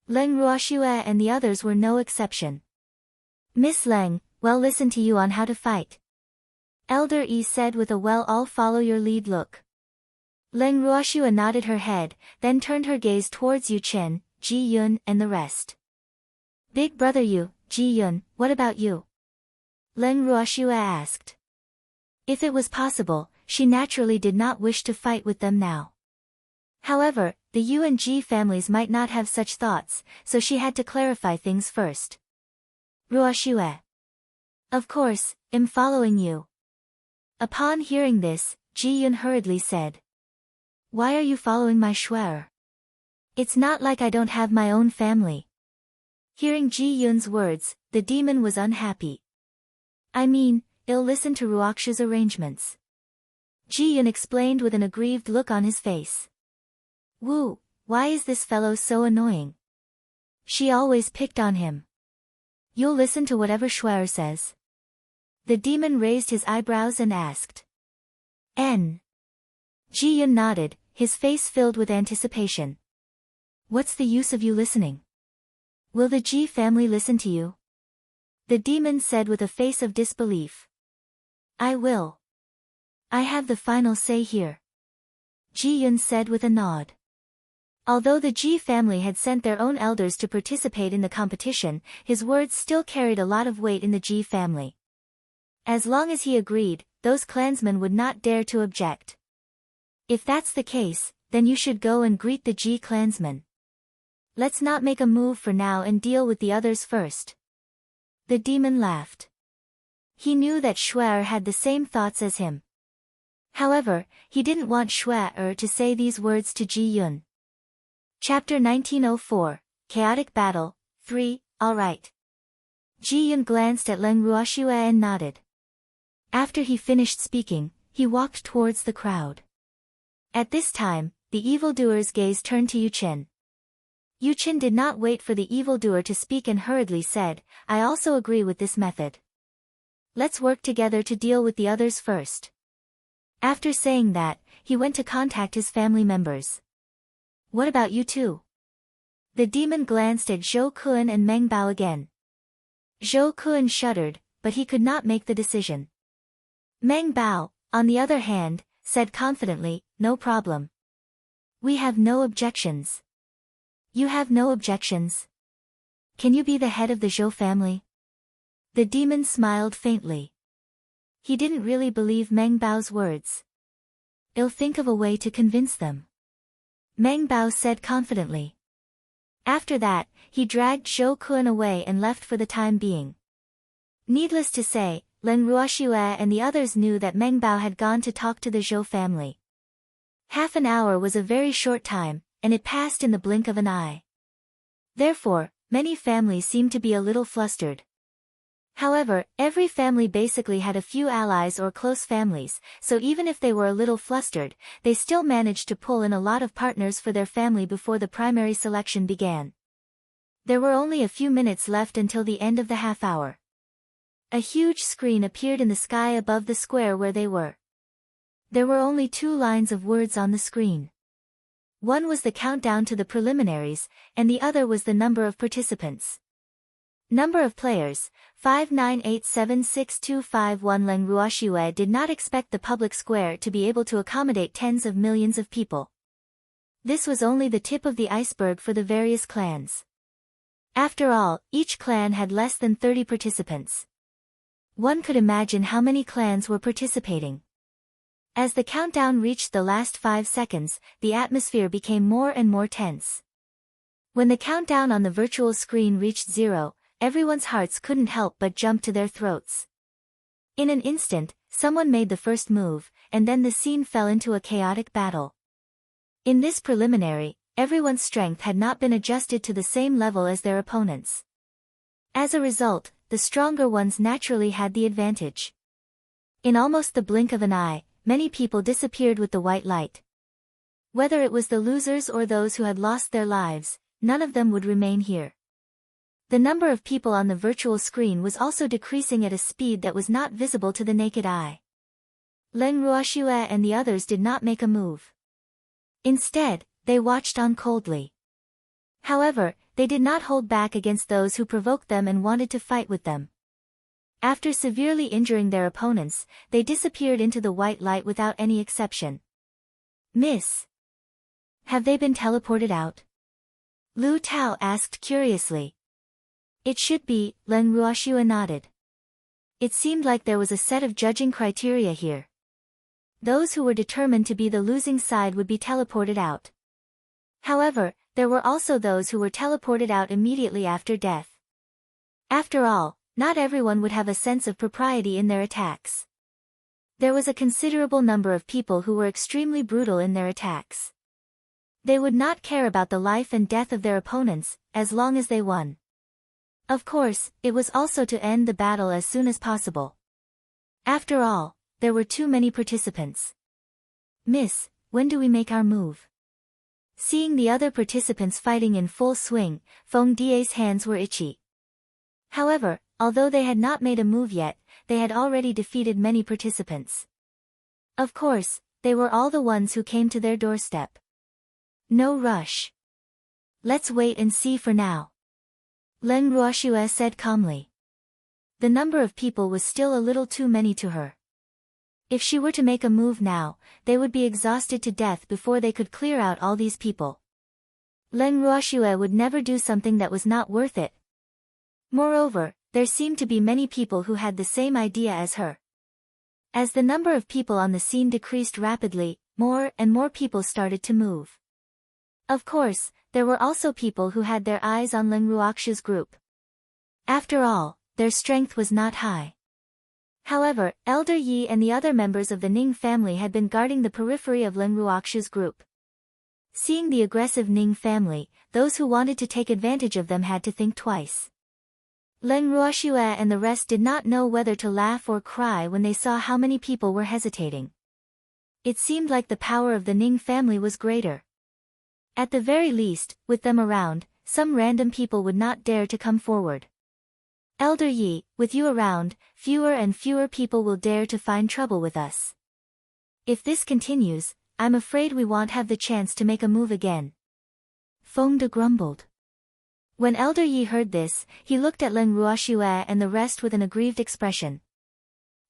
Leng Ruoxue and the others were no exception. Miss Leng, well, listen to you on how to fight. Elder Yi said with a I'll follow your lead look. Leng Ruoxue nodded her head, then turned her gaze towards Yu Chen, Ji Yun and the rest. Big brother Yu, Ji Yun, what about you? Leng Ruoxue asked. If it was possible, she naturally did not wish to fight with them now. However, the Yu and Ji families might not have such thoughts, so she had to clarify things first. Ruoxue. Of course, I'm following you. Upon hearing this, Ji Yun hurriedly said. Why are you following my shuer? It's not like I don't have my own family. Hearing Ji Yun's words, the demon was unhappy. I mean, I'll listen to Ruoxue's arrangements. Ji Yun explained with an aggrieved look on his face. Wu, why is this fellow so annoying? She always picked on him. You'll listen to whatever Shuer says. The demon raised his eyebrows and asked. N. Ji Yun nodded, his face filled with anticipation. What's the use of you listening? Will the Ji family listen to you? The demon said with a face of disbelief. I will. I have the final say here. Ji Yun said with a nod. Although the Ji family had sent their own elders to participate in the competition, his words still carried a lot of weight in the Ji family. As long as he agreed, those clansmen would not dare to object. If that's the case, then you should go and greet the Ji clansmen. Let's not make a move for now and deal with the others first. The demon laughed. He knew that Shuer had the same thoughts as him. However, he didn't want Shuer to say these words to Ji Yun. Chapter 1904, Chaotic Battle, 3, Alright. Ji Yun glanced at Leng Ruoxue and nodded. After he finished speaking, he walked towards the crowd. At this time, the evildoer's gaze turned to Yu Chen. Yu Chen did not wait for the evildoer to speak and hurriedly said, I also agree with this method. Let's work together to deal with the others first. After saying that, he went to contact his family members. What about you two? The demon glanced at Zhou Kun and Meng Bao again. Zhou Kun shuddered, but he could not make the decision. Meng Bao, on the other hand, said confidently, no problem. We have no objections. You have no objections? Can you be the head of the Zhou family? The demon smiled faintly. He didn't really believe Meng Bao's words. I'll think of a way to convince them. Meng Bao said confidently. After that, he dragged Zhou Kun away and left for the time being. Needless to say, Leng Ruoxue and the others knew that Meng Bao had gone to talk to the Zhou family. Half an hour was a very short time, and it passed in the blink of an eye. Therefore, many families seemed to be a little flustered. However, every family basically had a few allies or close families, so even if they were a little flustered, they still managed to pull in a lot of partners for their family before the primary selection began. There were only a few minutes left until the end of the half hour. A huge screen appeared in the sky above the square where they were. There were only 2 lines of words on the screen. One was the countdown to the preliminaries, and the other was the number of participants. Number of players, 5987625. Leng Ruoxue did not expect the public square to be able to accommodate tens of millions of people. This was only the tip of the iceberg for the various clans. After all, each clan had less than 30 participants. One could imagine how many clans were participating. As the countdown reached the last 5 seconds, the atmosphere became more and more tense. When the countdown on the virtual screen reached 0, everyone's hearts couldn't help but jump to their throats. In an instant, someone made the first move, and then the scene fell into a chaotic battle. In this preliminary, everyone's strength had not been adjusted to the same level as their opponents. As a result, the stronger ones naturally had the advantage. In almost the blink of an eye, many people disappeared with the white light. Whether it was the losers or those who had lost their lives, none of them would remain here. The number of people on the virtual screen was also decreasing at a speed that was not visible to the naked eye. Leng Ruoxue and the others did not make a move. Instead, they watched on coldly. However, they did not hold back against those who provoked them and wanted to fight with them. After severely injuring their opponents, they disappeared into the white light without any exception. Miss, have they been teleported out? Lu Tao asked curiously. It should be, Leng Ruoxue nodded. It seemed like there was a set of judging criteria here. Those who were determined to be the losing side would be teleported out. However, there were also those who were teleported out immediately after death. After all, not everyone would have a sense of propriety in their attacks. There was a considerable number of people who were extremely brutal in their attacks. They would not care about the life and death of their opponents, as long as they won. Of course, it was also to end the battle as soon as possible. After all, there were too many participants. Miss, when do we make our move? Seeing the other participants fighting in full swing, Feng Die's hands were itchy. However, although they had not made a move yet, they had already defeated many participants. Of course, they were all the ones who came to their doorstep. No rush. Let's wait and see for now. Leng Ruoxue said calmly. The number of people was still a little too many to her. If she were to make a move now, they would be exhausted to death before they could clear out all these people. Leng Ruoxue would never do something that was not worth it. Moreover, there seemed to be many people who had the same idea as her. As the number of people on the scene decreased rapidly, more and more people started to move. Of course, there were also people who had their eyes on Leng Ruoxue's group. After all, their strength was not high. However, Elder Yi and the other members of the Ning family had been guarding the periphery of Leng Ruoxue's group. Seeing the aggressive Ning family, those who wanted to take advantage of them had to think twice. Leng Ruoxue and the rest did not know whether to laugh or cry when they saw how many people were hesitating. It seemed like the power of the Ning family was greater. At the very least, with them around, some random people would not dare to come forward. Elder Yi, with you around, fewer and fewer people will dare to find trouble with us. If this continues, I'm afraid we won't have the chance to make a move again. Feng De grumbled. When Elder Yi heard this, he looked at Leng Ruoxue and the rest with an aggrieved expression.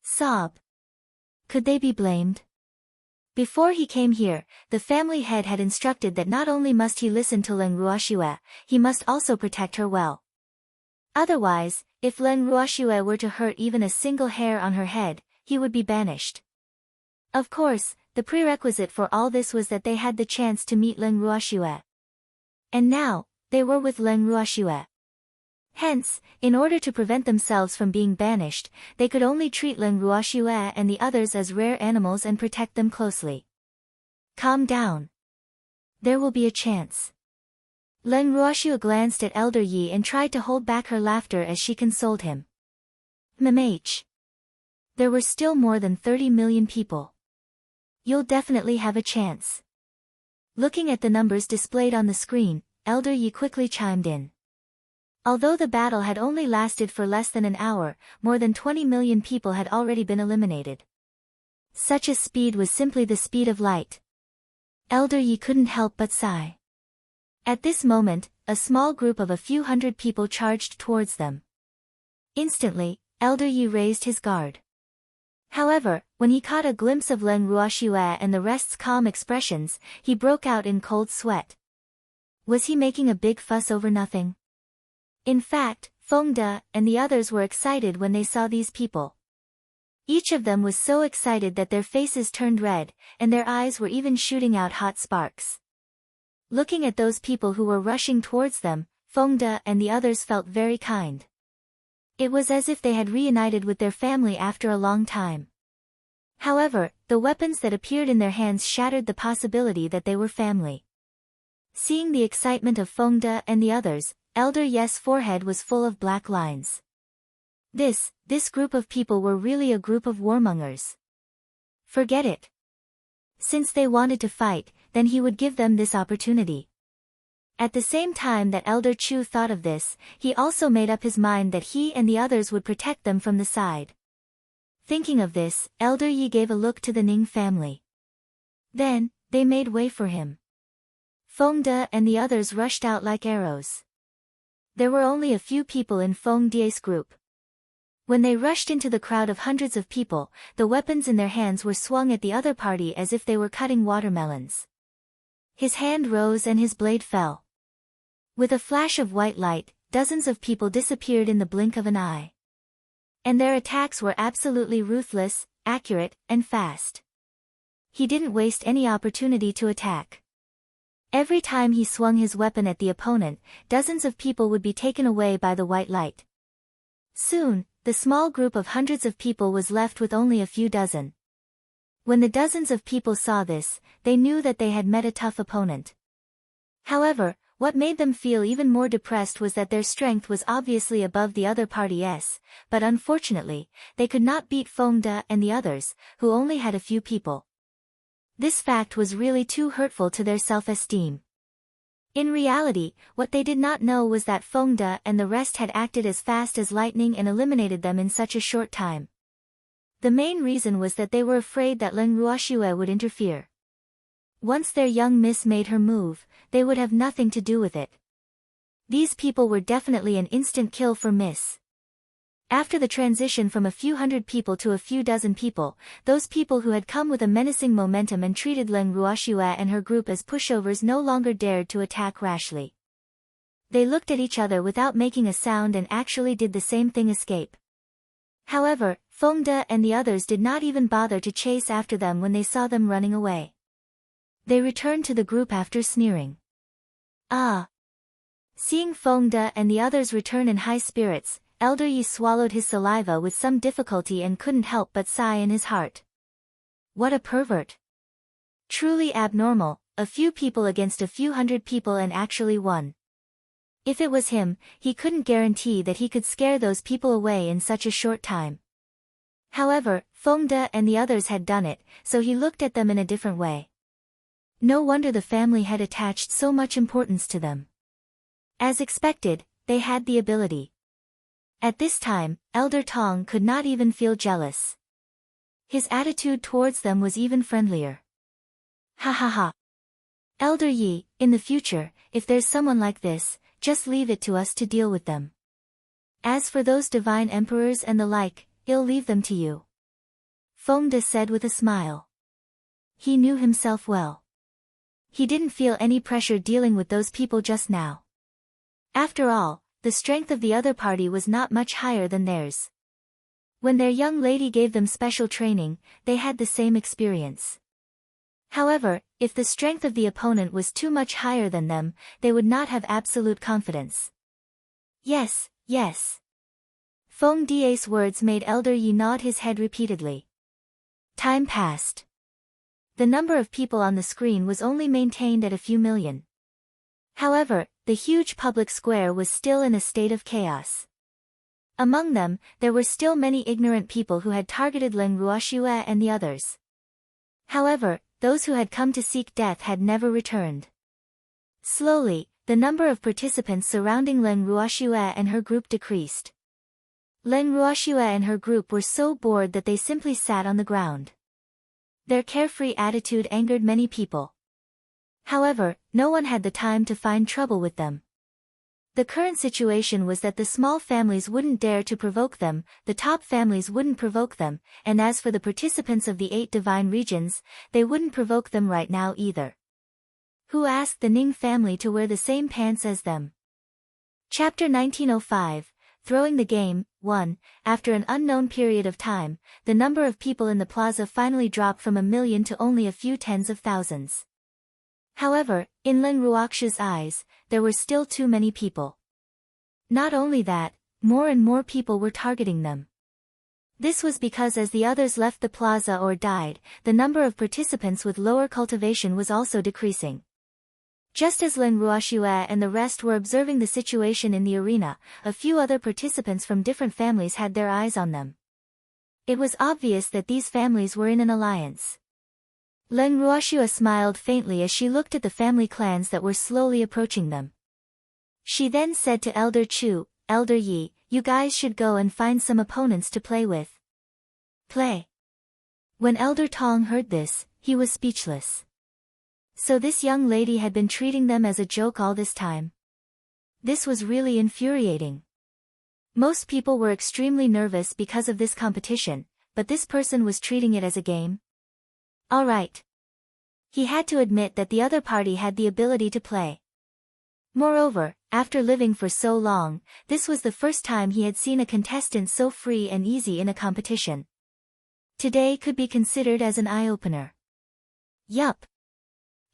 Sob. Could they be blamed? Before he came here, the family head had instructed that not only must he listen to Leng Ruoxue, he must also protect her well. Otherwise, if Leng Ruoxue were to hurt even a single hair on her head, he would be banished. Of course, the prerequisite for all this was that they had the chance to meet Leng Ruoxue. And now, they were with Leng Ruoxue. Hence, in order to prevent themselves from being banished, they could only treat Leng Ruoxue and the others as rare animals and protect them closely. Calm down. There will be a chance. Leng Ruoxue glanced at Elder Yi and tried to hold back her laughter as she consoled him. MMH. There were still more than 30 million people. You'll definitely have a chance. Looking at the numbers displayed on the screen, Elder Yi quickly chimed in. Although the battle had only lasted for less than an hour, more than 20 million people had already been eliminated. Such a speed was simply the speed of light. Elder Yi couldn't help but sigh. At this moment, a small group of a few hundred people charged towards them. Instantly, Elder Yi raised his guard. However, when he caught a glimpse of Leng Ruoxue and the rest's calm expressions, he broke out in cold sweat. Was he making a big fuss over nothing? In fact, Feng De and the others were excited when they saw these people. Each of them was so excited that their faces turned red, and their eyes were even shooting out hot sparks. Looking at those people who were rushing towards them, Feng De and the others felt very kind. It was as if they had reunited with their family after a long time. However, the weapons that appeared in their hands shattered the possibility that they were family. Seeing the excitement of Feng De and the others, Elder Yi's forehead was full of black lines. This group of people were really a group of warmongers. Forget it. Since they wanted to fight, then he would give them this opportunity. At the same time that Elder Chu thought of this, he also made up his mind that he and the others would protect them from the side. Thinking of this, Elder Yi gave a look to the Ning family. Then, they made way for him. Feng De and the others rushed out like arrows. There were only a few people in Feng De's group. When they rushed into the crowd of hundreds of people, the weapons in their hands were swung at the other party as if they were cutting watermelons. His hand rose and his blade fell. With a flash of white light, dozens of people disappeared in the blink of an eye. And their attacks were absolutely ruthless, accurate, and fast. He didn't waste any opportunity to attack. Every time he swung his weapon at the opponent, dozens of people would be taken away by the white light. Soon, the small group of hundreds of people was left with only a few dozen. When the dozens of people saw this, they knew that they had met a tough opponent. However, what made them feel even more depressed was that their strength was obviously above the other party's, but unfortunately, they could not beat Feng De and the others, who only had a few people. This fact was really too hurtful to their self-esteem. In reality, what they did not know was that Feng De and the rest had acted as fast as lightning and eliminated them in such a short time. The main reason was that they were afraid that Leng Ruoxue would interfere. Once their young miss made her move, they would have nothing to do with it. These people were definitely an instant kill for Miss. After the transition from a few hundred people to a few dozen people, those people who had come with a menacing momentum and treated Leng Ruoxue and her group as pushovers no longer dared to attack rashly. They looked at each other without making a sound and actually did the same thing: escape. However, Feng De and the others did not even bother to chase after them when they saw them running away. They returned to the group after sneering. Ah! Seeing Feng De and the others return in high spirits, Elder Yi swallowed his saliva with some difficulty and couldn't help but sigh in his heart. What a pervert! Truly abnormal, a few people against a few hundred people and actually won. If it was him, he couldn't guarantee that he could scare those people away in such a short time. However, Feng De and the others had done it, so he looked at them in a different way. No wonder the family had attached so much importance to them. As expected, they had the ability. At this time, Elder Tong could not even feel jealous. His attitude towards them was even friendlier. Ha ha ha. Elder Yi, in the future, if there's someone like this, just leave it to us to deal with them. As for those divine emperors and the like, I'll leave them to you. Feng De said with a smile. He knew himself well. He didn't feel any pressure dealing with those people just now. After all, the strength of the other party was not much higher than theirs. When their young lady gave them special training, they had the same experience. However, if the strength of the opponent was too much higher than them, they would not have absolute confidence. Yes, yes. Feng De's words made Elder Yi nod his head repeatedly. Time passed. The number of people on the screen was only maintained at a few million. However, the huge public square was still in a state of chaos. Among them, there were still many ignorant people who had targeted Leng Ruoxue and the others. However, those who had come to seek death had never returned. Slowly, the number of participants surrounding Leng Ruoxue and her group decreased. Leng Ruoxue and her group were so bored that they simply sat on the ground. Their carefree attitude angered many people. However, no one had the time to find trouble with them. The current situation was that the small families wouldn't dare to provoke them, the top families wouldn't provoke them, and as for the participants of the 8 divine regions, they wouldn't provoke them right now either. Who asked the Ning family to wear the same pants as them? Chapter 1905, Throwing the Game, 1. After an unknown period of time, the number of people in the plaza finally dropped from 1 million to only a few tens of thousands. However, in Lin Ruoxu's eyes, there were still too many people. Not only that, more and more people were targeting them. This was because as the others left the plaza or died, the number of participants with lower cultivation was also decreasing. Just as Lin Ruoxu and the rest were observing the situation in the arena, a few other participants from different families had their eyes on them. It was obvious that these families were in an alliance. Lin Ruoxu smiled faintly as she looked at the family clans that were slowly approaching them. She then said to Elder Chu, Elder Yi, you guys should go and find some opponents to play with. Play. When Elder Tong heard this, he was speechless. So this young lady had been treating them as a joke all this time. This was really infuriating. Most people were extremely nervous because of this competition, but this person was treating it as a game. All right. He had to admit that the other party had the ability to play. Moreover, after living for so long, this was the first time he had seen a contestant so free and easy in a competition. Today could be considered as an eye-opener. Yup.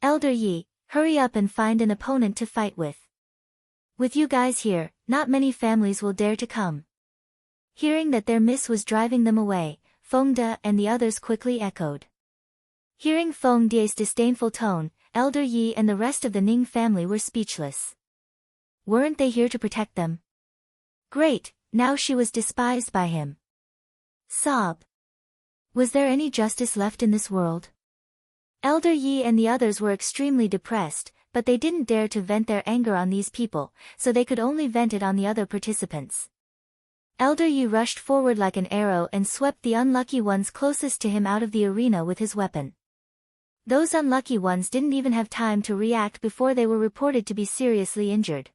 Elder Yi, hurry up and find an opponent to fight with. With you guys here, not many families will dare to come. Hearing that their miss was driving them away, Feng De and the others quickly echoed. Hearing Feng De's disdainful tone, Elder Yi and the rest of the Ning family were speechless. Weren't they here to protect them? Great, now she was despised by him. Sob. Was there any justice left in this world? Elder Yi and the others were extremely depressed, but they didn't dare to vent their anger on these people, so they could only vent it on the other participants. Elder Yi rushed forward like an arrow and swept the unlucky ones closest to him out of the arena with his weapon. Those unlucky ones didn't even have time to react before they were reported to be seriously injured.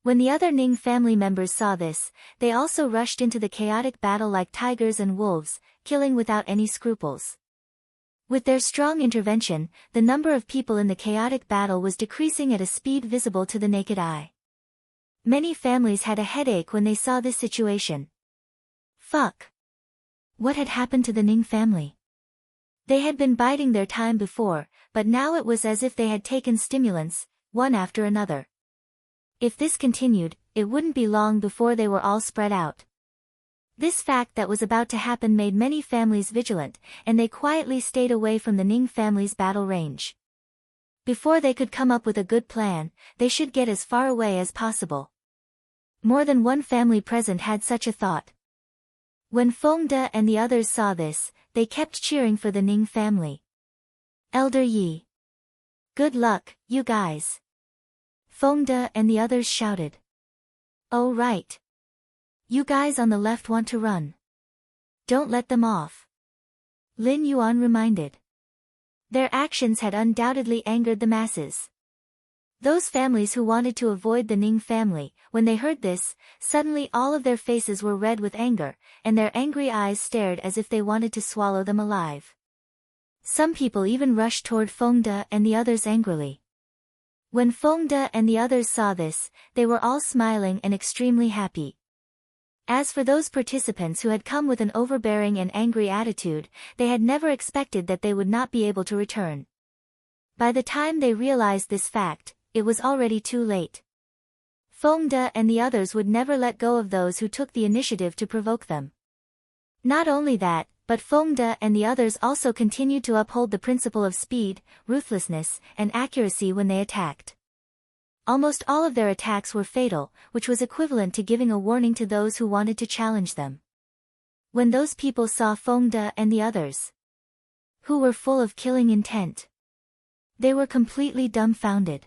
When the other Ning family members saw this, they also rushed into the chaotic battle like tigers and wolves, killing without any scruples. With their strong intervention, the number of people in the chaotic battle was decreasing at a speed visible to the naked eye. Many families had a headache when they saw this situation. Fuck. What had happened to the Ning family? They had been biding their time before, but now it was as if they had taken stimulants, one after another. If this continued, it wouldn't be long before they were all spread out. This fact that was about to happen made many families vigilant, and they quietly stayed away from the Ning family's battle range. Before they could come up with a good plan, they should get as far away as possible. More than one family present had such a thought. When Feng De and the others saw this, they kept cheering for the Ning family. Elder Yi. Good luck, you guys. Feng De and the others shouted. Oh right. You guys on the left want to run. Don't let them off. Lin Yuan reminded. Their actions had undoubtedly angered the masses. Those families who wanted to avoid the Ning family, when they heard this, suddenly all of their faces were red with anger, and their angry eyes stared as if they wanted to swallow them alive. Some people even rushed toward Feng De and the others angrily. When Feng De and the others saw this, they were all smiling and extremely happy. As for those participants who had come with an overbearing and angry attitude, they had never expected that they would not be able to return. By the time they realized this fact, it was already too late. Feng De and the others would never let go of those who took the initiative to provoke them. Not only that, but Feng De and the others also continued to uphold the principle of speed, ruthlessness, and accuracy when they attacked. Almost all of their attacks were fatal, which was equivalent to giving a warning to those who wanted to challenge them. When those people saw Feng De and the others, who were full of killing intent, they were completely dumbfounded.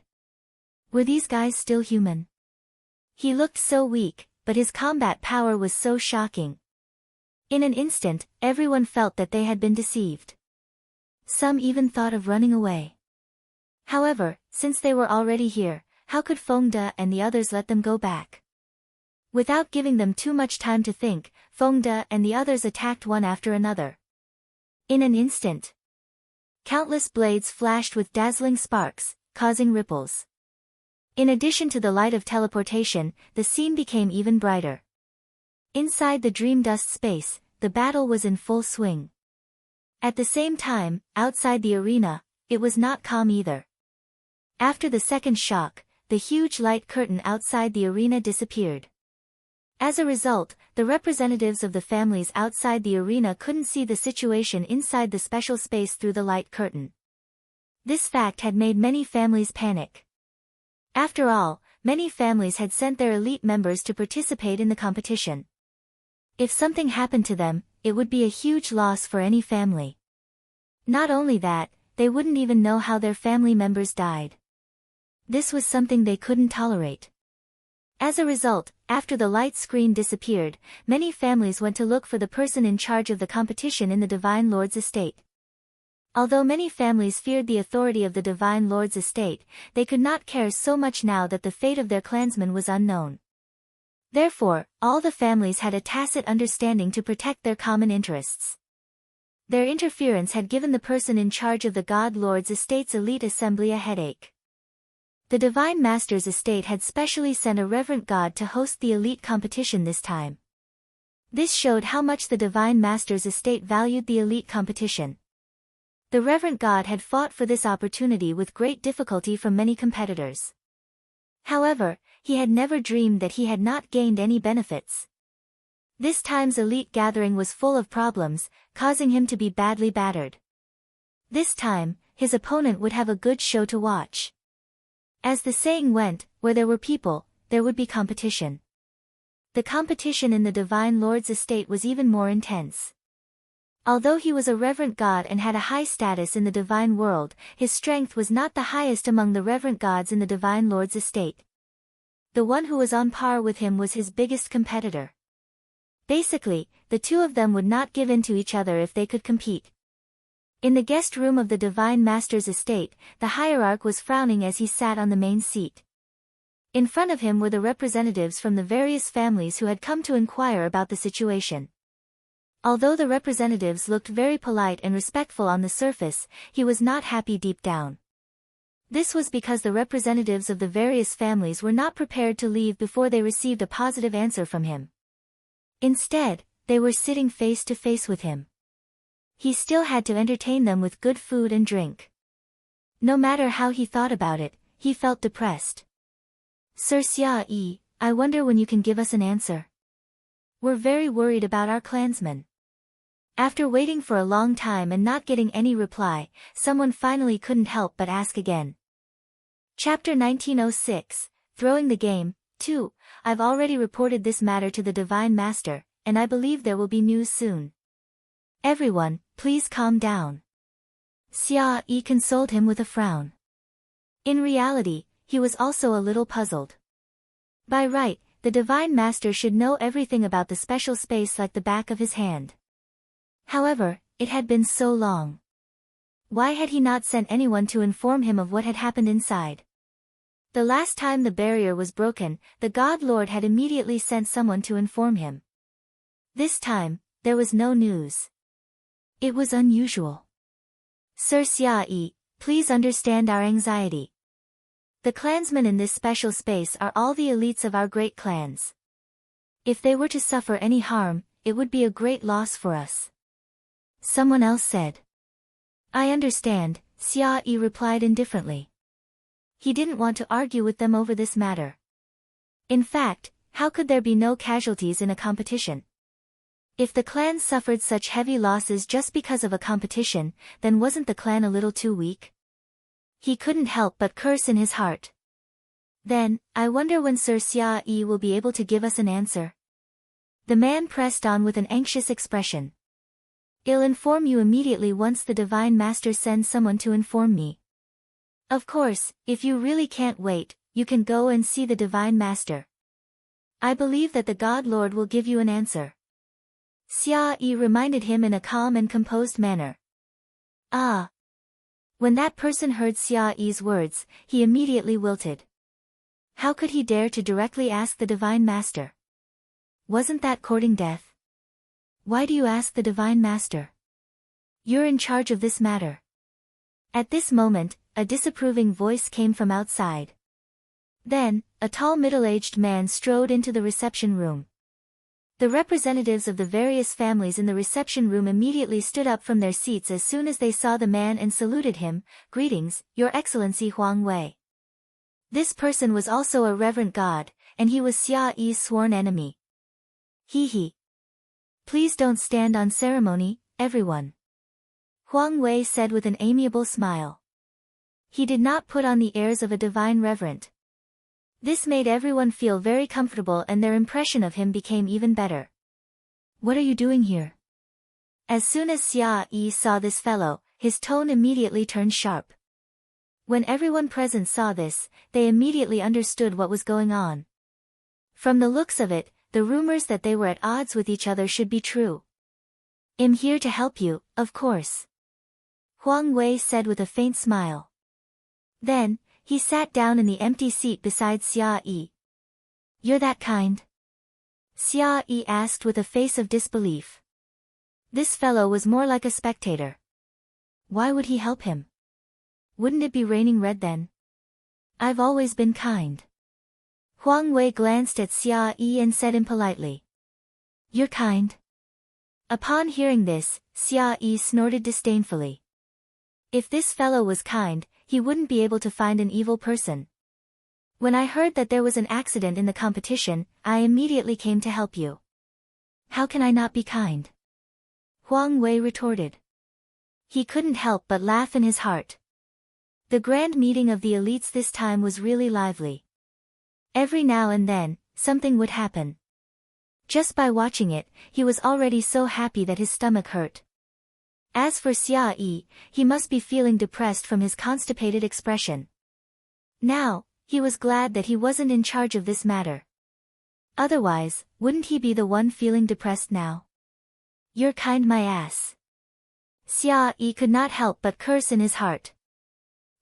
Were these guys still human? He looked so weak, but his combat power was so shocking. In an instant, everyone felt that they had been deceived. Some even thought of running away. However, since they were already here, how could Fengde and the others let them go back? Without giving them too much time to think, Fengde and the others attacked one after another. In an instant, countless blades flashed with dazzling sparks, causing ripples. In addition to the light of teleportation, the scene became even brighter. Inside the dream dust space, the battle was in full swing. At the same time, outside the arena, it was not calm either. After the second shock, the huge light curtain outside the arena disappeared. As a result, the representatives of the families outside the arena couldn't see the situation inside the special space through the light curtain. This fact had made many families panic. After all, many families had sent their elite members to participate in the competition. If something happened to them, it would be a huge loss for any family. Not only that, they wouldn't even know how their family members died. This was something they couldn't tolerate. As a result, after the light screen disappeared, many families went to look for the person in charge of the competition in the Divine Lord's estate. Although many families feared the authority of the Divine Lord's estate, they could not care so much now that the fate of their clansmen was unknown. Therefore, all the families had a tacit understanding to protect their common interests. Their interference had given the person in charge of the God Lord's estate's elite assembly a headache. The Divine Master's estate had specially sent a reverent god to host the elite competition this time. This showed how much the Divine Master's estate valued the elite competition. The reverent god had fought for this opportunity with great difficulty from many competitors. However, he had never dreamed that he had not gained any benefits. This time's elite gathering was full of problems, causing him to be badly battered. This time, his opponent would have a good show to watch. As the saying went, where there were people, there would be competition. The competition in the Divine Lord's estate was even more intense. Although he was a reverent god and had a high status in the divine world, his strength was not the highest among the reverent gods in the Divine Lord's estate. The one who was on par with him was his biggest competitor. Basically, the two of them would not give in to each other if they could compete. In the guest room of the Divine Master's estate, the hierarch was frowning as he sat on the main seat. In front of him were the representatives from the various families who had come to inquire about the situation. Although the representatives looked very polite and respectful on the surface, he was not happy deep down. This was because the representatives of the various families were not prepared to leave before they received a positive answer from him. Instead, they were sitting face to face with him. He still had to entertain them with good food and drink. No matter how he thought about it, he felt depressed. Sir Xia, I wonder when you can give us an answer. We're very worried about our clansmen. After waiting for a long time and not getting any reply, someone finally couldn't help but ask again. Chapter 1906, Throwing the Game, 2. I've already reported this matter to the Divine Master, and I believe there will be news soon. Everyone, please calm down. Xia Yi consoled him with a frown. In reality, he was also a little puzzled. By right, the Divine Master should know everything about the special space like the back of his hand. However, it had been so long. Why had he not sent anyone to inform him of what had happened inside? The last time the barrier was broken, the God Lord had immediately sent someone to inform him. This time, there was no news. It was unusual. Sir Xia, please understand our anxiety. The clansmen in this special space are all the elites of our great clans. If they were to suffer any harm, it would be a great loss for us. Someone else said. I understand, Xia Yi replied indifferently. He didn't want to argue with them over this matter. In fact, how could there be no casualties in a competition? If the clan suffered such heavy losses just because of a competition, then wasn't the clan a little too weak? He couldn't help but curse in his heart. Then, I wonder when Sir Xia Yi will be able to give us an answer. The man pressed on with an anxious expression. I'll inform you immediately once the Divine Master sends someone to inform me. Of course, if you really can't wait, you can go and see the Divine Master. I believe that the God Lord will give you an answer. Xia Yi reminded him in a calm and composed manner. Ah! When that person heard Xia Yi's words, he immediately wilted. How could he dare to directly ask the Divine Master? Wasn't that courting death? Why do you ask the Divine Master? You're in charge of this matter. At this moment, a disapproving voice came from outside. Then, a tall middle-aged man strode into the reception room. The representatives of the various families in the reception room immediately stood up from their seats as soon as they saw the man and saluted him. "Greetings, Your Excellency Huang Wei." This person was also a reverent god, and he was Xia Yi's sworn enemy. He. Please don't stand on ceremony, everyone," Huang Wei said with an amiable smile. He did not put on the airs of a divine reverent. This made everyone feel very comfortable and their impression of him became even better. "What are you doing here?" As soon as Xia Yi saw this fellow, his tone immediately turned sharp. When everyone present saw this, they immediately understood what was going on. From the looks of it, the rumors that they were at odds with each other should be true. "I'm here to help you, of course," Huang Wei said with a faint smile. Then, he sat down in the empty seat beside Xia Yi. "You're that kind?" Xia Yi asked with a face of disbelief. This fellow was more like a spectator. Why would he help him? Wouldn't it be raining red then? "I've always been kind." Huang Wei glanced at Xia Yi and said impolitely. "You're kind?" Upon hearing this, Xia Yi snorted disdainfully. If this fellow was kind, he wouldn't be able to find an evil person. "When I heard that there was an accident in the competition, I immediately came to help you." "How can I not be kind?" Huang Wei retorted. He couldn't help but laugh in his heart. The grand meeting of the elites this time was really lively. Every now and then, something would happen. Just by watching it, he was already so happy that his stomach hurt. As for Xia Yi, he must be feeling depressed from his constipated expression. Now, he was glad that he wasn't in charge of this matter. Otherwise, wouldn't he be the one feeling depressed now? "You're kind my ass." Xia Yi could not help but curse in his heart.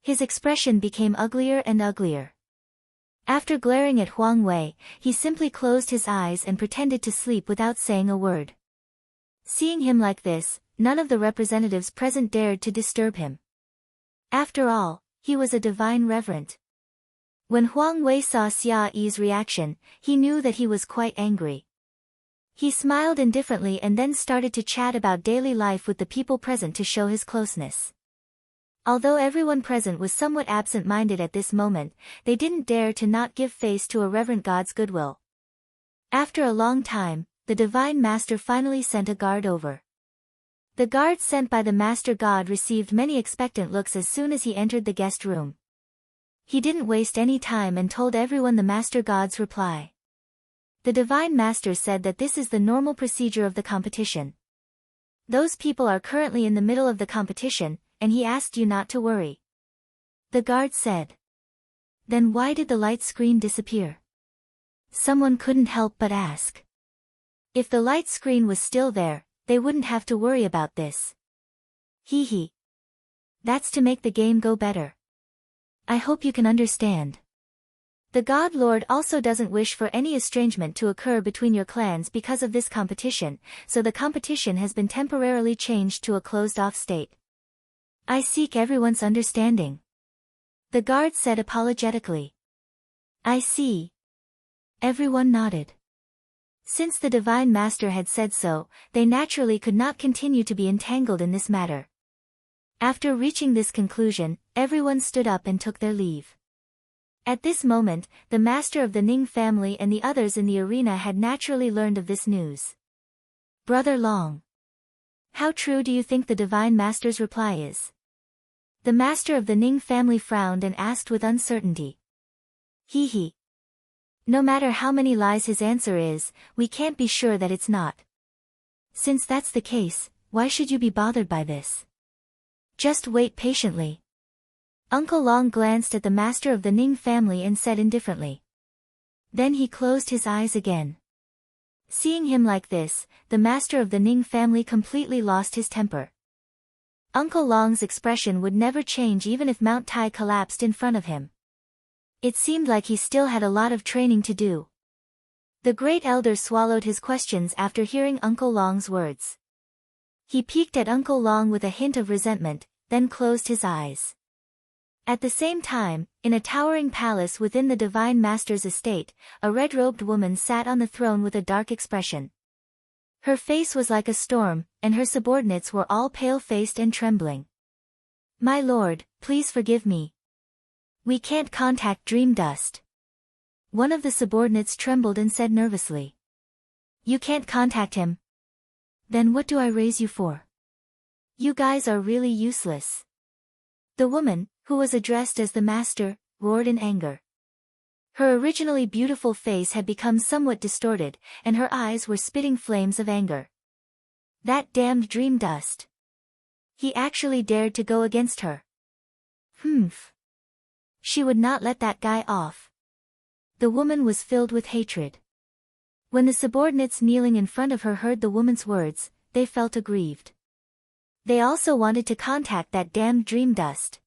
His expression became uglier and uglier. After glaring at Huang Wei, he simply closed his eyes and pretended to sleep without saying a word. Seeing him like this, none of the representatives present dared to disturb him. After all, he was a divine reverent. When Huang Wei saw Xia Yi's reaction, he knew that he was quite angry. He smiled indifferently and then started to chat about daily life with the people present to show his closeness. Although everyone present was somewhat absent-minded at this moment, they didn't dare to not give face to a reverent god's goodwill. After a long time, the Divine Master finally sent a guard over. The guard sent by the Master God received many expectant looks as soon as he entered the guest room. He didn't waste any time and told everyone the Master God's reply. The Divine Master said that this is the normal procedure of the competition. Those people are currently in the middle of the competition, and he asked you not to worry. The guard said. Then why did the light screen disappear? Someone couldn't help but ask. If the light screen was still there, they wouldn't have to worry about this. Hee. That's to make the game go better. I hope you can understand. The God Lord also doesn't wish for any estrangement to occur between your clans because of this competition, so the competition has been temporarily changed to a closed-off state. I seek everyone's understanding. The guard said apologetically. I see. Everyone nodded. Since the Divine Master had said so, they naturally could not continue to be entangled in this matter. After reaching this conclusion, everyone stood up and took their leave. At this moment, the master of the Ning family and the others in the arena had naturally learned of this news. Brother Long. How true do you think the Divine Master's reply is? The master of the Ning family frowned and asked with uncertainty. Hee. No matter how many lies his answer is, we can't be sure that it's not. Since that's the case, why should you be bothered by this? Just wait patiently. Uncle Long glanced at the master of the Ning family and said indifferently. Then he closed his eyes again. Seeing him like this, the master of the Ning family completely lost his temper. Uncle Long's expression would never change even if Mount Tai collapsed in front of him. It seemed like he still had a lot of training to do. The great elder swallowed his questions after hearing Uncle Long's words. He peeked at Uncle Long with a hint of resentment, then closed his eyes. At the same time, in a towering palace within the Divine Master's estate, a red-robed woman sat on the throne with a dark expression. Her face was like a storm, and her subordinates were all pale-faced and trembling. "My lord, please forgive me. We can't contact Dream Dust." One of the subordinates trembled and said nervously. "You can't contact him? Then what do I raise you for? You guys are really useless." The woman, who was addressed as the master, roared in anger. Her originally beautiful face had become somewhat distorted, and her eyes were spitting flames of anger. That damned Dream Dust. He actually dared to go against her. Humph. She would not let that guy off. The woman was filled with hatred. When the subordinates kneeling in front of her heard the woman's words, they felt aggrieved. They also wanted to contact that damned Dream Dust.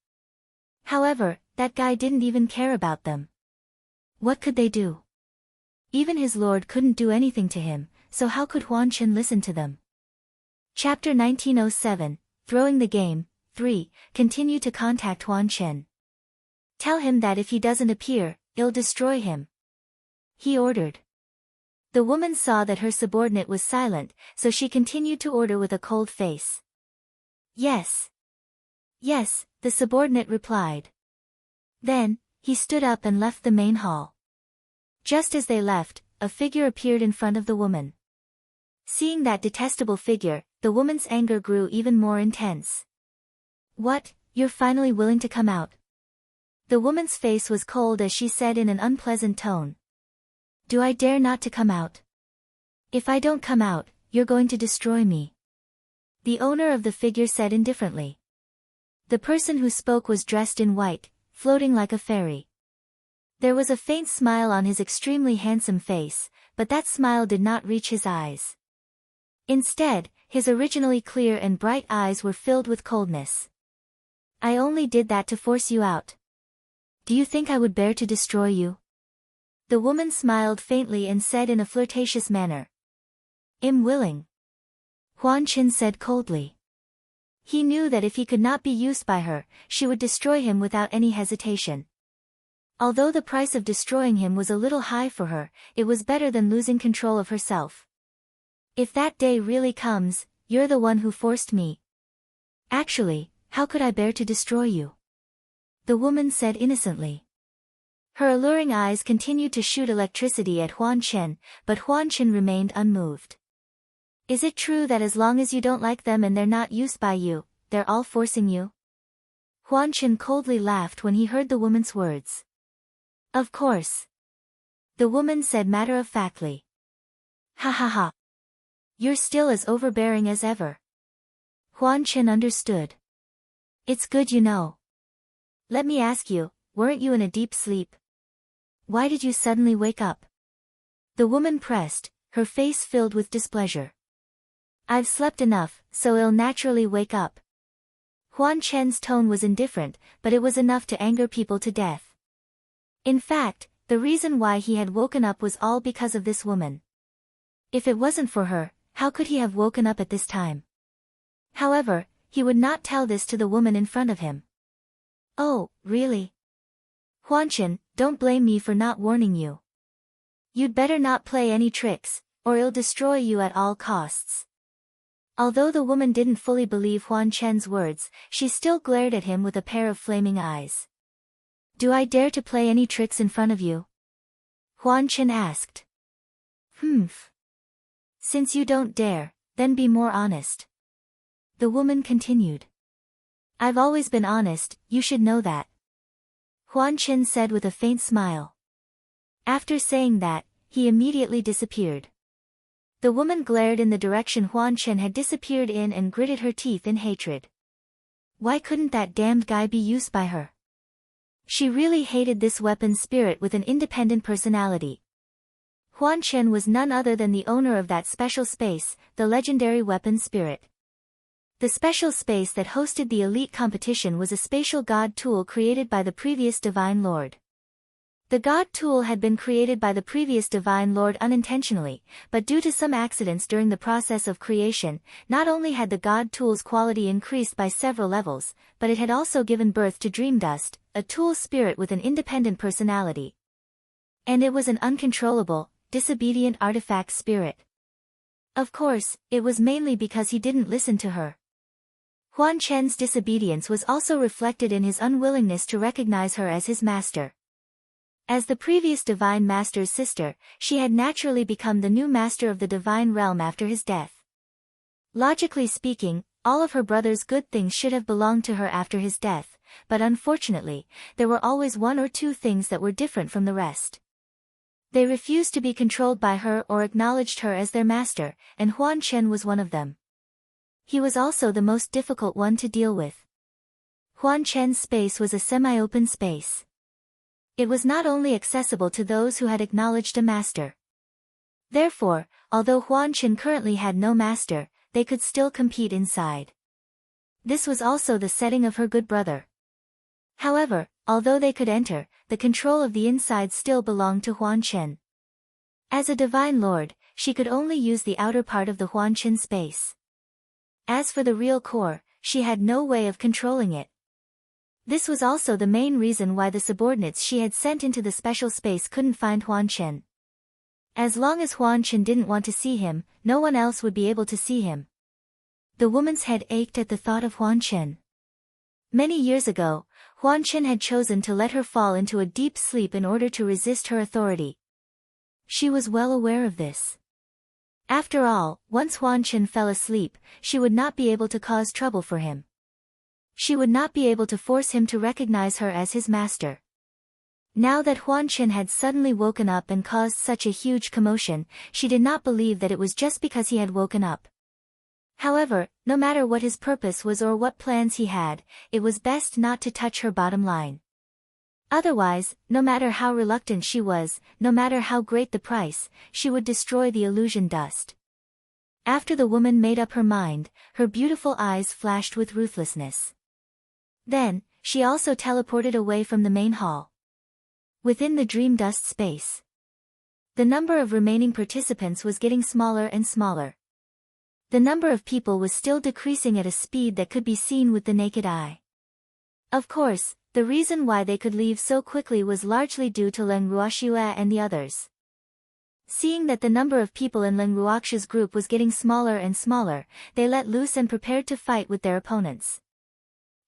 However, that guy didn't even care about them. What could they do? Even his lord couldn't do anything to him, so how could Huan Chen listen to them? Chapter 1907, Throwing the Game, 3, Continue to contact Huan Chen. Tell him that if he doesn't appear, I'll destroy him. He ordered. The woman saw that her subordinate was silent, so she continued to order with a cold face. Yes. Yes, the subordinate replied. Then, he stood up and left the main hall. Just as they left, a figure appeared in front of the woman. Seeing that detestable figure, the woman's anger grew even more intense. "What, you're finally willing to come out?" The woman's face was cold as she said in an unpleasant tone. "Do I dare not to come out? If I don't come out, you're going to destroy me." The owner of the figure said indifferently. The person who spoke was dressed in white, floating like a fairy. There was a faint smile on his extremely handsome face, but that smile did not reach his eyes. Instead, his originally clear and bright eyes were filled with coldness. "I only did that to force you out. Do you think I would bear to destroy you?" The woman smiled faintly and said in a flirtatious manner. "I'm willing." Huan Chen said coldly. He knew that if he could not be used by her, she would destroy him without any hesitation. Although the price of destroying him was a little high for her, it was better than losing control of herself. "If that day really comes, you're the one who forced me. Actually, how could I bear to destroy you?" The woman said innocently. Her alluring eyes continued to shoot electricity at Huan Chen, but Huan Chen remained unmoved. "Is it true that as long as you don't like them and they're not used by you, they're all forcing you?" Huan Chen coldly laughed when he heard the woman's words. "Of course." The woman said matter-of-factly. "Ha ha ha. You're still as overbearing as ever." Huan Chen understood. "It's good you know. Let me ask you, weren't you in a deep sleep? Why did you suddenly wake up?" The woman pressed, her face filled with displeasure. "I've slept enough, so I'll naturally wake up." Huan Chen's tone was indifferent, but it was enough to anger people to death. In fact, the reason why he had woken up was all because of this woman. If it wasn't for her, how could he have woken up at this time? However, he would not tell this to the woman in front of him. "Oh, really? Huan Chen, don't blame me for not warning you. You'd better not play any tricks, or I'll destroy you at all costs." Although the woman didn't fully believe Huan Chen's words, she still glared at him with a pair of flaming eyes. "Do I dare to play any tricks in front of you?" Huan Chen asked. "Humph. Since you don't dare, then be more honest." The woman continued. "I've always been honest, you should know that." Huan Chen said with a faint smile. After saying that, he immediately disappeared. The woman glared in the direction Huan Chen had disappeared in and gritted her teeth in hatred. Why couldn't that damned guy be used by her? She really hated this weapon spirit with an independent personality. Huan Chen was none other than the owner of that special space, the legendary weapon spirit. The special space that hosted the elite competition was a spatial god tool created by the previous Divine Lord. The god tool had been created by the previous divine lord unintentionally, but due to some accidents during the process of creation, not only had the god tool's quality increased by several levels, but it had also given birth to Dream Dust, a tool spirit with an independent personality. And it was an uncontrollable, disobedient artifact spirit. Of course, it was mainly because he didn't listen to her. Huan Chen's disobedience was also reflected in his unwillingness to recognize her as his master. As the previous divine master's sister, she had naturally become the new master of the divine realm after his death. Logically speaking, all of her brother's good things should have belonged to her after his death, but unfortunately, there were always one or two things that were different from the rest. They refused to be controlled by her or acknowledged her as their master, and Huan Chen was one of them. He was also the most difficult one to deal with. Huan Chen's space was a semi-open space. It was not only accessible to those who had acknowledged a master. Therefore, although Huan Chen currently had no master, they could still compete inside. This was also the setting of her good brother. However, although they could enter, the control of the inside still belonged to Huan Chen. As a divine lord, she could only use the outer part of the Huan Chen space. As for the real core, she had no way of controlling it. This was also the main reason why the subordinates she had sent into the special space couldn't find Huan Chen. As long as Huan Chen didn't want to see him, no one else would be able to see him. The woman's head ached at the thought of Huan Chen. Many years ago, Huan Chen had chosen to let her fall into a deep sleep in order to resist her authority. She was well aware of this. After all, once Huan Chen fell asleep, she would not be able to cause trouble for him. She would not be able to force him to recognize her as his master. Now that Huan Chen had suddenly woken up and caused such a huge commotion, she did not believe that it was just because he had woken up. However, no matter what his purpose was or what plans he had, it was best not to touch her bottom line. Otherwise, no matter how reluctant she was, no matter how great the price, she would destroy the illusion dust. After the woman made up her mind, her beautiful eyes flashed with ruthlessness. Then, she also teleported away from the main hall. Within the dream dust space, the number of remaining participants was getting smaller and smaller. The number of people was still decreasing at a speed that could be seen with the naked eye. Of course, the reason why they could leave so quickly was largely due to Leng Ruoxue and the others. Seeing that the number of people in Leng Ruoxue's group was getting smaller and smaller, they let loose and prepared to fight with their opponents.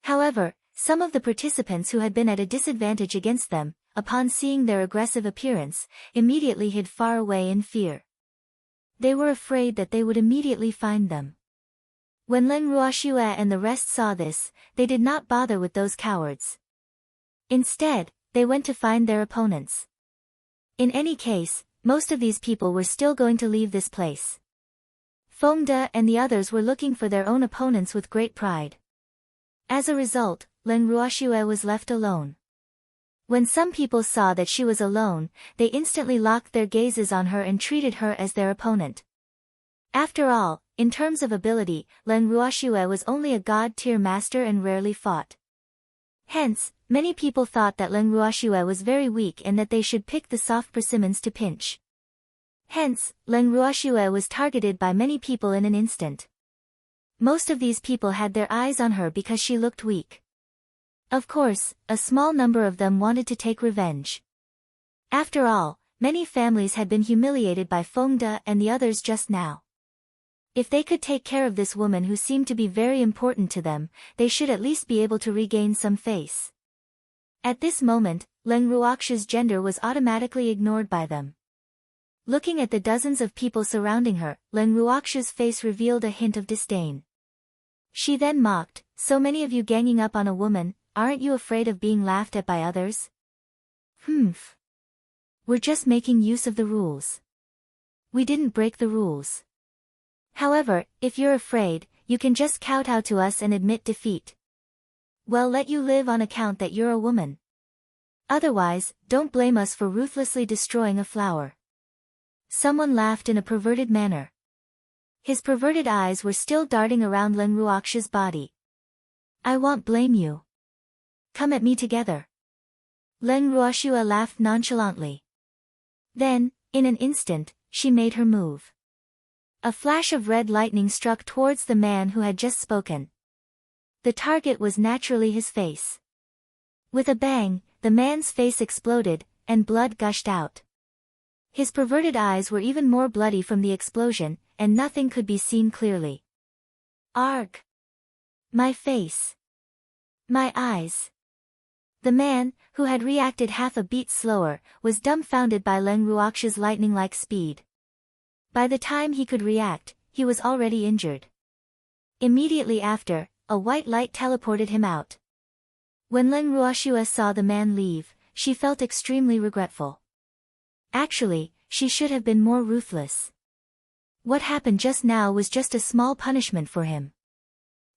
However, some of the participants who had been at a disadvantage against them, upon seeing their aggressive appearance, immediately hid far away in fear. They were afraid that they would immediately find them. When Leng Ruoxue and the rest saw this, they did not bother with those cowards. Instead, they went to find their opponents. In any case, most of these people were still going to leave this place. Fengde and the others were looking for their own opponents with great pride. As a result, Leng Ruoxue was left alone. When some people saw that she was alone, they instantly locked their gazes on her and treated her as their opponent. After all, in terms of ability, Leng Ruoxue was only a god-tier master and rarely fought. Hence, many people thought that Leng Ruoxue was very weak and that they should pick the soft persimmons to pinch. Hence, Leng Ruoxue was targeted by many people in an instant. Most of these people had their eyes on her because she looked weak. Of course, a small number of them wanted to take revenge. After all, many families had been humiliated by Fengde and the others just now. If they could take care of this woman who seemed to be very important to them, they should at least be able to regain some face. At this moment, Leng Ruoxue's gender was automatically ignored by them. Looking at the dozens of people surrounding her, Leng Ruoxue's face revealed a hint of disdain. She then mocked, "So many of you ganging up on a woman, aren't you afraid of being laughed at by others? Humph. We're just making use of the rules. We didn't break the rules. However, if you're afraid, you can just kowtow to us and admit defeat. We'll let you live on account that you're a woman. Otherwise, don't blame us for ruthlessly destroying a flower." Someone laughed in a perverted manner. His perverted eyes were still darting around Leng Ruoxue's body. "I won't blame you. Come at me together. Leng Ruoxue laughed nonchalantly. Then, in an instant, she made her move. A flash of red lightning struck towards the man who had just spoken. The target was naturally his face. With a bang, the man's face exploded, and blood gushed out. His perverted eyes were even more bloody from the explosion, and nothing could be seen clearly. Arg! My face! My eyes! The man, who had reacted half a beat slower, was dumbfounded by Leng Ruoxue's lightning-like speed. By the time he could react, he was already injured. Immediately after, a white light teleported him out. When Leng Ruoxue saw the man leave, she felt extremely regretful. Actually, she should have been more ruthless. What happened just now was just a small punishment for him.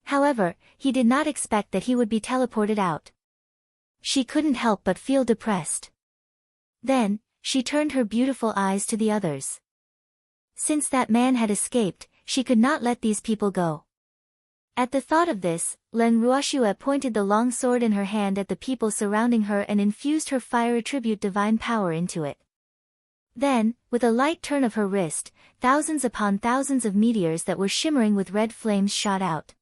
However, he did not expect that he would be teleported out. She couldn't help but feel depressed. Then, she turned her beautiful eyes to the others. Since that man had escaped, she could not let these people go. At the thought of this, Leng Ruoxue pointed the long sword in her hand at the people surrounding her and infused her fire attribute divine power into it. Then, with a light turn of her wrist, thousands upon thousands of meteors that were shimmering with red flames shot out.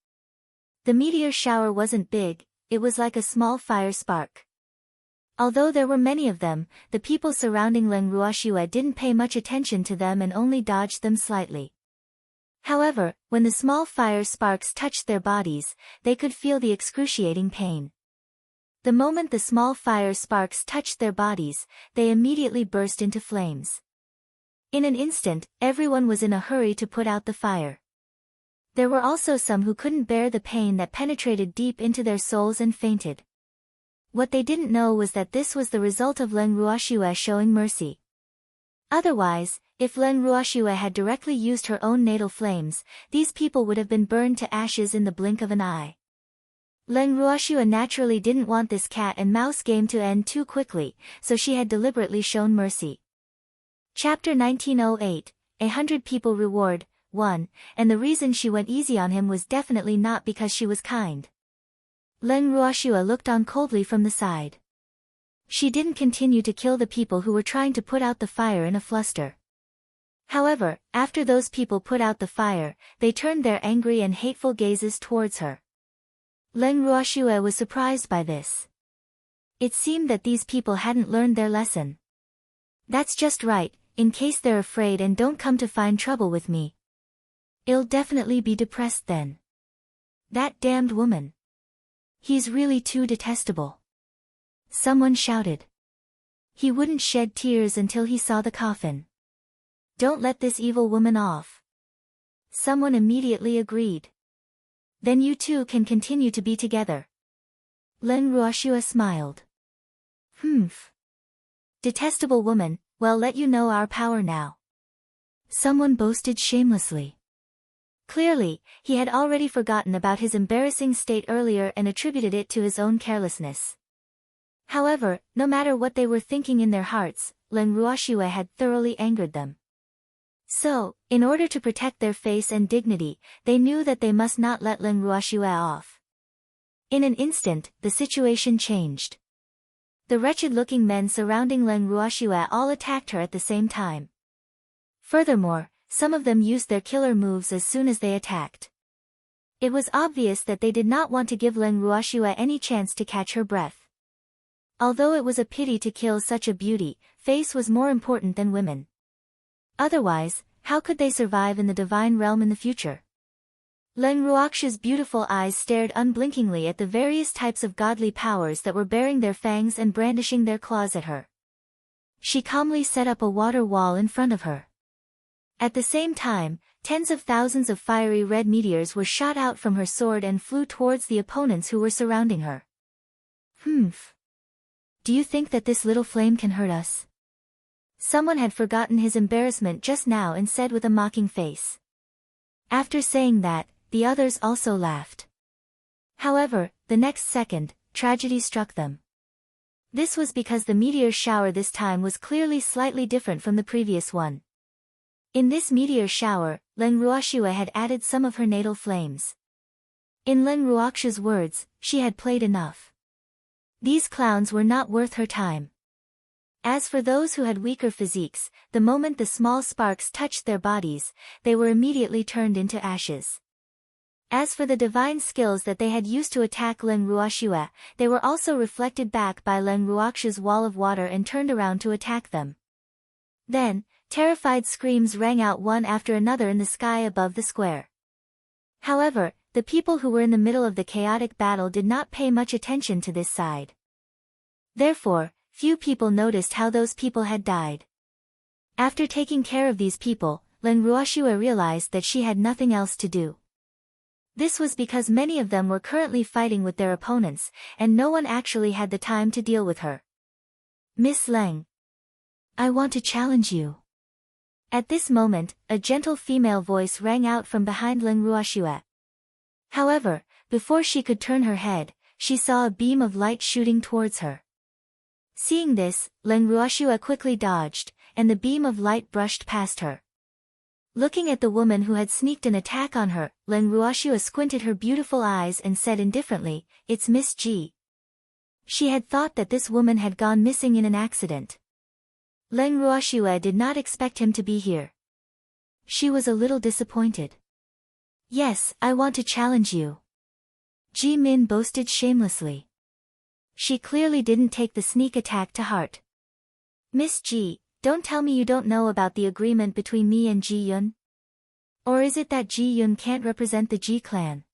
The meteor shower wasn't big, it was like a small fire spark. Although there were many of them, the people surrounding Leng Ruoxue didn't pay much attention to them and only dodged them slightly. However, when the small fire sparks touched their bodies, they could feel the excruciating pain. The moment the small fire sparks touched their bodies, they immediately burst into flames. In an instant, everyone was in a hurry to put out the fire. There were also some who couldn't bear the pain that penetrated deep into their souls and fainted. What they didn't know was that this was the result of Leng Ruoxue showing mercy. Otherwise, if Leng Ruoxue had directly used her own natal flames, these people would have been burned to ashes in the blink of an eye. Leng Ruoxue naturally didn't want this cat and mouse game to end too quickly, so she had deliberately shown mercy. Chapter 1908, 100 People Reward, 1, and the reason she went easy on him was definitely not because she was kind. Leng Ruoxue looked on coldly from the side. She didn't continue to kill the people who were trying to put out the fire in a fluster. However, after those people put out the fire, they turned their angry and hateful gazes towards her. Leng Ruoxue was surprised by this. It seemed that these people hadn't learned their lesson. That's just right, in case they're afraid and don't come to find trouble with me. I'll definitely be depressed then. That damned woman. He's really too detestable. Someone shouted. He wouldn't shed tears until he saw the coffin. Don't let this evil woman off. Someone immediately agreed. Then you two can continue to be together. Leng Ruoxue smiled. Humph. Detestable woman, well, let you know our power now. Someone boasted shamelessly. Clearly, he had already forgotten about his embarrassing state earlier and attributed it to his own carelessness. However, no matter what they were thinking in their hearts, Leng Ruoxue had thoroughly angered them. So, in order to protect their face and dignity, they knew that they must not let Leng Ruoxue off. In an instant, the situation changed. The wretched-looking men surrounding Leng Ruoxue all attacked her at the same time. Furthermore, some of them used their killer moves as soon as they attacked. It was obvious that they did not want to give Leng Ruoxue any chance to catch her breath. Although it was a pity to kill such a beauty, face was more important than women. Otherwise, how could they survive in the divine realm in the future? Leng Ruoxue's beautiful eyes stared unblinkingly at the various types of godly powers that were baring their fangs and brandishing their claws at her. She calmly set up a water wall in front of her. At the same time, tens of thousands of fiery red meteors were shot out from her sword and flew towards the opponents who were surrounding her. Humph. Do you think that this little flame can hurt us? Someone had forgotten his embarrassment just now and said with a mocking face. After saying that, the others also laughed. However, the next second, tragedy struck them. This was because the meteor shower this time was clearly slightly different from the previous one. In this meteor shower, Leng Ruoxue had added some of her natal flames. In Leng Ruoxue's words, she had played enough. These clowns were not worth her time. As for those who had weaker physiques, the moment the small sparks touched their bodies, they were immediately turned into ashes. As for the divine skills that they had used to attack Leng Ruoxue, they were also reflected back by Leng Ruoxue's wall of water and turned around to attack them. Then, terrified screams rang out one after another in the sky above the square. However, the people who were in the middle of the chaotic battle did not pay much attention to this side. Therefore, few people noticed how those people had died. After taking care of these people, Leng Ruoxue realized that she had nothing else to do. This was because many of them were currently fighting with their opponents, and no one actually had the time to deal with her. Miss Leng. I want to challenge you. At this moment, a gentle female voice rang out from behind Leng Ruoxue. However, before she could turn her head, she saw a beam of light shooting towards her. Seeing this, Leng Ruoxue quickly dodged, and the beam of light brushed past her. Looking at the woman who had sneaked an attack on her, Leng Ruoxue squinted her beautiful eyes and said indifferently, "It's Miss G." She had thought that this woman had gone missing in an accident. Leng Ruoxue did not expect him to be here. She was a little disappointed. "Yes, I want to challenge you," Ji Min boasted shamelessly. She clearly didn't take the sneak attack to heart. "Miss G, don't tell me you don't know about the agreement between me and Ji Yun? Or is it that Ji Yun can't represent the Ji clan?"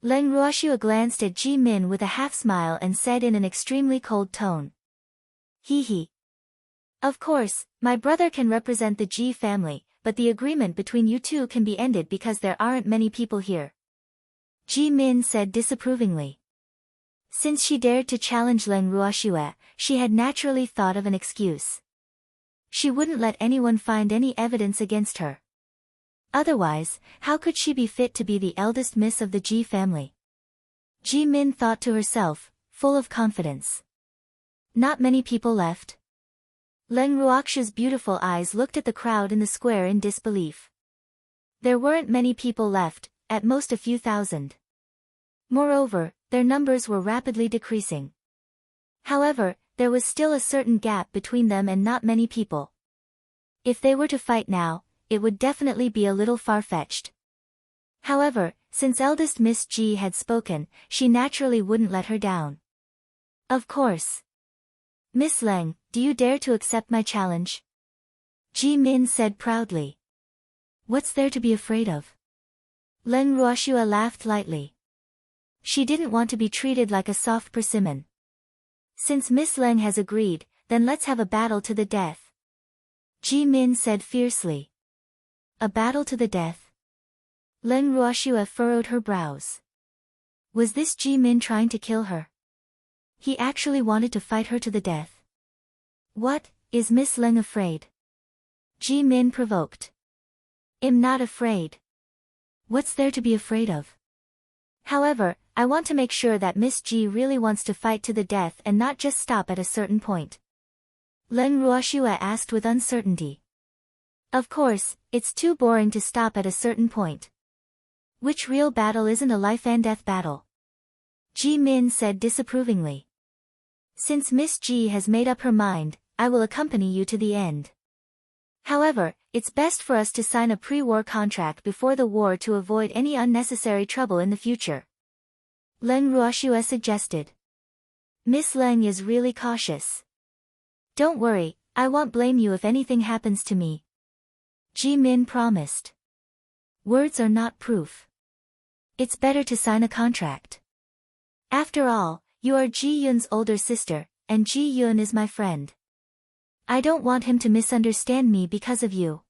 Leng Ruoxue glanced at Ji Min with a half-smile and said in an extremely cold tone. "Hee hee. Of course, my brother can represent the Ji family, but the agreement between you two can be ended because there aren't many people here," Ji Min said disapprovingly. Since she dared to challenge Leng Ruoxue, she had naturally thought of an excuse. She wouldn't let anyone find any evidence against her. Otherwise, how could she be fit to be the eldest miss of the Ji family? Ji Min thought to herself, full of confidence. Not many people left. Leng Ruoxue's beautiful eyes looked at the crowd in the square in disbelief. There weren't many people left, at most a few thousand. Moreover, their numbers were rapidly decreasing. However, there was still a certain gap between them and not many people. If they were to fight now, it would definitely be a little far-fetched. However, since eldest Miss Ji had spoken, she naturally wouldn't let her down. "Of course. Miss Leng, do you dare to accept my challenge?" Ji Min said proudly. "What's there to be afraid of?" Leng Ruoxue laughed lightly. She didn't want to be treated like a soft persimmon. "Since Miss Leng has agreed, then let's have a battle to the death," Ji Min said fiercely. "A battle to the death?" Leng Ruoxue furrowed her brows. Was this Ji Min trying to kill her? He actually wanted to fight her to the death. "What, is Miss Leng afraid?" Ji Min provoked. "I'm not afraid. What's there to be afraid of? However, I want to make sure that Miss Ji really wants to fight to the death and not just stop at a certain point," Leng Ruoxue asked with uncertainty. "Of course, it's too boring to stop at a certain point. Which real battle isn't a life-and-death battle?" Ji Min said disapprovingly. "Since Miss Ji has made up her mind, I will accompany you to the end. However, it's best for us to sign a pre-war contract before the war to avoid any unnecessary trouble in the future," Leng Ruoxue suggested. "Miss Leng is really cautious. Don't worry, I won't blame you if anything happens to me," Ji Min promised. "Words are not proof. It's better to sign a contract. After all, you are Ji Yun's older sister, and Ji Yun is my friend. I don't want him to misunderstand me because of you."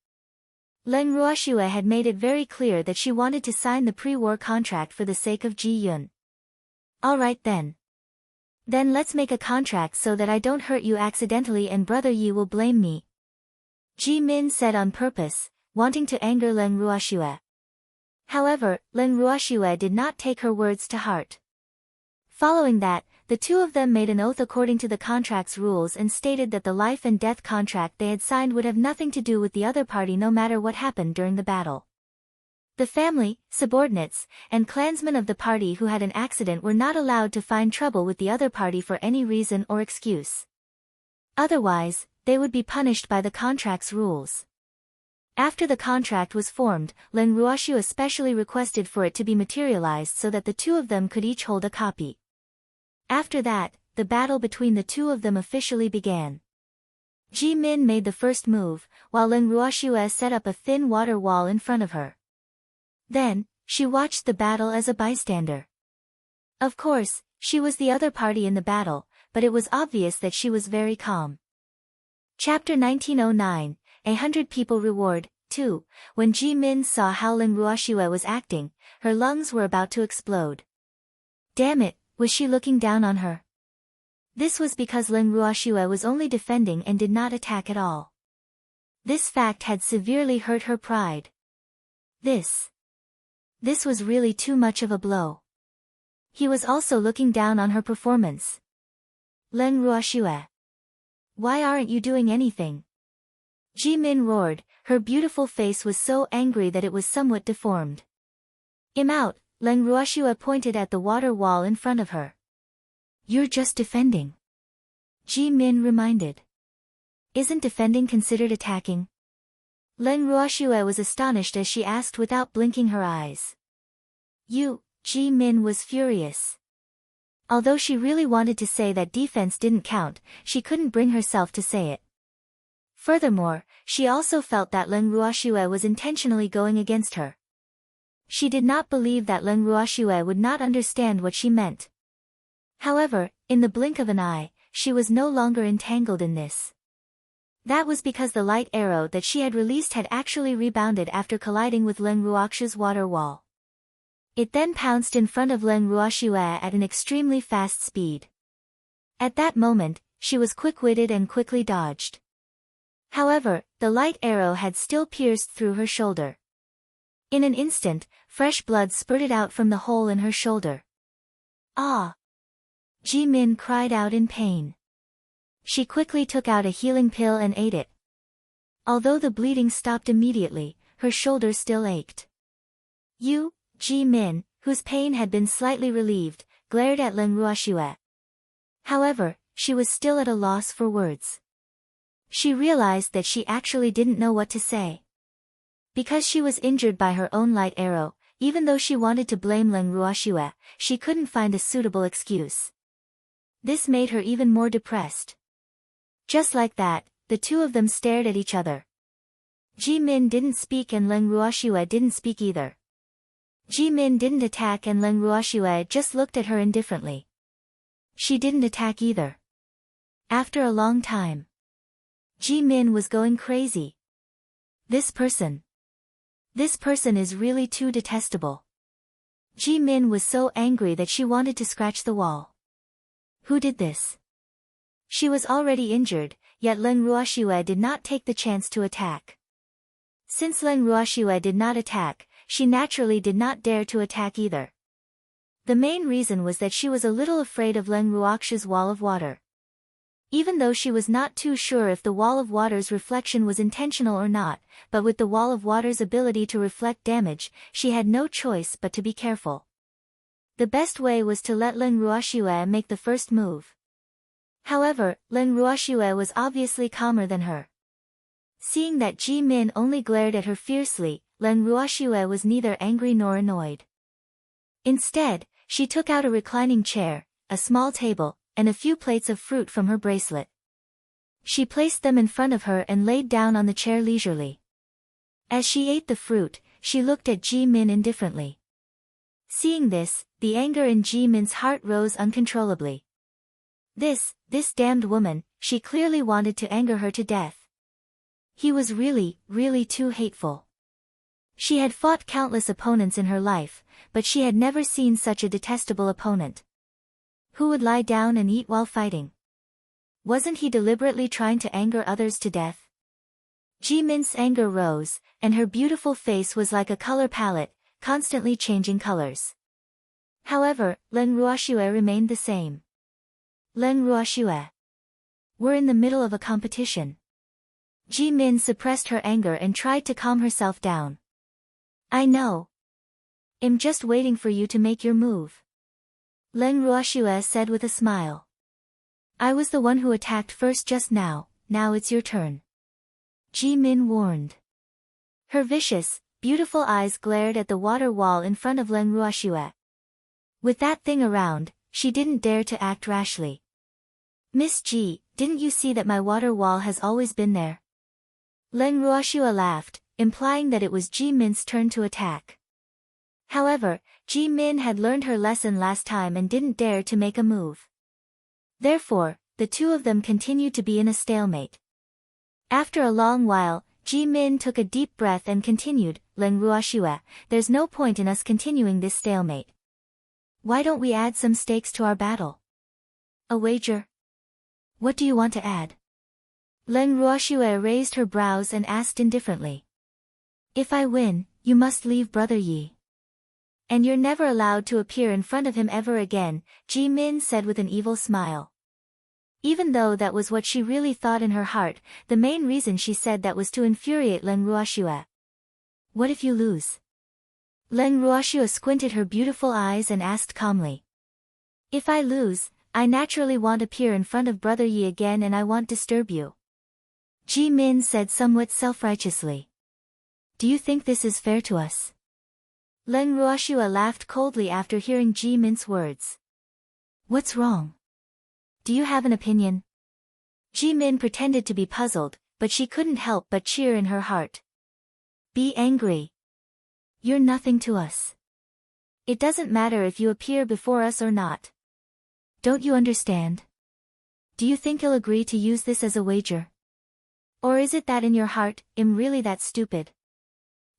Leng Ruoxue had made it very clear that she wanted to sign the pre-war contract for the sake of Ji Yun. "All right then. Then let's make a contract so that I don't hurt you accidentally and Brother Yi will blame me," Ji Min said on purpose, wanting to anger Leng Ruoxue. However, Leng Ruoxue did not take her words to heart. Following that, the two of them made an oath according to the contract's rules and stated that the life and death contract they had signed would have nothing to do with the other party no matter what happened during the battle. The family, subordinates, and clansmen of the party who had an accident were not allowed to find trouble with the other party for any reason or excuse. Otherwise, they would be punished by the contract's rules. After the contract was formed, Len Ruoshu especially requested for it to be materialized so that the two of them could each hold a copy. After that, the battle between the two of them officially began. Ji Min made the first move, while Len Ruoshu set up a thin water wall in front of her. Then, she watched the battle as a bystander. Of course, she was the other party in the battle, but it was obvious that she was very calm. Chapter 1909, 100 People Reward, 2. When Ji Min saw how Len Ruoshu was acting, her lungs were about to explode. Damn it, was she looking down on her? This was because Len Ruoshu was only defending and did not attack at all. This fact had severely hurt her pride. This was really too much of a blow. He was also looking down on her performance. Len Ruoshu. Why aren't you doing anything? Ji Min roared, her beautiful face was so angry that it was somewhat deformed. "I'm out," Len Ruoshu pointed at the water wall in front of her. "You're just defending," Ji Min reminded. "Isn't defending considered attacking?" Len Ruoshu was astonished as she asked without blinking her eyes. Ji Min was furious. Although she really wanted to say that defense didn't count, she couldn't bring herself to say it. Furthermore, she also felt that Len Ruoshu was intentionally going against her. She did not believe that Len Ruoshu would not understand what she meant. However, in the blink of an eye, she was no longer entangled in this. That was because the light arrow that she had released had actually rebounded after colliding with Len Ruoshu's water wall. It then pounced in front of Len Ruoshu at an extremely fast speed. At that moment, she was quick-witted and quickly dodged. However, the light arrow had still pierced through her shoulder. In an instant, fresh blood spurted out from the hole in her shoulder. "Ah!" Ji Min cried out in pain. She quickly took out a healing pill and ate it. Although the bleeding stopped immediately, her shoulder still ached. Ji Min, whose pain had been slightly relieved, glared at Len Ruoshu. However, she was still at a loss for words. She realized that she actually didn't know what to say. Because she was injured by her own light arrow, even though she wanted to blame Len Ruoshu, she couldn't find a suitable excuse. This made her even more depressed. Just like that, the two of them stared at each other. Ji Min didn't speak and Len Ruoshu didn't speak either. Ji Min didn't attack and Len Ruoshu just looked at her indifferently. She didn't attack either. After a long time, Ji Min was going crazy. This person is really too detestable. Ji Min was so angry that she wanted to scratch the wall. Who did this? She was already injured, yet Len Ruoshu did not take the chance to attack. Since Len Ruoshu did not attack, she naturally did not dare to attack either. The main reason was that she was a little afraid of Len Ruoshu's wall of water. Even though she was not too sure if the wall of water's reflection was intentional or not, but with the wall of water's ability to reflect damage, she had no choice but to be careful. The best way was to let Len Ruoshu make the first move. However, Len Ruoshu was obviously calmer than her. Seeing that Ji Min only glared at her fiercely, Len Ruoshu was neither angry nor annoyed. Instead, she took out a reclining chair, a small table, and a few plates of fruit from her bracelet. She placed them in front of her and laid down on the chair leisurely. As she ate the fruit, she looked at Ji Min indifferently. Seeing this, the anger in Ji Min's heart rose uncontrollably. This damned woman, she clearly wanted to anger her to death. He was really too hateful. She had fought countless opponents in her life, but she had never seen such a detestable opponent. Who would lie down and eat while fighting? Wasn't he deliberately trying to anger others to death? Ji Min's anger rose, and her beautiful face was like a color palette, constantly changing colors. However, Len Ruoshu remained the same. Len Ruoshu. We're in the middle of a competition. Ji Min suppressed her anger and tried to calm herself down. I know. I'm just waiting for you to make your move. Leng Ruoxue said with a smile. I was the one who attacked first just now, now it's your turn. Ji Min warned. Her vicious, beautiful eyes glared at the water wall in front of Leng Ruoxue. With that thing around, she didn't dare to act rashly. Miss Ji, didn't you see that my water wall has always been there? Leng Ruoxue laughed, implying that it was Ji Min's turn to attack. However, Ji Min had learned her lesson last time and didn't dare to make a move. Therefore, the two of them continued to be in a stalemate. After a long while, Ji Min took a deep breath and continued, Leng Ruoxue, there's no point in us continuing this stalemate. Why don't we add some stakes to our battle? A wager? What do you want to add? Leng Ruoxue raised her brows and asked indifferently. If I win, you must leave Brother Yi. And you're never allowed to appear in front of him ever again, Ji Min said with an evil smile. Even though that was what she really thought in her heart, the main reason she said that was to infuriate Leng Ruoxue. What if you lose? Leng Ruoxue squinted her beautiful eyes and asked calmly. If I lose, I naturally won't appear in front of Brother Yi again and I won't disturb you. Ji Min said somewhat self-righteously. Do you think this is fair to us? Leng Ruoxue laughed coldly after hearing Ji Min's words. What's wrong? Do you have an opinion? Ji Min pretended to be puzzled, but she couldn't help but cheer in her heart. Be angry. You're nothing to us. It doesn't matter if you appear before us or not. Don't you understand? Do you think you'll agree to use this as a wager? Or is it that in your heart, I'm really that stupid?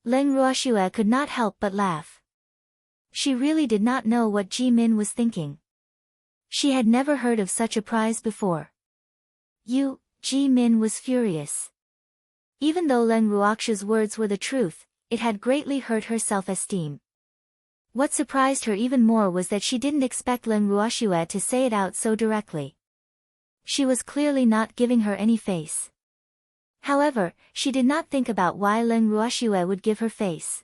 Leng Ruoxue could not help but laugh. She really did not know what Ji Min was thinking. She had never heard of such a prize before. Ji Min was furious. Even though Leng Ruoxue's words were the truth, it had greatly hurt her self-esteem. What surprised her even more was that she didn't expect Leng Ruoxue to say it out so directly. She was clearly not giving her any face. However, she did not think about why Leng Ruoxue would give her face.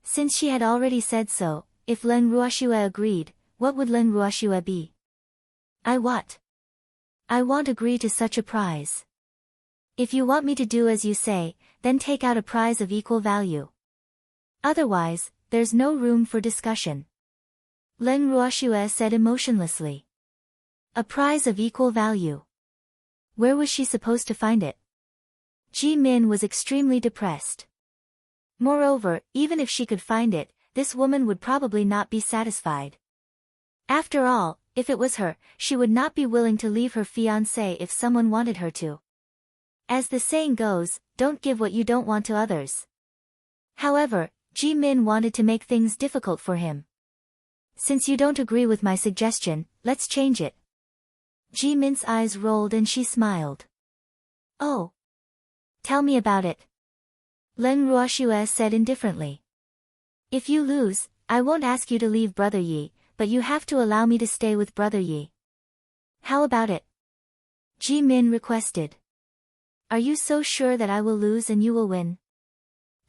Since she had already said so, if Leng Ruoxue agreed, what would Leng Ruoxue be? I won't agree to such a prize. If you want me to do as you say, then take out a prize of equal value. Otherwise, there's no room for discussion. Leng Ruoxue said emotionlessly. A prize of equal value. Where was she supposed to find it? Ji Min was extremely depressed. Moreover, even if she could find it, this woman would probably not be satisfied. After all, if it was her, she would not be willing to leave her fiancé if someone wanted her to. As the saying goes, don't give what you don't want to others. However, Ji Min wanted to make things difficult for him. Since you don't agree with my suggestion, let's change it. Ji Min's eyes rolled and she smiled. Oh. Tell me about it. Leng Ruoxue said indifferently. If you lose, I won't ask you to leave Brother Yi, but you have to allow me to stay with Brother Yi. How about it? Ji Min requested. Are you so sure that I will lose and you will win?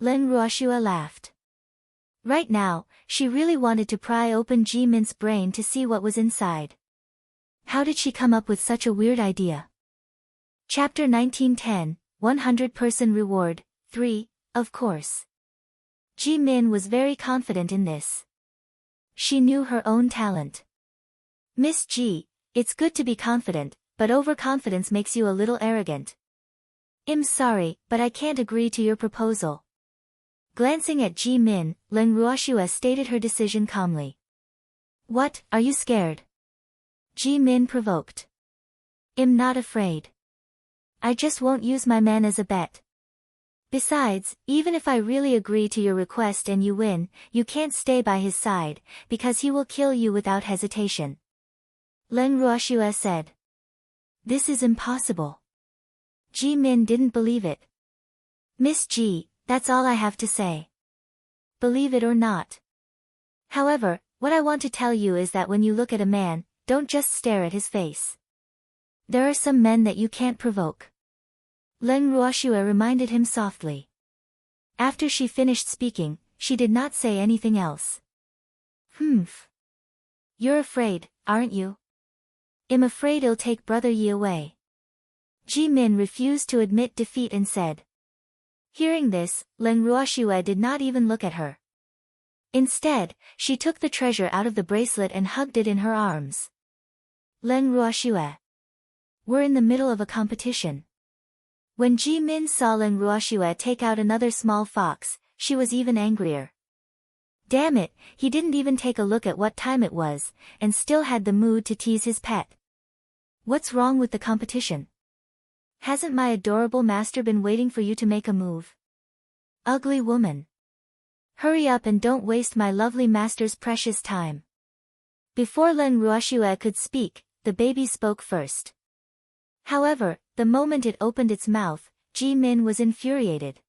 Leng Ruoxue laughed. Right now, she really wanted to pry open Ji Min's brain to see what was inside. How did she come up with such a weird idea? Chapter 1910, 100% Reward, 3, of course. Ji Min was very confident in this. She knew her own talent. Miss Ji, it's good to be confident, but overconfidence makes you a little arrogant. I'm sorry, but I can't agree to your proposal. Glancing at Ji Min, Leng Ruoxue stated her decision calmly. What, are you scared? Ji Min provoked. I'm not afraid. I just won't use my man as a bet. Besides, even if I really agree to your request and you win, you can't stay by his side, because he will kill you without hesitation. Leng Ruoxue said. This is impossible. Ji Min didn't believe it. Miss Ji, that's all I have to say. Believe it or not. However, what I want to tell you is that when you look at a man, don't just stare at his face. There are some men that you can't provoke. Leng Ruoxue reminded him softly. After she finished speaking, she did not say anything else. Humph. You're afraid, aren't you? I'm afraid it'll take Brother Yi away. Ji-min refused to admit defeat and said. Hearing this, Leng Ruoxue did not even look at her. Instead, she took the treasure out of the bracelet and hugged it in her arms. Leng Ruoxue. We're in the middle of a competition. When Ji-min saw Leng Ruoxue take out another small fox, she was even angrier. Damn it, he didn't even take a look at what time it was, and still had the mood to tease his pet. What's wrong with the competition? Hasn't my adorable master been waiting for you to make a move? Ugly woman. Hurry up and don't waste my lovely master's precious time. Before Leng Ruoxue could speak, the baby spoke first. However, the moment it opened its mouth, Ji-min was infuriated.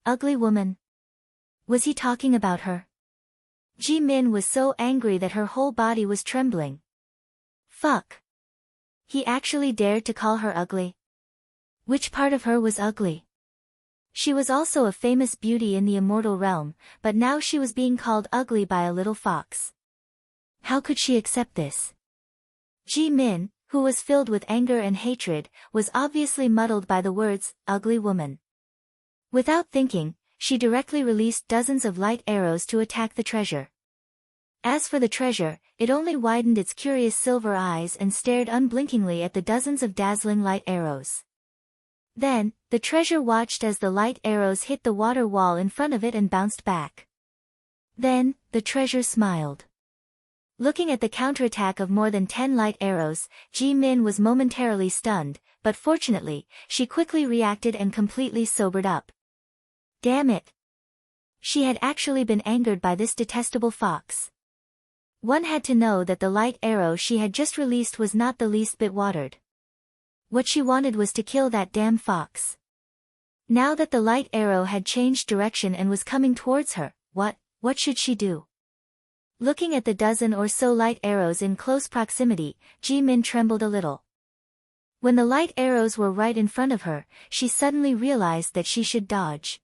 Ugly woman. Was he talking about her? Ji-min was so angry that her whole body was trembling. Fuck. He actually dared to call her ugly. Which part of her was ugly? She was also a famous beauty in the immortal realm, but now she was being called ugly by a little fox. How could she accept this? Ji-min, who was filled with anger and hatred, was obviously muddled by the words, ugly woman. Without thinking, she directly released dozens of light arrows to attack the treasure. As for the treasure, it only widened its curious silver eyes and stared unblinkingly at the dozens of dazzling light arrows. Then, the treasure watched as the light arrows hit the water wall in front of it and bounced back. Then, the treasure smiled. Looking at the counterattack of more than 10 light arrows, Ji-min was momentarily stunned, but fortunately, she quickly reacted and completely sobered up. Damn it! She had actually been angered by this detestable fox. One had to know that the light arrow she had just released was not the least bit watered. What she wanted was to kill that damn fox. Now that the light arrow had changed direction and was coming towards her, what should she do? Looking at the dozen or so light arrows in close proximity, Ji-min trembled a little. When the light arrows were right in front of her, she suddenly realized that she should dodge.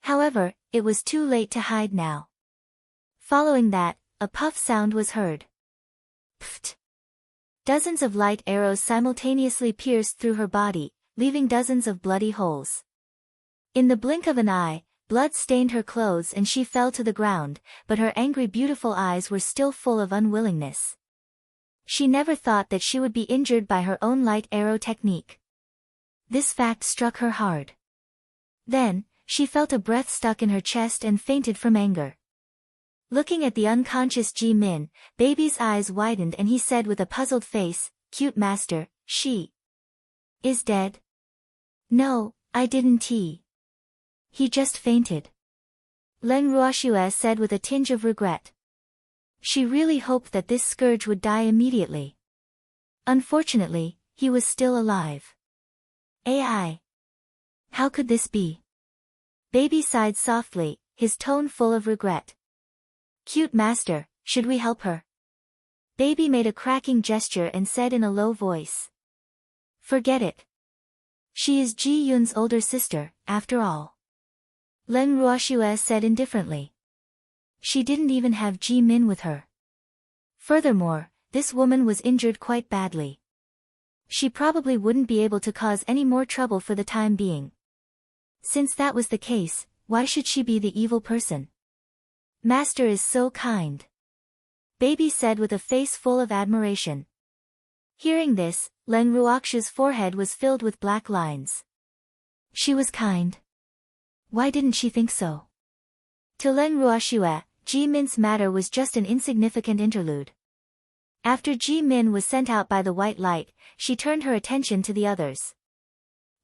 However, it was too late to hide now. Following that, a puff sound was heard. Pfft! Dozens of light arrows simultaneously pierced through her body, leaving dozens of bloody holes. In the blink of an eye, blood stained her clothes and she fell to the ground, but her angry beautiful eyes were still full of unwillingness. She never thought that she would be injured by her own light arrow technique. This fact struck her hard. Then, she felt a breath stuck in her chest and fainted from anger. Looking at the unconscious Ji-min, baby's eyes widened and he said with a puzzled face, "Cute master, she is dead?" "No, I didn't. He just fainted," Leng Ruoxue said with a tinge of regret. She really hoped that this scourge would die immediately. Unfortunately, he was still alive. AI. How could this be? Baby sighed softly, his tone full of regret. "Cute master, should we help her?" Baby made a cracking gesture and said in a low voice. "Forget it. She is Ji Yun's older sister, after all," Leng Ruoxue said indifferently. She didn't even have Ji-min with her. Furthermore, this woman was injured quite badly. She probably wouldn't be able to cause any more trouble for the time being. Since that was the case, why should she be the evil person? "Master is so kind," Baby said with a face full of admiration. Hearing this, Leng Ruoxue's forehead was filled with black lines. She was kind. Why didn't she think so? To Leng Ruoxue, Ji-min's matter was just an insignificant interlude. After Ji-min was sent out by the white light, she turned her attention to the others.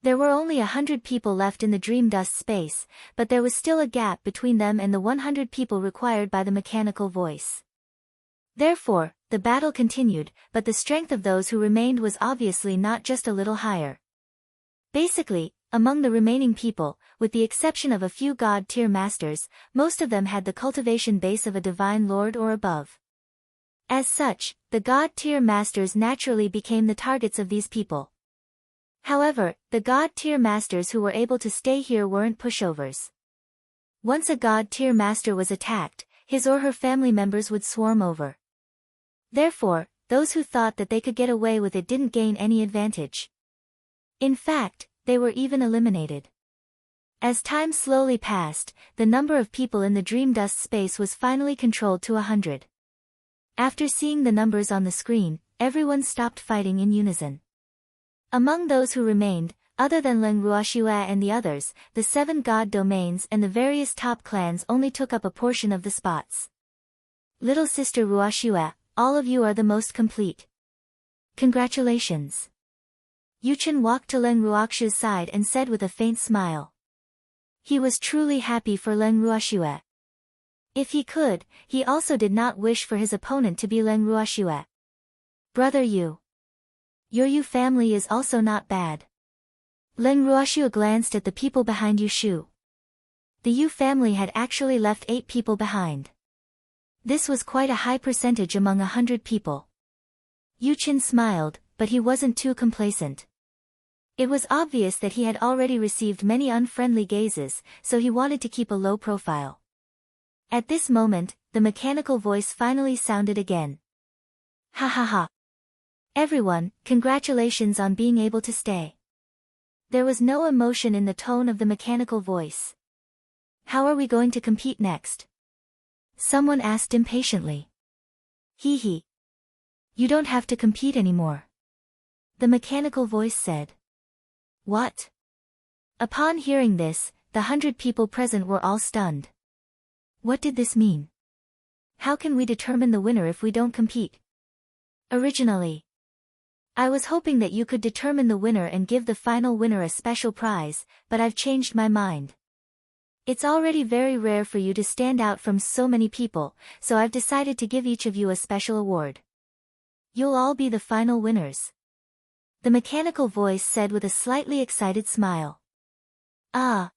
There were only 100 people left in the dream dust space, but there was still a gap between them and the 100 people required by the mechanical voice. Therefore, the battle continued, but the strength of those who remained was obviously not just a little higher. Basically, among the remaining people, with the exception of a few god-tier masters, most of them had the cultivation base of a divine lord or above. As such, the god-tier masters naturally became the targets of these people. However, the god-tier masters who were able to stay here weren't pushovers. Once a god-tier master was attacked, his or her family members would swarm over. Therefore, those who thought that they could get away with it didn't gain any advantage. In fact, they were even eliminated. As time slowly passed, the number of people in the dream dust space was finally controlled to 100. After seeing the numbers on the screen, everyone stopped fighting in unison. Among those who remained, other than Leng Ruoxue and the others, the 7 god domains and the various top clans only took up a portion of the spots. Little sister Ruoxue, all of you are the most complete. Congratulations. Yuchen walked to Leng Ruoxue's side and said with a faint smile. He was truly happy for Leng Ruoxue. If he could, he also did not wish for his opponent to be Leng Ruoxue. Brother Yu. Your Yu family is also not bad. Leng Ruoxue glanced at the people behind Yu Shu. The Yu family had actually left 8 people behind. This was quite a high percentage among 100 people. Yu Qin smiled, but he wasn't too complacent. It was obvious that he had already received many unfriendly gazes, so he wanted to keep a low profile. At this moment, the mechanical voice finally sounded again. Ha ha ha. Everyone, congratulations on being able to stay. There was no emotion in the tone of the mechanical voice. How are we going to compete next? Someone asked impatiently. Hee hee. You don't have to compete anymore. The mechanical voice said. What? Upon hearing this, the 100 people present were all stunned. What did this mean? How can we determine the winner if we don't compete? Originally, I was hoping that you could determine the winner and give the final winner a special prize, but I've changed my mind. It's already very rare for you to stand out from so many people, so I've decided to give each of you a special award. You'll all be the final winners. The mechanical voice said with a slightly excited smile. Ah.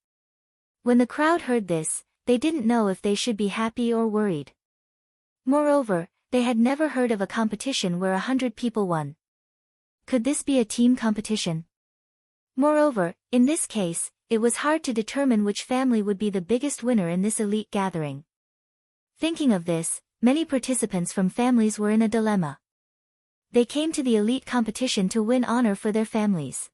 When the crowd heard this, they didn't know if they should be happy or worried. Moreover, they had never heard of a competition where 100 people won. Could this be a team competition? Moreover, in this case, it was hard to determine which family would be the biggest winner in this elite gathering. Thinking of this, many participants from families were in a dilemma. They came to the elite competition to win honor for their families.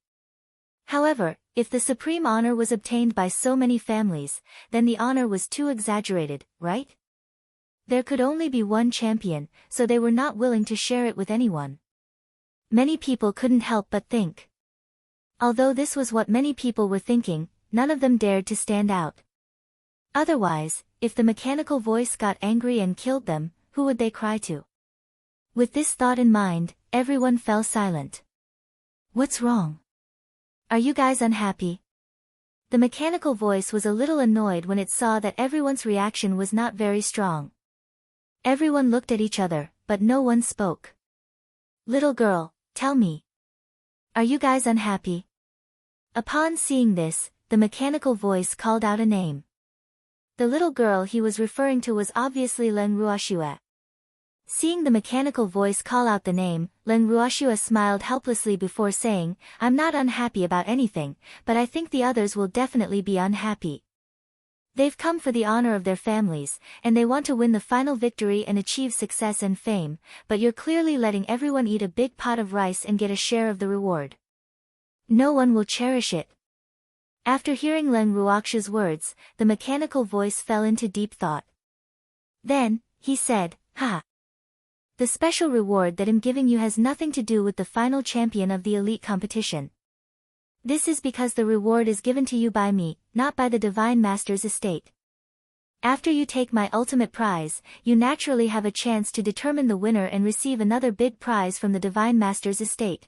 However, if the supreme honor was obtained by so many families, then the honor was too exaggerated, right? There could only be one champion, so they were not willing to share it with anyone. Many people couldn't help but think. Although this was what many people were thinking, none of them dared to stand out. Otherwise, if the mechanical voice got angry and killed them, who would they cry to? With this thought in mind, everyone fell silent. What's wrong? Are you guys unhappy? The mechanical voice was a little annoyed when it saw that everyone's reaction was not very strong. Everyone looked at each other, but no one spoke. Little girl, tell me. Are you guys unhappy? Upon seeing this, the mechanical voice called out a name. The little girl he was referring to was obviously Leng Ruoxue. Seeing the mechanical voice call out the name, Leng Ruoxue smiled helplessly before saying, I'm not unhappy about anything, but I think the others will definitely be unhappy. They've come for the honor of their families, and they want to win the final victory and achieve success and fame, but you're clearly letting everyone eat a big pot of rice and get a share of the reward. No one will cherish it. After hearing Leng Ruoxue's words, the mechanical voice fell into deep thought. Then, he said, Ha! The special reward that I'm giving you has nothing to do with the final champion of the elite competition. This is because the reward is given to you by me, not by the Divine Master's estate. After you take my ultimate prize, you naturally have a chance to determine the winner and receive another big prize from the Divine Master's estate.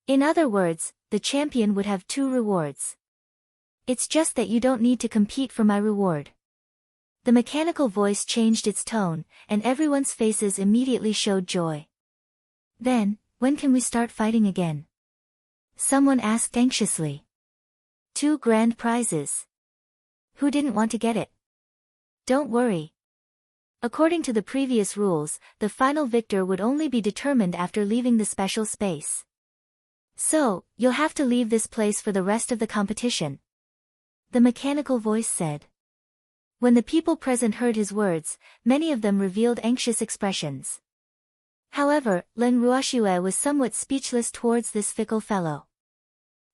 In other words, the champion would have 2 rewards. It's just that you don't need to compete for my reward. The mechanical voice changed its tone, and everyone's faces immediately showed joy. Then, when can we start fighting again? Someone asked anxiously. 2 grand prizes. Who didn't want to get it? Don't worry. According to the previous rules, the final victor would only be determined after leaving the special space. So, you'll have to leave this place for the rest of the competition. The mechanical voice said. When the people present heard his words, many of them revealed anxious expressions. However, Len Ruoxue was somewhat speechless towards this fickle fellow.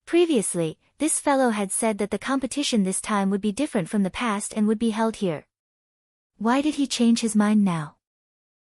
Previously, this fellow had said that the competition this time would be different from the past and would be held here. Why did he change his mind now?